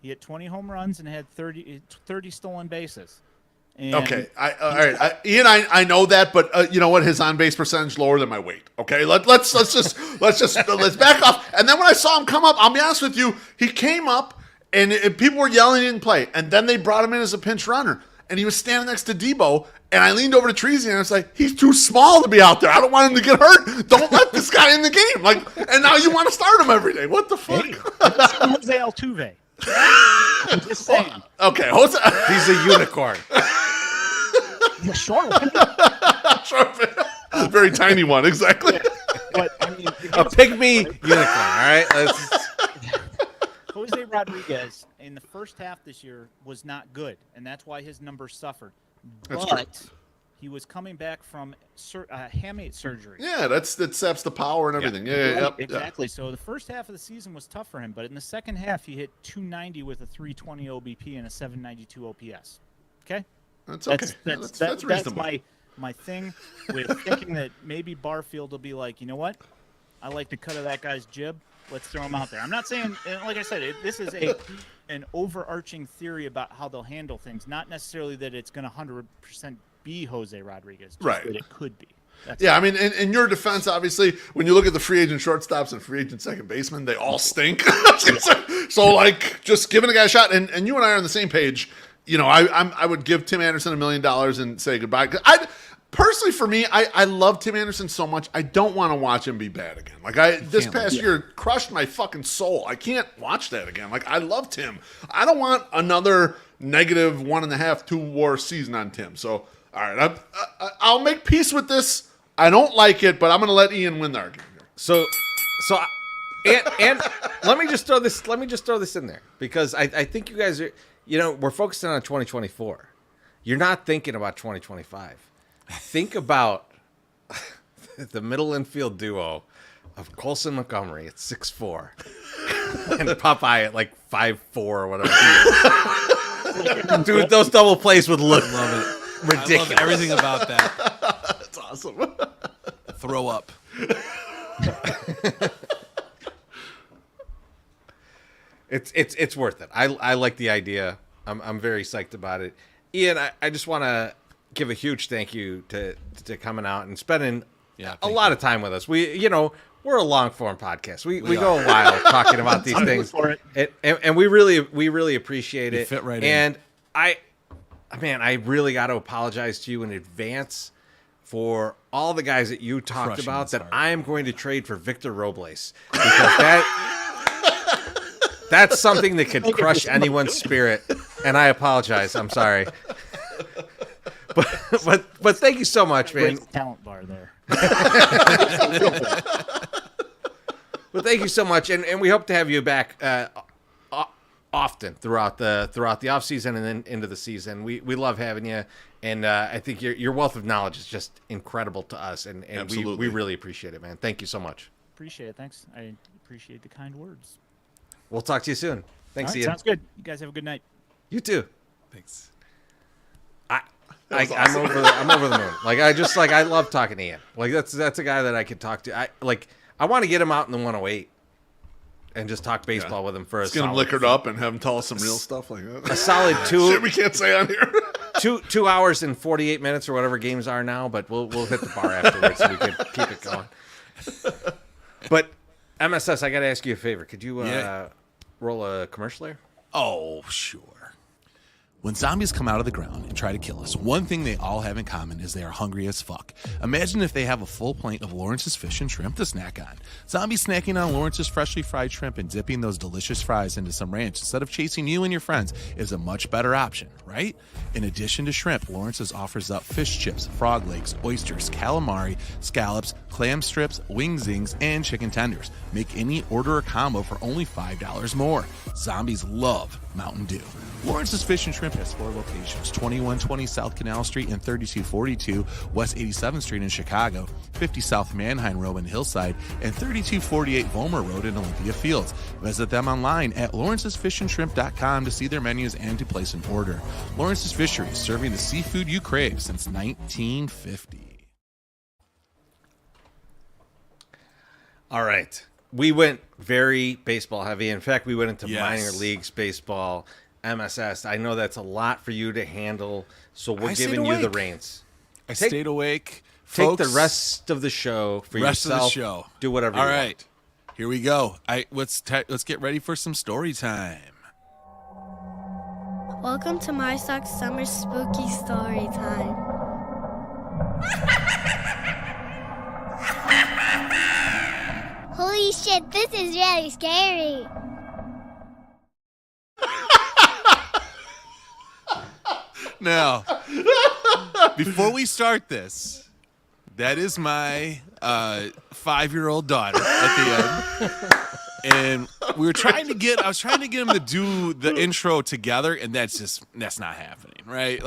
He hit 20 home runs and had 30 stolen bases. And okay, all right, Ian. I know that, but you know what? His on base percentage lower than my weight. Okay, let's back off. And then when I saw him come up, I'll be honest with you, he came up and people were yelling he didn't play, and then they brought him in as a pinch runner, and he was standing next to Debo, and I leaned over to Treasy and I was like, he's too small to be out there. I don't want him to get hurt. Don't let this guy in the game. Like, and now you want to start him every day? What the fuck? Hey, Jose Altuve. I'm just saying. Okay, Jose. He's a unicorn. Yeah, sure. Very tiny one, exactly. Yeah. But I mean, a pygmy unicorn. All right. Jose Rodriguez in the first half this year was not good, and that's why his numbers suffered. But he was coming back from hamate surgery. Yeah, that saps the power and everything. Yeah, exactly. Yeah. So the first half of the season was tough for him, but in the second half, he hit 290 with a 320 OBP and a 792 OPS. Okay. That's okay. That's reasonable. That's my thing with thinking that maybe Barfield will be like, you know what? I like the cut of that guy's jib. Let's throw him out there. I'm not saying, like I said, this is an overarching theory about how they'll handle things, not necessarily that it's going to 100% be Jose Rodriguez, just right? That it could be. I mean, in your defense, obviously, when you look at the free agent shortstops and free agent second baseman, they all stink. So, like, just giving a guy a shot, and you and I are on the same page. You know, I would give Tim Anderson $1 million and say goodbye. Personally, for me, I love Tim Anderson so much. I don't want to watch him be bad again. Like this past year crushed my fucking soul. I can't watch that again. Like I loved Tim. I don't want another negative 1.5, 2 WAR season on Tim. So all right, I'll make peace with this. I don't like it, but I'm going to let Ian win the argument here. So and let me just throw this in there because I think you guys are, we're focusing on 2024. You're not thinking about 2025. Think about the middle infield duo of Colson Montgomery at 6'4" and Popeye at like 5'4" or whatever. Dude, those double plays would look ridiculous. I love everything about that. That's awesome. Throw up. It's worth it. I like the idea. I'm very psyched about it. Ian, I just want to give a huge thank you to coming out and spending a lot of time with us. We're a long form podcast. We go a while talking about these things, and we really appreciate it. Fit right in. in. And I really got to apologize to you in advance for all the guys that you talked Crushing about this that hard. I am going to trade for Victor Robles because that's something that could crush anyone's spirit. And I apologize. I'm sorry. But thank you so much, man. Great talent bar there. Well, thank you so much, and we hope to have you back often throughout the off season and then into the season. We love having you, and I think your wealth of knowledge is just incredible to us, and we really appreciate it, man. Thank you so much. Appreciate it. Thanks. I appreciate the kind words. We'll talk to you soon. Thanks, All right, Ian. sounds good. You guys have a good night. You too. Thanks. I'm over the moon. I love talking to Ian. Like that's a guy that I could talk to. I want to get him out in the 108 and just talk baseball with him for Let's get him liquored up and have him tell us some real stuff like that. a solid Shit we can't say on here. 2 hours and 48 minutes or whatever games are now, but we'll hit the bar afterwards so we can keep it going. But MSS, I got to ask you a favor. Could you roll a commercial there? Oh, sure. When zombies come out of the ground and try to kill us, one thing they all have in common is they are hungry as fuck. Imagine if they have a full plate of Lawrence's fish and shrimp to snack on. Zombies snacking on Lawrence's freshly fried shrimp and dipping those delicious fries into some ranch instead of chasing you and your friends is a much better option, right? In addition to shrimp, Lawrence's offers up fish chips, frog legs, oysters, calamari, scallops, clam strips, wing zings, and chicken tenders. Make any order or combo for only $5 more. Zombies love Mountain Dew. Lawrence's Fish and Shrimp has 4 locations: 2120 South Canal Street and 3242 West 87th Street in Chicago, 50 South Manheim Road in Hillside, and 3248 Vollmer Road in Olympia Fields. Visit them online at lawrencesfishandshrimp.com to see their menus and to place an order. Lawrence's Fisheries, serving the seafood you crave since 1950. All right. We went very baseball heavy. In fact, we went into Yes. minor leagues baseball, MSS. I know that's a lot for you to handle, so we're giving you the reins. I stayed awake. Take Folks, the rest of the show for rest yourself. of the show. Do whatever you All want. right. Here we go. Let's get ready for some story time. Welcome to my Sox Summer Spooky Story Time. Holy shit, this is really scary. Now, before we start this, that is my 5-year-old daughter at the end. And I was trying to get him to do the intro together, and that's not happening, right?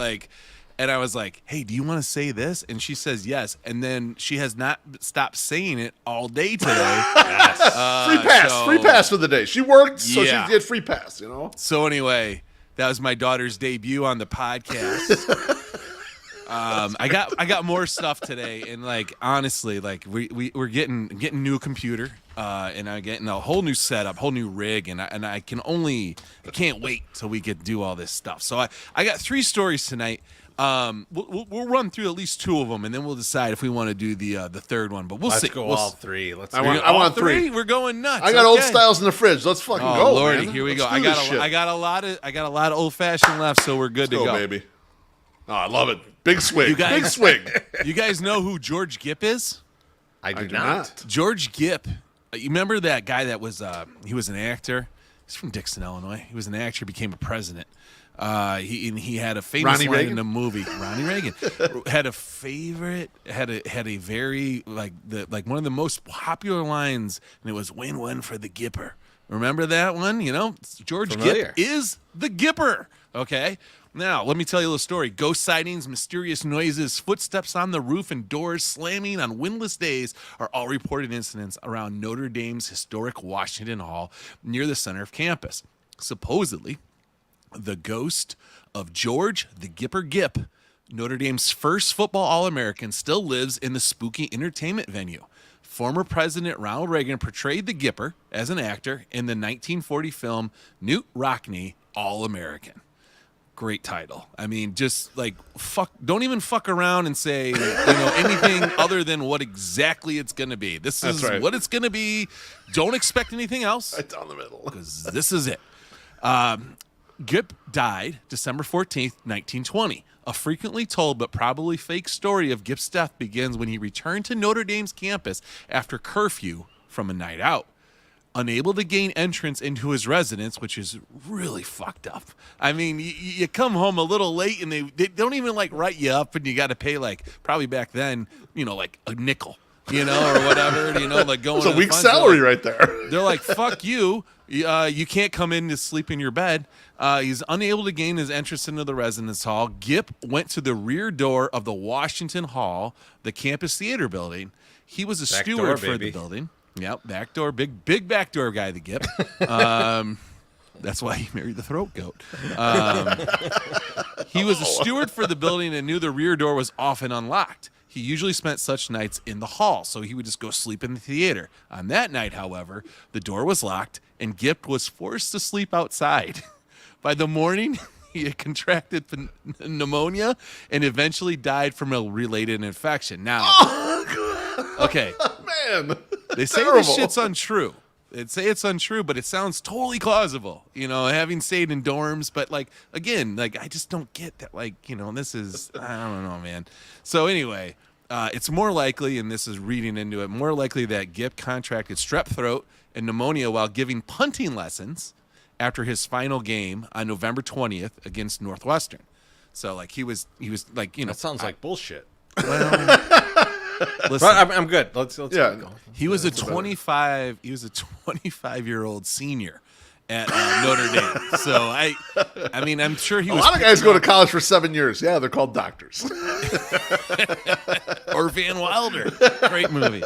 And I was like, hey, do you want to say this? And she says yes. And then she has not stopped saying it all day today. Yes. Free pass for the day. She worked, so Yeah. she did free pass, So anyway, that was my daughter's debut on the podcast. I got more stuff today, and honestly, we're getting new computer, and I'm getting a whole new setup, whole new rig, and I can't wait till we get to do all this stuff. So I got 3 stories tonight. We'll run through at least 2 of them, and then we'll decide if we want to do the third one. But we'll see. Let's go all 3. I want 3. We're going nuts. I got old Okay. styles in the fridge. Let's fucking Oh go, Lordy, man. here we Let's go. do I this shit. got a lot of old fashioned left, so we're good Let's to go. baby. Oh, I love it. Big swing. You guys- Big swing. You guys know who George Gipp is? I do do not. not. George Gipp. You remember that guy that was he was an actor, He's from Dixon, Illinois. He was an actor, became a president. He had a famous Ronnie line Reagan? in a movie. Ronnie Reagan had a very one of the most popular lines, and it was "Win-win for the Gipper." Remember that one? You know, George Familiar. Gipp is the Gipper. Okay. Now, let me tell you a little story. Ghost sightings, mysterious noises, footsteps on the roof, and doors slamming on windless days are all reported incidents around Notre Dame's historic Washington Hall near the center of campus. Supposedly, the ghost of George the Gipper Gipp, Notre Dame's first football All-American, still lives in the spooky entertainment venue. Former President Ronald Reagan portrayed the Gipper as an actor in the 1940 film Knute Rockne, All-American. Great title. I mean, just like don't even fuck around and say, anything other than what exactly it's going to be. This is right. what it's going to be. Don't expect anything else. Right down the middle. Because this is it. Gipp died December 14th, 1920. A frequently told but probably fake story of Gipp's death begins when he returned to Notre Dame's campus after curfew from a night out. Unable to gain entrance into his residence, which is really fucked up. I mean, you come home a little late and they don't even write you up, and you got to pay probably back then, like a nickel, or whatever, going. It's a week's salary right there. They're like, fuck you. You can't come in to sleep in your bed. He's unable to gain his entrance into the residence hall. Gipp went to the rear door of the Washington Hall, the campus theater building. He was a Back steward door, for baby. the building. Yep, back door, big back door guy, the Gipp. That's why he married the throat goat. He was a steward for the building and knew the rear door was often unlocked. He usually spent such nights in the hall, so he would just go sleep in the theater. On that night, however, the door was locked, and Gipp was forced to sleep outside. By the morning, he had contracted pneumonia and eventually died from a related infection. Now, okay, Man, they say terrible. this shit's untrue. They say it's untrue, but it sounds totally plausible. Having stayed in dorms, but again, I just don't get that. This is, I don't know, man. So anyway, it's more likely, and this is reading into it, more likely that Gipp contracted strep throat and pneumonia while giving punting lessons after his final game on November 20th against Northwestern. So he was That sounds like bullshit. Listen, But I'm good. Let's Yeah. go. he was a 25-year-old senior at Notre Dame. So I mean, I'm sure he A was. lot of guys go to college for 7 years. Yeah, they're called doctors. Or Van Wilder. Great movie.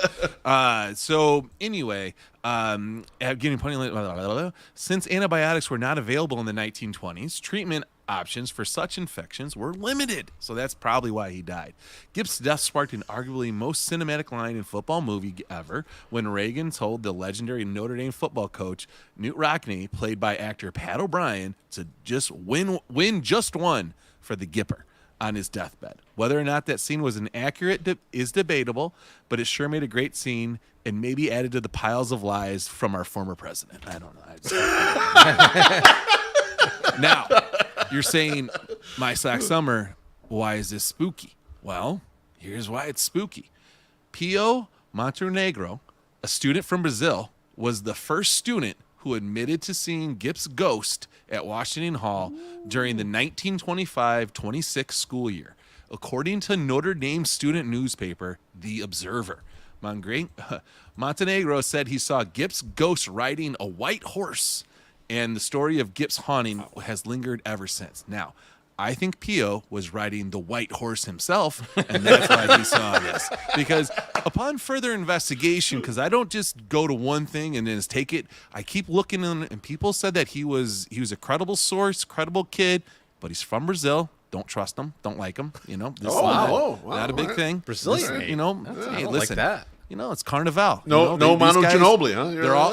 So anyway, getting punting. Since antibiotics were not available in the 1920s, treatment options for such infections were limited. So that's probably why he died. Gipp's death sparked an arguably most cinematic line in football movie ever when Reagan told the legendary Notre Dame football coach Knute Rockne, played by actor Pat O'Brien, to just win just one for the Gipper on his deathbed. Whether or not that scene was inaccurate is debatable, but it sure made a great scene and maybe added to the piles of lies from our former president. I don't know. Now, you're saying, my Sox Summer, why is this spooky? Well, here's why it's spooky. Pio Montenegro, a student from Brazil, was the first student who admitted to seeing Gipp's ghost at Washington Hall during the 1925-26 school year. According to Notre Dame student newspaper, The Observer, Montenegro said he saw Gipp's ghost riding a white horse, and the story of Gipp's haunting has lingered ever since. Now, I think Pio was riding the white horse himself, and that's why he saw this. Because upon further investigation, because I don't just go to one thing and then just take it, I keep looking, and people said that he was a credible source, credible kid, but he's from Brazil. Don't trust him. Don't like him. This is not a big thing. Brazilian. Hey, I don't listen. like that. It's Carnival. No these Manu guys, Ginobili, huh?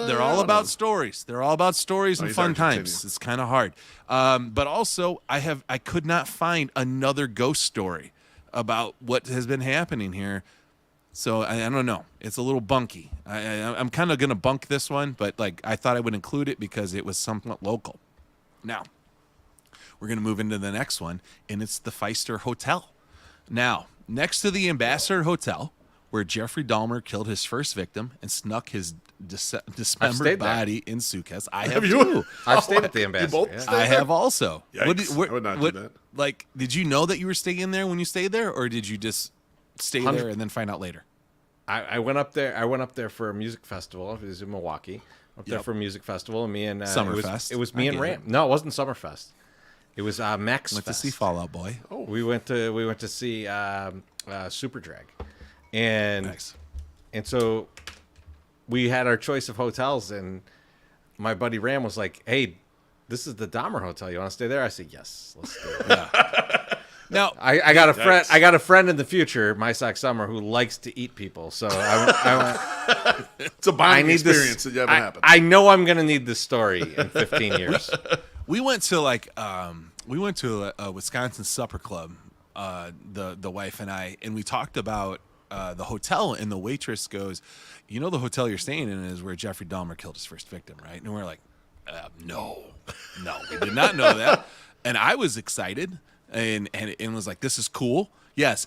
They're all about stories. They're all about stories and he's fun times. Argentinian. It's kind of hard. But also, I could not find another ghost story about what has been happening here. So I don't know. It's a little bunky. I'm kind of gonna bunk this one, but I thought I would include it because it was somewhat local. Now, we're gonna move into the next one, and it's the Pfister Hotel. Now, next to the Ambassador Hotel, where Jeffrey Dahmer killed his first victim and snuck his dismembered stayed there. body in suitcase. I have you? too. I've stayed at the You Ambassador. both yeah. stayed I there? have also. Yikes. I would not do that. Like, did you know that you were staying in there when you stayed there, or did you just stay there and then find out later? I went up there. I went up there for a music festival. It was in Milwaukee. Up there for a music festival, and me and Summerfest. It was me and Ram. No, it wasn't Summerfest. It was Max Went to Fest. see Fall Out Boy. Oh. We went to see Super Drag, and Nice. and so we had our choice of hotels, and my buddy Ram was like, "Hey, this is the Dahmer Hotel. You want to stay there?" I said, "Yes, let's stay there." Now, I got a friend. I got a friend in the future, My Sox Summer, who likes to eat people. So I It's a bonding need experience this. that you haven't happened. I know I'm gonna need this story in 15 years. we went to a Wisconsin supper club, the wife and I, and we talked about the hotel, and the waitress goes, "You know, the hotel you're staying in is where Jeffrey Dahmer killed his first victim, right?" And we're like, no, we did not know that. And I was excited and was like, "This is cool." Yes,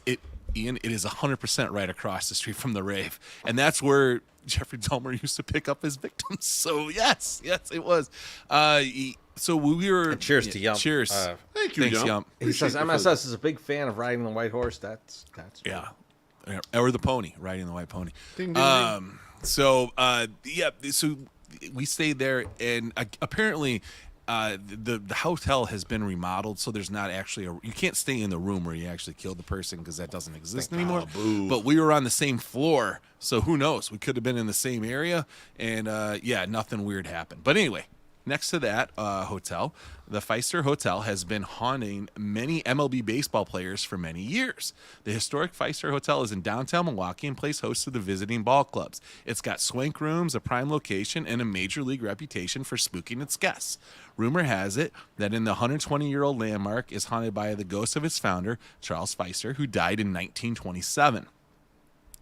Ian, it is 100% right across the street from the rave, and that's where Jeffrey Dahmer used to pick up his victims. So yes, it was. So we were. And cheers to Yump. Cheers. Thank you, Thanks, Yump. Yump. He says MSS is a big fan of riding the white horse. That's Yeah. Or the pony, riding the white pony. Ding, ding, ding. So we stayed there, and apparently the hotel has been remodeled, so there's not actually you can't stay in the room where you actually killed the person because that doesn't exist anymore. But we were on the same floor, so who knows? We could have been in the same area, and nothing weird happened. But anyway. Next to that hotel, the Pfister Hotel has been haunting many MLB baseball players for many years. The historic Pfister Hotel is in downtown Milwaukee and plays host to the visiting ball clubs. It's got swank rooms, a prime location, and a major league reputation for spooking its guests. Rumor has it that in the 120-year-old landmark is haunted by the ghost of its founder, Charles Pfister, who died in 1927.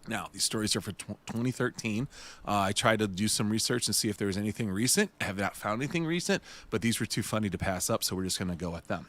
Now, these stories are for 2013. I tried to do some research and see if there was anything recent. I have not found anything recent, but these were too funny to pass up, so we're just going to go with them.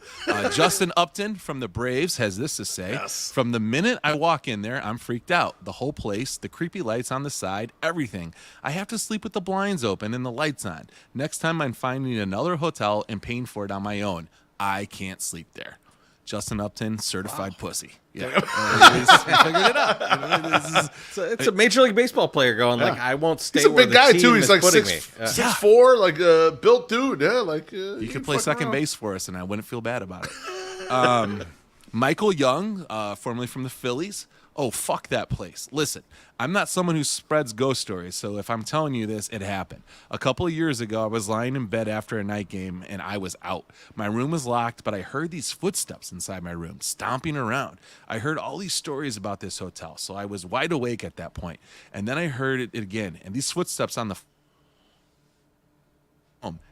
Justin Upton from the Braves has this to say. Yes. From the minute I walk in there, I'm freaked out. The whole place, the creepy lights on the side, everything. I have to sleep with the blinds open and the lights on. Next time I'm finding another hotel and paying for it on my own. I can't sleep there. Justin Upton, certified pussy. Yeah, I figured it out. it's a Major League Baseball player going like, I won't stay. He's a where big the guy team too. He's is like putting 6'4", like a built dude. Yeah, like you could play second base for us, and I wouldn't feel bad about it. Michael Young, formerly from the Phillies. Oh, fuck that place. Listen, I'm not someone who spreads ghost stories, so if I'm telling you this, it happened. A couple of years ago, I was lying in bed after a night game, and I was out. My room was locked, but I heard these footsteps inside my room, stomping around. I heard all these stories about this hotel, so I was wide awake at that point. And then I heard it again, and these footsteps on the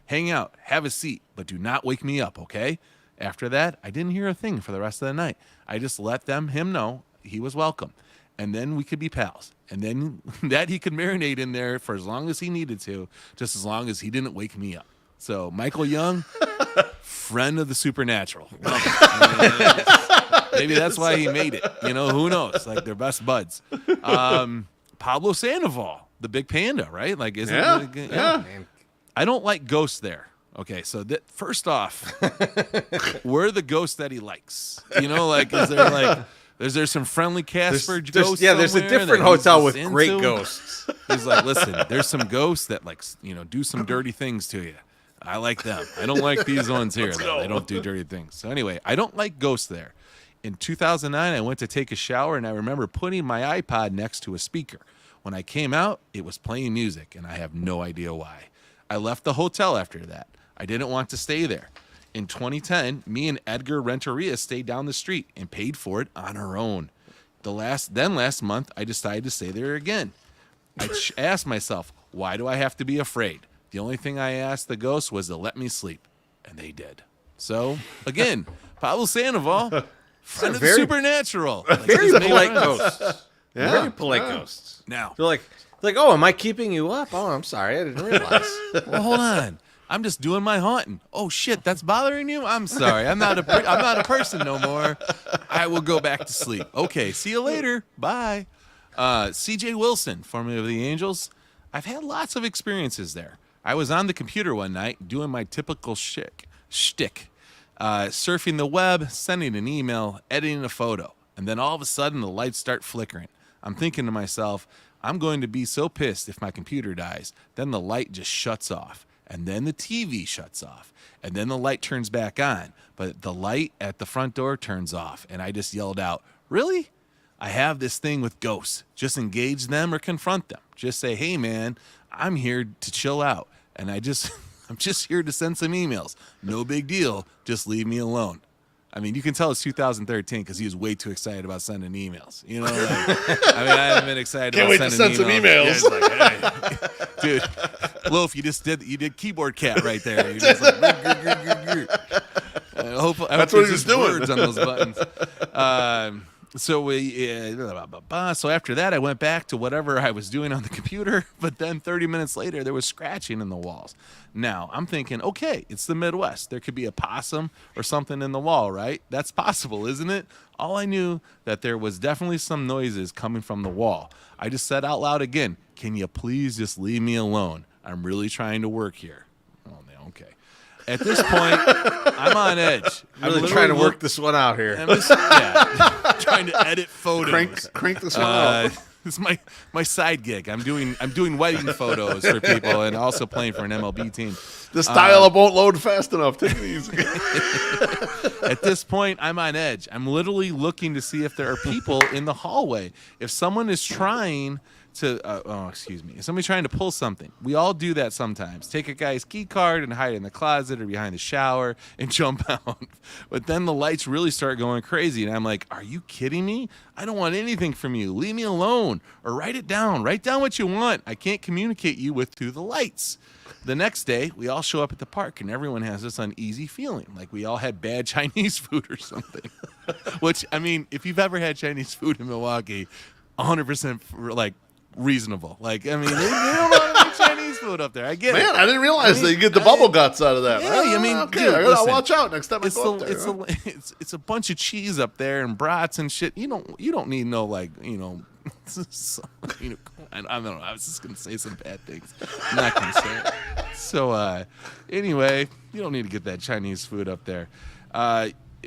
hang out, have a seat, but do not wake me up, okay? After that, I didn't hear a thing for the rest of the night. I just let him know he was welcome. And then we could be pals. And then that he could marinate in there for as long as he needed to, just as long as he didn't wake me up. So Michael Young, friend of the supernatural. Maybe that's why he made it. You know, who knows? Like, they're best buds. Pablo Sandoval, the big panda, right? Like, isn't it? Yeah. I don't like ghosts there. Okay, so first off, we're the ghosts that he likes. You know, like, is there some friendly Casper ghosts? There's a different hotel with great ghosts. He's like, listen, there's some ghosts that, like, you know, do some dirty things to you. I like them. I don't like these ones here, though. They don't do dirty things. So anyway, I don't like ghosts there. In 2009, I went to take a shower, and I remember putting my iPod next to a speaker. When I came out, it was playing music, and I have no idea why. I left the hotel after that. I didn't want to stay there. In 2010, me and Edgar Renteria stayed down the street and paid for it on our own. Last month, I decided to stay there again. I asked myself, why do I have to be afraid? The only thing I asked the ghosts was to let me sleep, and they did. So, again, Pablo Sandoval, friend of the supernatural. Like, Very he's made polite friends. ghosts. Very polite ghosts. Now, They're like, oh, am I keeping you up? Oh, I'm sorry, I didn't realize. well, hold on. I'm just doing my haunting. Oh shit, that's bothering you? I'm sorry. I'm not a person no more. I will go back to sleep. Okay, see you later. Bye. C.J. Wilson, formerly of the Angels. I've had lots of experiences there. I was on the computer one night doing my typical shtick, surfing the web, sending an email, editing a photo, and then all of a sudden the lights start flickering. I'm thinking to myself, I'm going to be so pissed if my computer dies. Then the light just shuts off, and then the TV shuts off, and then the light turns back on, but the light at the front door turns off, and I just yelled out, really? I have this thing with ghosts. Just engage them or confront them. Just say, hey, man, I'm here to chill out, and I'm just here to send some emails. No big deal. Just leave me alone. I mean, you can tell it's 2013 because he was way too excited about sending emails. You know, like, I haven't been excited Can't about wait to send some emails. Yeah, it's like, hey. Dude, Loaf, you did keyboard cat right there. You're just like, I hope That's what he was doing. Words on those buttons. So after that, I went back to whatever I was doing on the computer. But then 30 minutes later, there was scratching in the walls. Now I'm thinking, okay, it's the Midwest. There could be a possum or something in the wall, right? That's possible, isn't it? All I knew that there was definitely some noises coming from the wall. I just said out loud again, can you please just leave me alone? I'm really trying to work here. Oh, man, okay. At this point, I'm on edge. I'm really trying to work this one out here. I'm just, trying to edit photos. Crank this one out. It's my side gig. I'm doing wedding photos for people and also playing for an MLB team. This dial-up won't load fast enough. Take it easy. At this point, I'm on edge. I'm literally looking to see if there are people in the hallway. If someone is trying to, if somebody's trying to pull something. We all do that sometimes. Take a guy's key card and hide it in the closet or behind the shower and jump out. But then the lights really start going crazy, and I'm like, are you kidding me? I don't want anything from you. Leave me alone. Or write it down. Write down what you want. I can't communicate you with through the lights. The next day, we all show up at the park, and everyone has this uneasy feeling, like we all had bad Chinese food or something. Which, I mean, if you've ever had Chinese food in Milwaukee, 100% like reasonable. Like, I mean, they don't know any Chinese food up there. I get it. Man, I didn't realize that you get the bubble guts out of that. Yeah, I mean, okay, dude, I gotta listen, watch out next time I go up there. It's a bunch of cheese up there and brats and shit. You don't need no I don't know. I was just gonna say some bad things. I'm not gonna say it. So anyway, you don't need to get that Chinese food up there.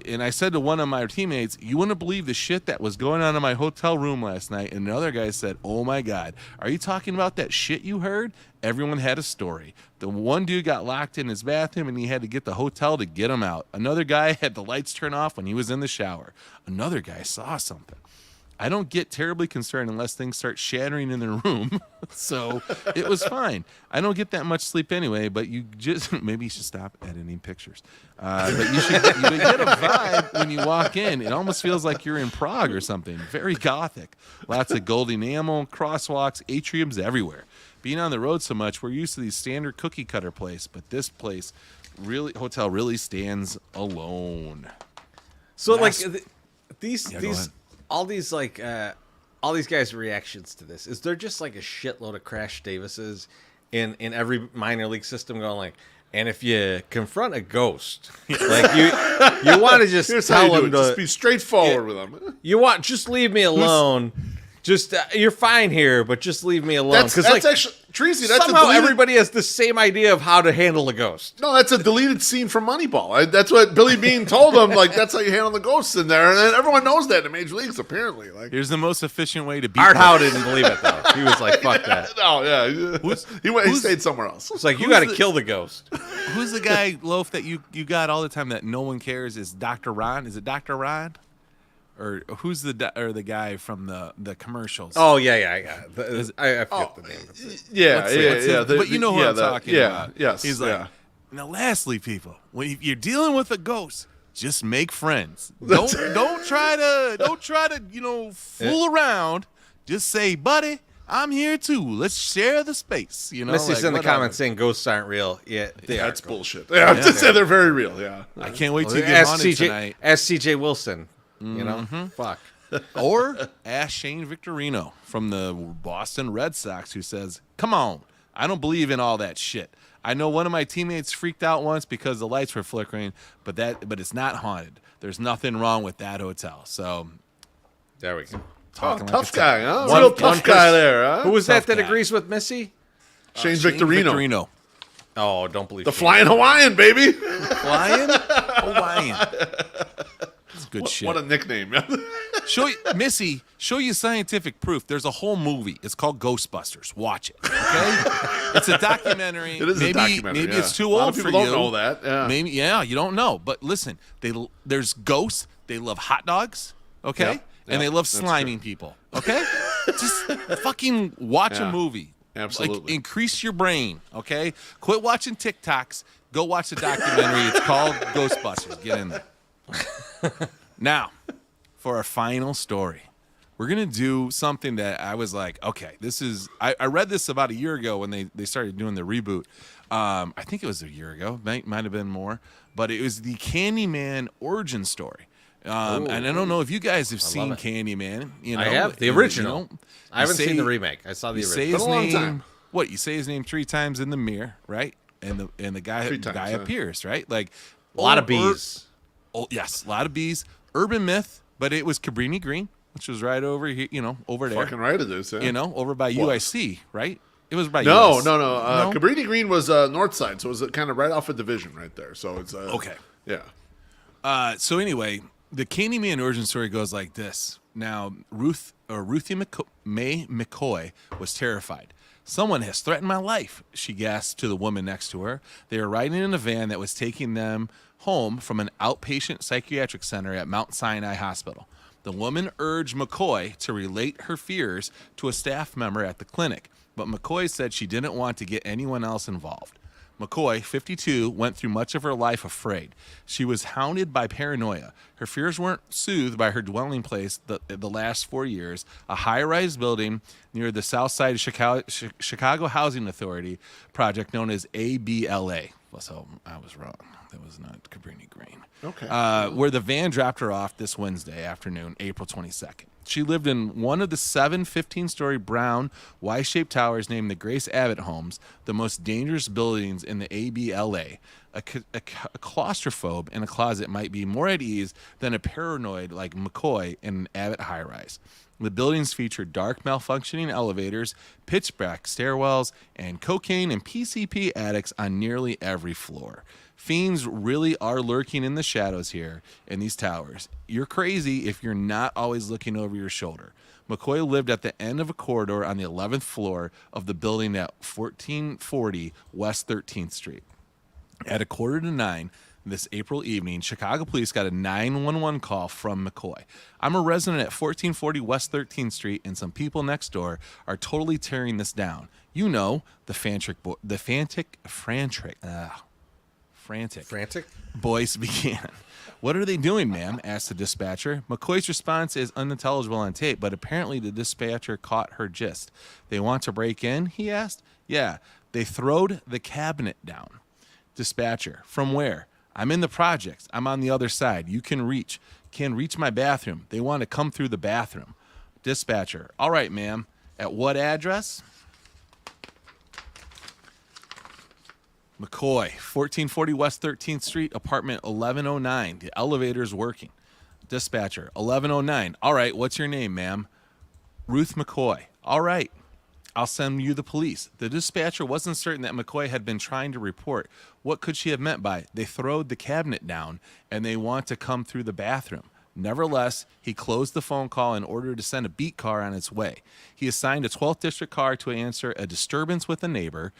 And I said to one of my teammates, you wouldn't believe the shit that was going on in my hotel room last night. And another guy said, oh my God, are you talking about that shit you heard? Everyone had a story. The one dude got locked in his bathroom and he had to get the hotel to get him out. Another guy had the lights turn off when he was in the shower. Another guy saw something. I don't get terribly concerned unless things start shattering in the room. So it was fine. I don't get that much sleep anyway, but maybe you should stop editing pictures. But you get a vibe when you walk in. It almost feels like you're in Prague or something. Very gothic. Lots of gold enamel, crosswalks, atriums everywhere. Being on the road so much, we're used to these standard cookie cutter place, but this hotel really stands alone. So all these guys' reactions to this, is there just like a shitload of Crash Davises in every minor league system going like, and if you confront a ghost, like you want to just tell them to just be straightforward with them. Just leave me alone. Just you're fine here, but just leave me alone. That's actually Treasy. That's somehow everybody has the same idea of how to handle a ghost. No, that's a deleted scene from Moneyball. That's what Billy Bean told him. Like that's how you handle the ghosts in there, and then everyone knows that in major leagues. Apparently, like here's the most efficient way to beat. Art Howe didn't believe it though. He was like, "Fuck that." No, yeah, he stayed somewhere else. It's like you got to kill the ghost. Who's the guy, Loaf, that you got all the time that no one cares? Is Dr. Ron? Is it Dr. Ron? Or who's the guy from the commercials? Oh yeah. I forget the name of it. Yeah. But you know who I'm talking about. Yes. He's like, now, lastly, people, when you're dealing with a ghost, just make friends. Don't try to fool around. Just say, buddy, I'm here too. Let's share the space. Missy's in the comments saying ghosts aren't real. Yeah, that's bullshit. Yeah, I'm just saying they're very real. Yeah. I can't wait to get haunted tonight. Ask CJ Wilson. Fuck. Or ask Shane Victorino from the Boston Red Sox, who says, come on, I don't believe in all that shit. I know one of my teammates freaked out once because the lights were flickering, but it's not haunted. There's nothing wrong with that hotel. So there we go. talking tough like a guy, huh? One- Real one tough guy person- there, huh? Who was Tough that guy. agrees with Missy? Shane Shane Victorino. Oh, don't believe The Shane. Flying Hawaiian, baby. Hawaiian. It's good shit. What a nickname. Missy, show you scientific proof. There's a whole movie. It's called Ghostbusters. Watch it. Okay? It's a documentary. It is a documentary. Maybe yeah. it's too A lot old of for people you. don't know that. Yeah. Maybe you don't know. But listen, there's ghosts. They love hot dogs. Okay? Yep. And they Yep. love That's sliming people. Okay? Just fucking watch Yeah. a movie. Absolutely. Like, increase your brain. Okay? Quit watching TikToks. Go watch the documentary. It's called Ghostbusters. Get in there. Now, for our final story, we're going to do something that I was like, okay, this is, I read this about a year ago when they started doing the reboot. I think it was a year ago, might have been more, but it was the Candyman origin story. And I don't know if you guys have seen it. Candyman. You know, I have the and, original. you know, I haven't you seen say- the remake. I saw the You original. say his Been a long name. time. What you say his name 3 times in the mirror, right? And the guy Three times, huh? appears, right? Like A lot of or- bees. Oh yes, a lot of bees. Urban myth, but it was Cabrini Green, which was right over here, over there. Fucking right it is. Yeah. Over by Was. UIC, right? It was by No, US. no. Cabrini Green was north side, so it was kind of right off a division right there. So it's Okay. Yeah. So anyway, the Candyman origin story goes like this. Now, Ruthie Mae McCoy was terrified. Someone has threatened my life, she gasped to the woman next to her. They were riding in a van that was taking them home from an outpatient psychiatric center at Mount Sinai Hospital. The woman urged McCoy to relate her fears to a staff member at the clinic, but McCoy said she didn't want to get anyone else involved. McCoy, 52, went through much of her life afraid. She was hounded by paranoia. Her fears weren't soothed by her dwelling place the last 4 years, a high-rise building near the South Side Chicago Housing Authority project known as ABLA. So I was wrong. That was not Cabrini Green. Okay. Where the van dropped her off this Wednesday afternoon, April 22nd. She lived in one of the 7 15-story brown Y-shaped towers named the Grace Abbott Homes, the most dangerous buildings in the ABLA. A claustrophobe in a closet might be more at ease than a paranoid like McCoy in an Abbott high-rise. The buildings feature dark, malfunctioning elevators, pitch black stairwells, and cocaine and PCP addicts on nearly every floor. Fiends really are lurking in the shadows here in these towers. You're crazy if you're not always looking over your shoulder. McCoy lived at the end of a corridor on the 11th floor of the building at 1440 West 13th Street. At 8:45 this April evening, Chicago police got a 911 call from McCoy. I'm a resident at 1440 West 13th Street, and some people next door are totally tearing this down. You know, the frantic voice began. What are they doing, ma'am? Asked the dispatcher. McCoy's response is unintelligible on tape, but apparently the dispatcher caught her gist. They want to break in, he asked. Yeah, they throwed the cabinet down. Dispatcher, from where? I'm in the projects. I'm on the other side. You can reach my bathroom. They want to come through the bathroom. Dispatcher, all right, ma'am. At what address? McCoy, 1440 West 13th Street, apartment 1109. The elevator's working. Dispatcher, 1109. All right, what's your name, ma'am? Ruth McCoy. All right, I'll send you the police. The dispatcher wasn't certain that McCoy had been trying to report. What could she have meant by, they throwed the cabinet down and they want to come through the bathroom? Nevertheless, he closed the phone call in order to send a beat car on its way. He assigned a 12th District car to answer a disturbance with a neighbor.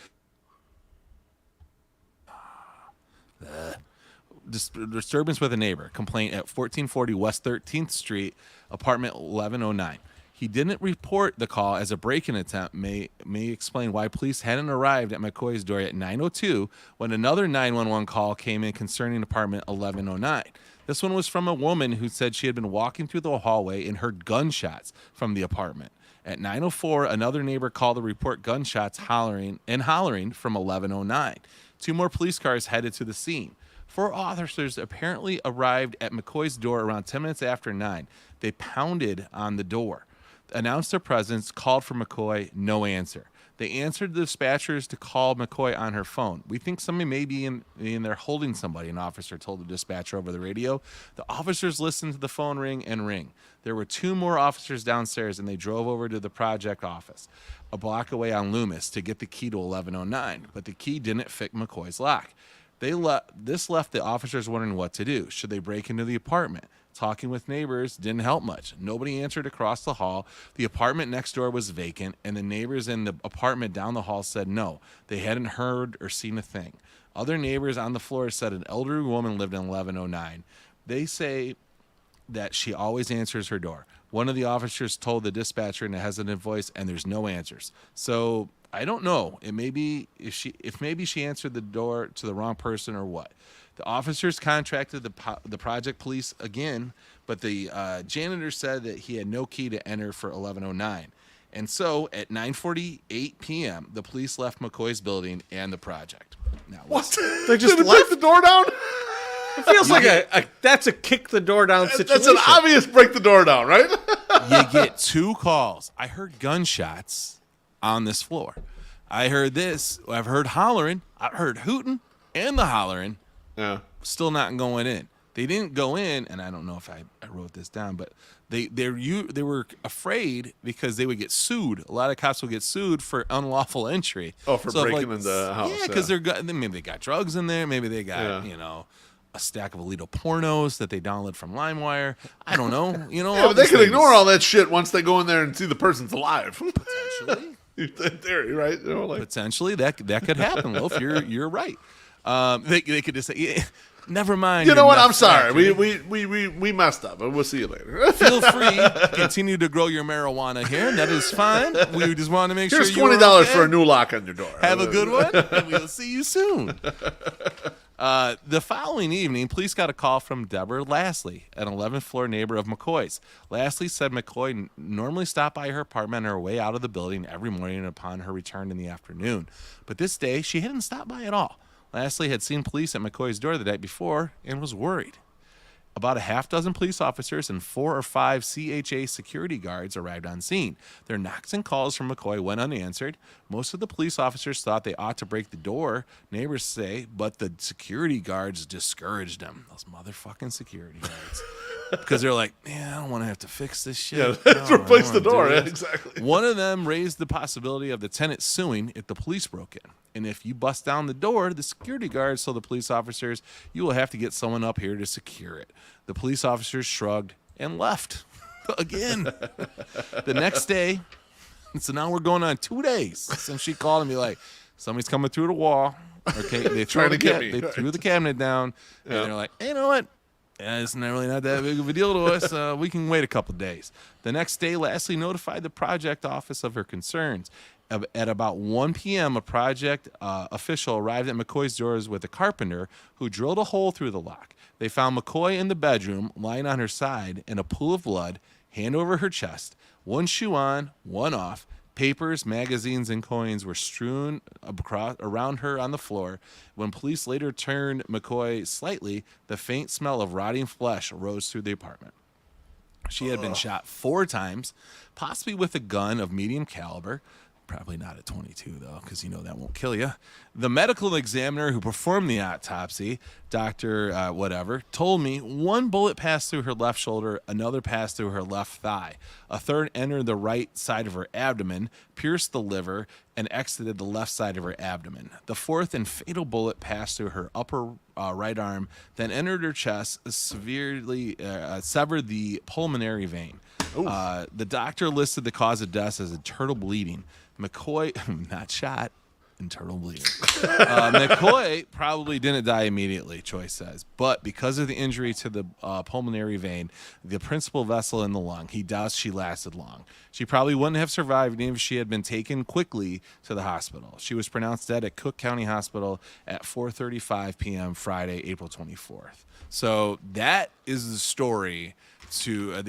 Disturbance with a neighbor. Complaint at 1440 West 13th Street, apartment 1109. He didn't report the call as a break-in attempt, may explain why police hadn't arrived at McCoy's door at 9:02 when another 911 call came in concerning apartment 1109. This one was from a woman who said she had been walking through the hallway and heard gunshots from the apartment. At 9:04, another neighbor called to report gunshots hollering from 1109. 2 more police cars headed to the scene. 4 officers apparently arrived at McCoy's door around 10 minutes after 9. They pounded on the door, announced their presence, called for McCoy, no answer. They answered the dispatchers to call McCoy on her phone. We think somebody may be in there holding somebody, an officer told the dispatcher over the radio. The officers listened to the phone ring and ring. There were 2 more officers downstairs, and they drove over to the project office, a block away on Loomis, to get the key to 1109. But the key didn't fit McCoy's lock. This left the officers wondering what to do. Should they break into the apartment? Talking with neighbors didn't help much. Nobody answered across the hall. The apartment next door was vacant, and the neighbors in the apartment down the hall said no. They hadn't heard or seen a thing. Other neighbors on the floor said an elderly woman lived in 1109. They say that she always answers her door. One of the officers told the dispatcher in a hesitant voice, and there's no answers. So I don't know. It may be if maybe she answered the door to the wrong person or what. The officers contracted the project police again, but the janitor said that he had no key to enter for 1109. And so at 9:48 p.m., the police left McCoy's building and the project. Now, What? They just Did it left break the door down? It feels like that's a kick the door down situation. That's an obvious break the door down, right? You get 2 calls. I heard gunshots on this floor. I heard this. I've heard hollering. I heard hooting and the hollering. Yeah. Still not going in. They didn't go in, and I don't know if I wrote this down, but they were afraid because they would get sued. A lot of cops will get sued for unlawful entry. Oh, for breaking into the house. Yeah, because maybe they got drugs in there. Maybe they got a stack of illegal pornos that they downloaded from LimeWire. I don't know. Yeah, but they can ignore all that shit once they go in there and see the person's alive. Potentially. In theory, right? Potentially that could happen, Wolf. You're right. They could just say, never mind. You know what? I'm sorry. We messed up, but we'll see you later. Feel free to continue to grow your marijuana here. That is fine. We just want to make Here's sure you're $20 okay. for a new lock on your door. Have a good one, and we'll see you soon. The following evening, police got a call from Deborah Lashley, an 11th floor neighbor of McCoy's. Lashley said McCoy normally stopped by her apartment on her way out of the building every morning upon her return in the afternoon. But this day, she hadn't stopped by at all. Lashley had seen police at McCoy's door the night before and was worried. About a half dozen police officers and 4 or 5 CHA security guards arrived on scene. Their knocks and calls from McCoy went unanswered. Most of the police officers thought they ought to break the door, neighbors say, but the security guards discouraged them. Those motherfucking security guards. Because they're like, man, I don't want to have to fix this shit. Yeah, let's replace the door. Yeah, exactly. One of them raised the possibility of the tenant suing if the police broke in. And if you bust down the door, the security guards told the police officers, you will have to get someone up here to secure it. The police officers shrugged and left again. The next day, so now we're going on 2 days since she called and be like, somebody's coming through the wall. Okay, they threw the cabinet down, and they're like, hey, you know what? Yeah, it's not really not that big of a deal to us. We can wait a couple days. The next day, Lashley notified the project office of her concerns. At about 1 p.m., a project official arrived at McCoy's doors with a carpenter who drilled a hole through the lock. They found McCoy in the bedroom, lying on her side in a pool of blood, hand over her chest, one shoe on, one off. Papers, magazines, and coins were strewn around her on the floor. When police later turned McCoy slightly, the faint smell of rotting flesh rose through the apartment. She had been shot 4 times, possibly with a gun of medium caliber. Probably not at 22, though, because that won't kill you. The medical examiner who performed the autopsy, Dr. told me 1 bullet passed through her left shoulder, another passed through her left thigh. A third entered the right side of her abdomen, pierced the liver, and exited the left side of her abdomen. The 4th and fatal bullet passed through her upper right arm, then entered her chest, severely severed the pulmonary vein. The doctor listed the cause of death as internal bleeding. McCoy, not shot, internal bleeding. McCoy probably didn't die immediately, Choi says, but because of the injury to the pulmonary vein, the principal vessel in the lung, he doubts she lasted long. She probably wouldn't have survived even if she had been taken quickly to the hospital. She was pronounced dead at Cook County Hospital at 4:35 p.m. Friday, April 24th. So that is the story to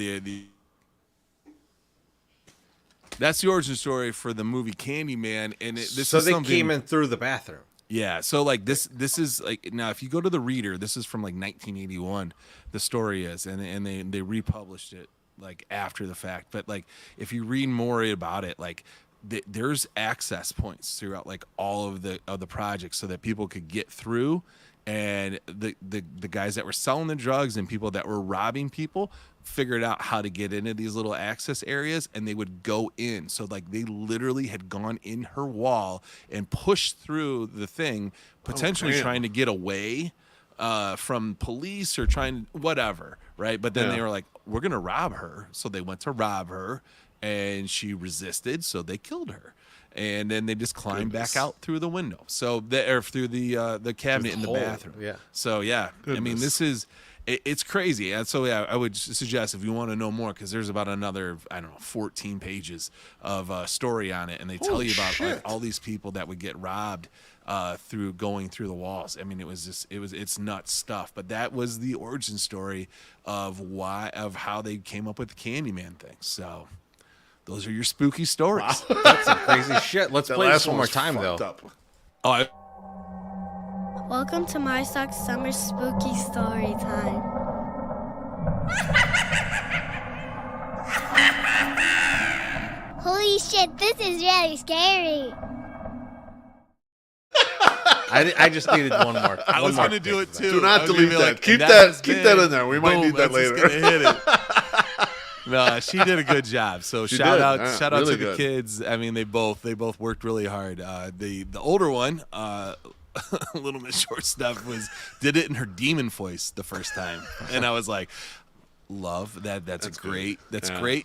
that's the origin story for the movie Candyman, and they came in through the bathroom. Yeah, so like this is like, now if you go to the Reader, this is from like 1981. The story is, and they republished it like after the fact. But like if you read more about it, like there's access points throughout like all of the projects so that people could get through, and the guys that were selling the drugs and people that were robbing people figured out how to get into these little access areas, and they would go in. So like they literally had gone in her wall and pushed through the thing, potentially trying to get away from police or trying whatever, right? But then they were like, we're gonna rob her. So they went to rob her, and she resisted, so they killed her. And then they just climbed back out through the window. So or through the cabinet in the bathroom. Yeah. So yeah, I mean, this is it's crazy. And so yeah, I would suggest if you want to know more, because there's about another 14 pages of story on it, and they tell you about like all these people that would get robbed through going through the walls. I mean, it's nuts stuff. But that was the origin story of how they came up with the Candyman thing. So those are your spooky stories. Wow. That's some crazy shit. Let's play this one more time, though. Welcome to my Sox Summer Spooky Story Time. Holy shit, this is really scary. I just needed one more. I was going to do it too. Do not delete that. Keep that in there. We might need that later. Just gonna hit it. No, she did a good job. So shout out really to the kids. I mean, they both worked really hard. The older one, Little Miss Shortstop, did it in her demon voice the first time, and I was like, love that's great,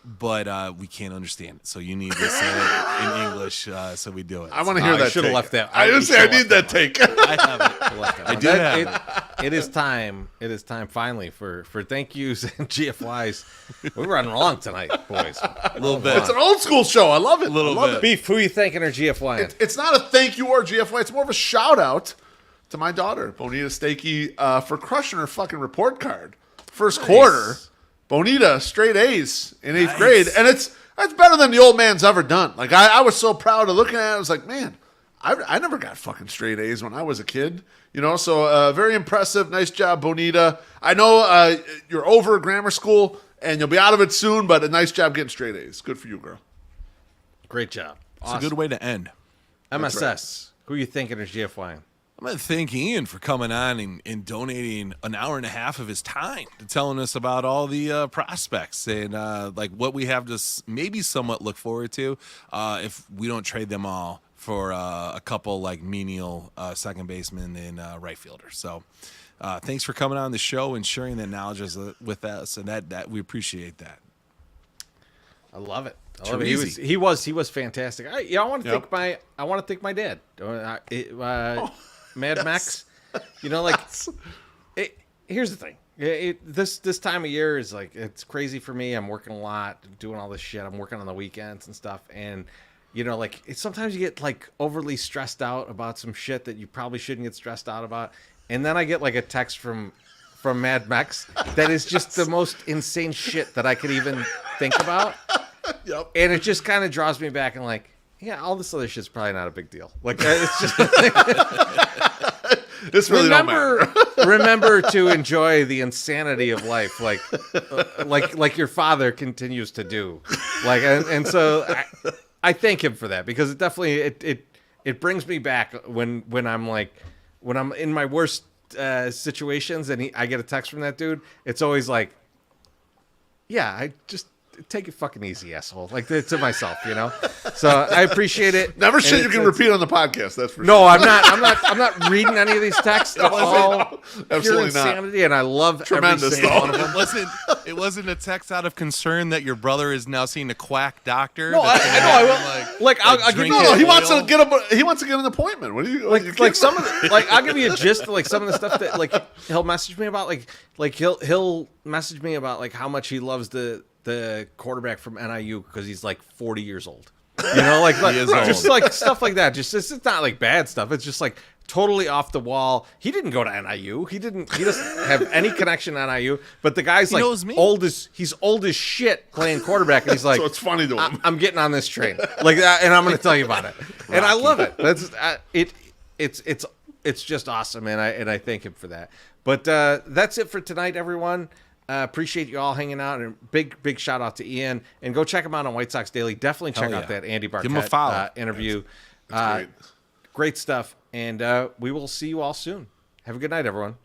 but we can't understand it, so you need to say it in English, so we do it. I want to hear that. I should have left that. I need that take. I haven't. I do have it. It is time. It is time finally for thank yous and GFYs. We're running long tonight, boys. A little bit. It's an old school show. I love it. A little bit. Beef, who are you thanking or GFYing? It's not a thank you or GFY. It's more of a shout out to my daughter, Bonita Stakey, for crushing her fucking report card. First quarter, Bonita, straight A's in 8th grade. And that's better than the old man's ever done. Like, I was so proud of looking at it. I was like, man, I never got fucking straight A's when I was a kid. You know, so very impressive. Nice job, Bonita. I know you're over grammar school and you'll be out of it soon, but a nice job getting straight A's. Good for you, girl. Great job. It's a good way to end. MSS, who are you thinking or GFYing? I'm going to thank Ian for coming on and donating an hour and a half of his time to telling us about all the prospects and like what we have to maybe somewhat look forward to if we don't trade them all for a couple like menial second baseman and right fielder. So thanks for coming on the show and sharing that knowledge with us, and that we appreciate that. I love it. He was fantastic. I want to thank my dad. Mad Max. You know, like here's the thing. This time of year is like, it's crazy for me. I'm working a lot, doing all this shit. I'm working on the weekends and stuff, and you know, like sometimes you get like overly stressed out about some shit that you probably shouldn't get stressed out about, and then I get like a text from Mad Max that is just the most insane shit that I could even think about. Yep. And it just kind of draws me back and like, yeah, all this other shit's probably not a big deal. Like, it's just this really don't matter. Remember to enjoy the insanity of life, like your father continues to do. Like, and so I thank him for that, because it definitely it brings me back when I'm in my worst situations and I get a text from that dude. It's always like, yeah, I just take it fucking easy, asshole. Like, to myself, you know. So I appreciate it. Never shit you can repeat on the podcast. That's for sure. No, I'm not reading any of these texts. It's all absolutely pure insanity, not. And I love Tremendous, every single one of them. It wasn't a text out of concern that your brother is now seeing a quack doctor. No, I will. I'll give you. No, he wants to get an appointment. What do you like? Some of the, I'll give you a gist of like some of the stuff that like he'll message me about. Like he'll message me about like how much he loves the quarterback from NIU because he's like 40 years old. You know, like just like stuff like that. Just it's not like bad stuff. It's just like totally off the wall. He didn't go to NIU. He doesn't have any connection to NIU. But the guy's like he's old as shit playing quarterback, and he's like, so it's funny to him. I'm getting on this train like that, and I'm going to tell you about it. And I love it. That's it's just awesome, and I thank him for that. But that's it for tonight, everyone. Appreciate you all hanging out, and big shout out to Ian. And go check him out on White Sox Daily. Definitely check out that Andy Barkett Give him a follow. interview. That's great. Great stuff. And we will see you all soon. Have a good night, everyone.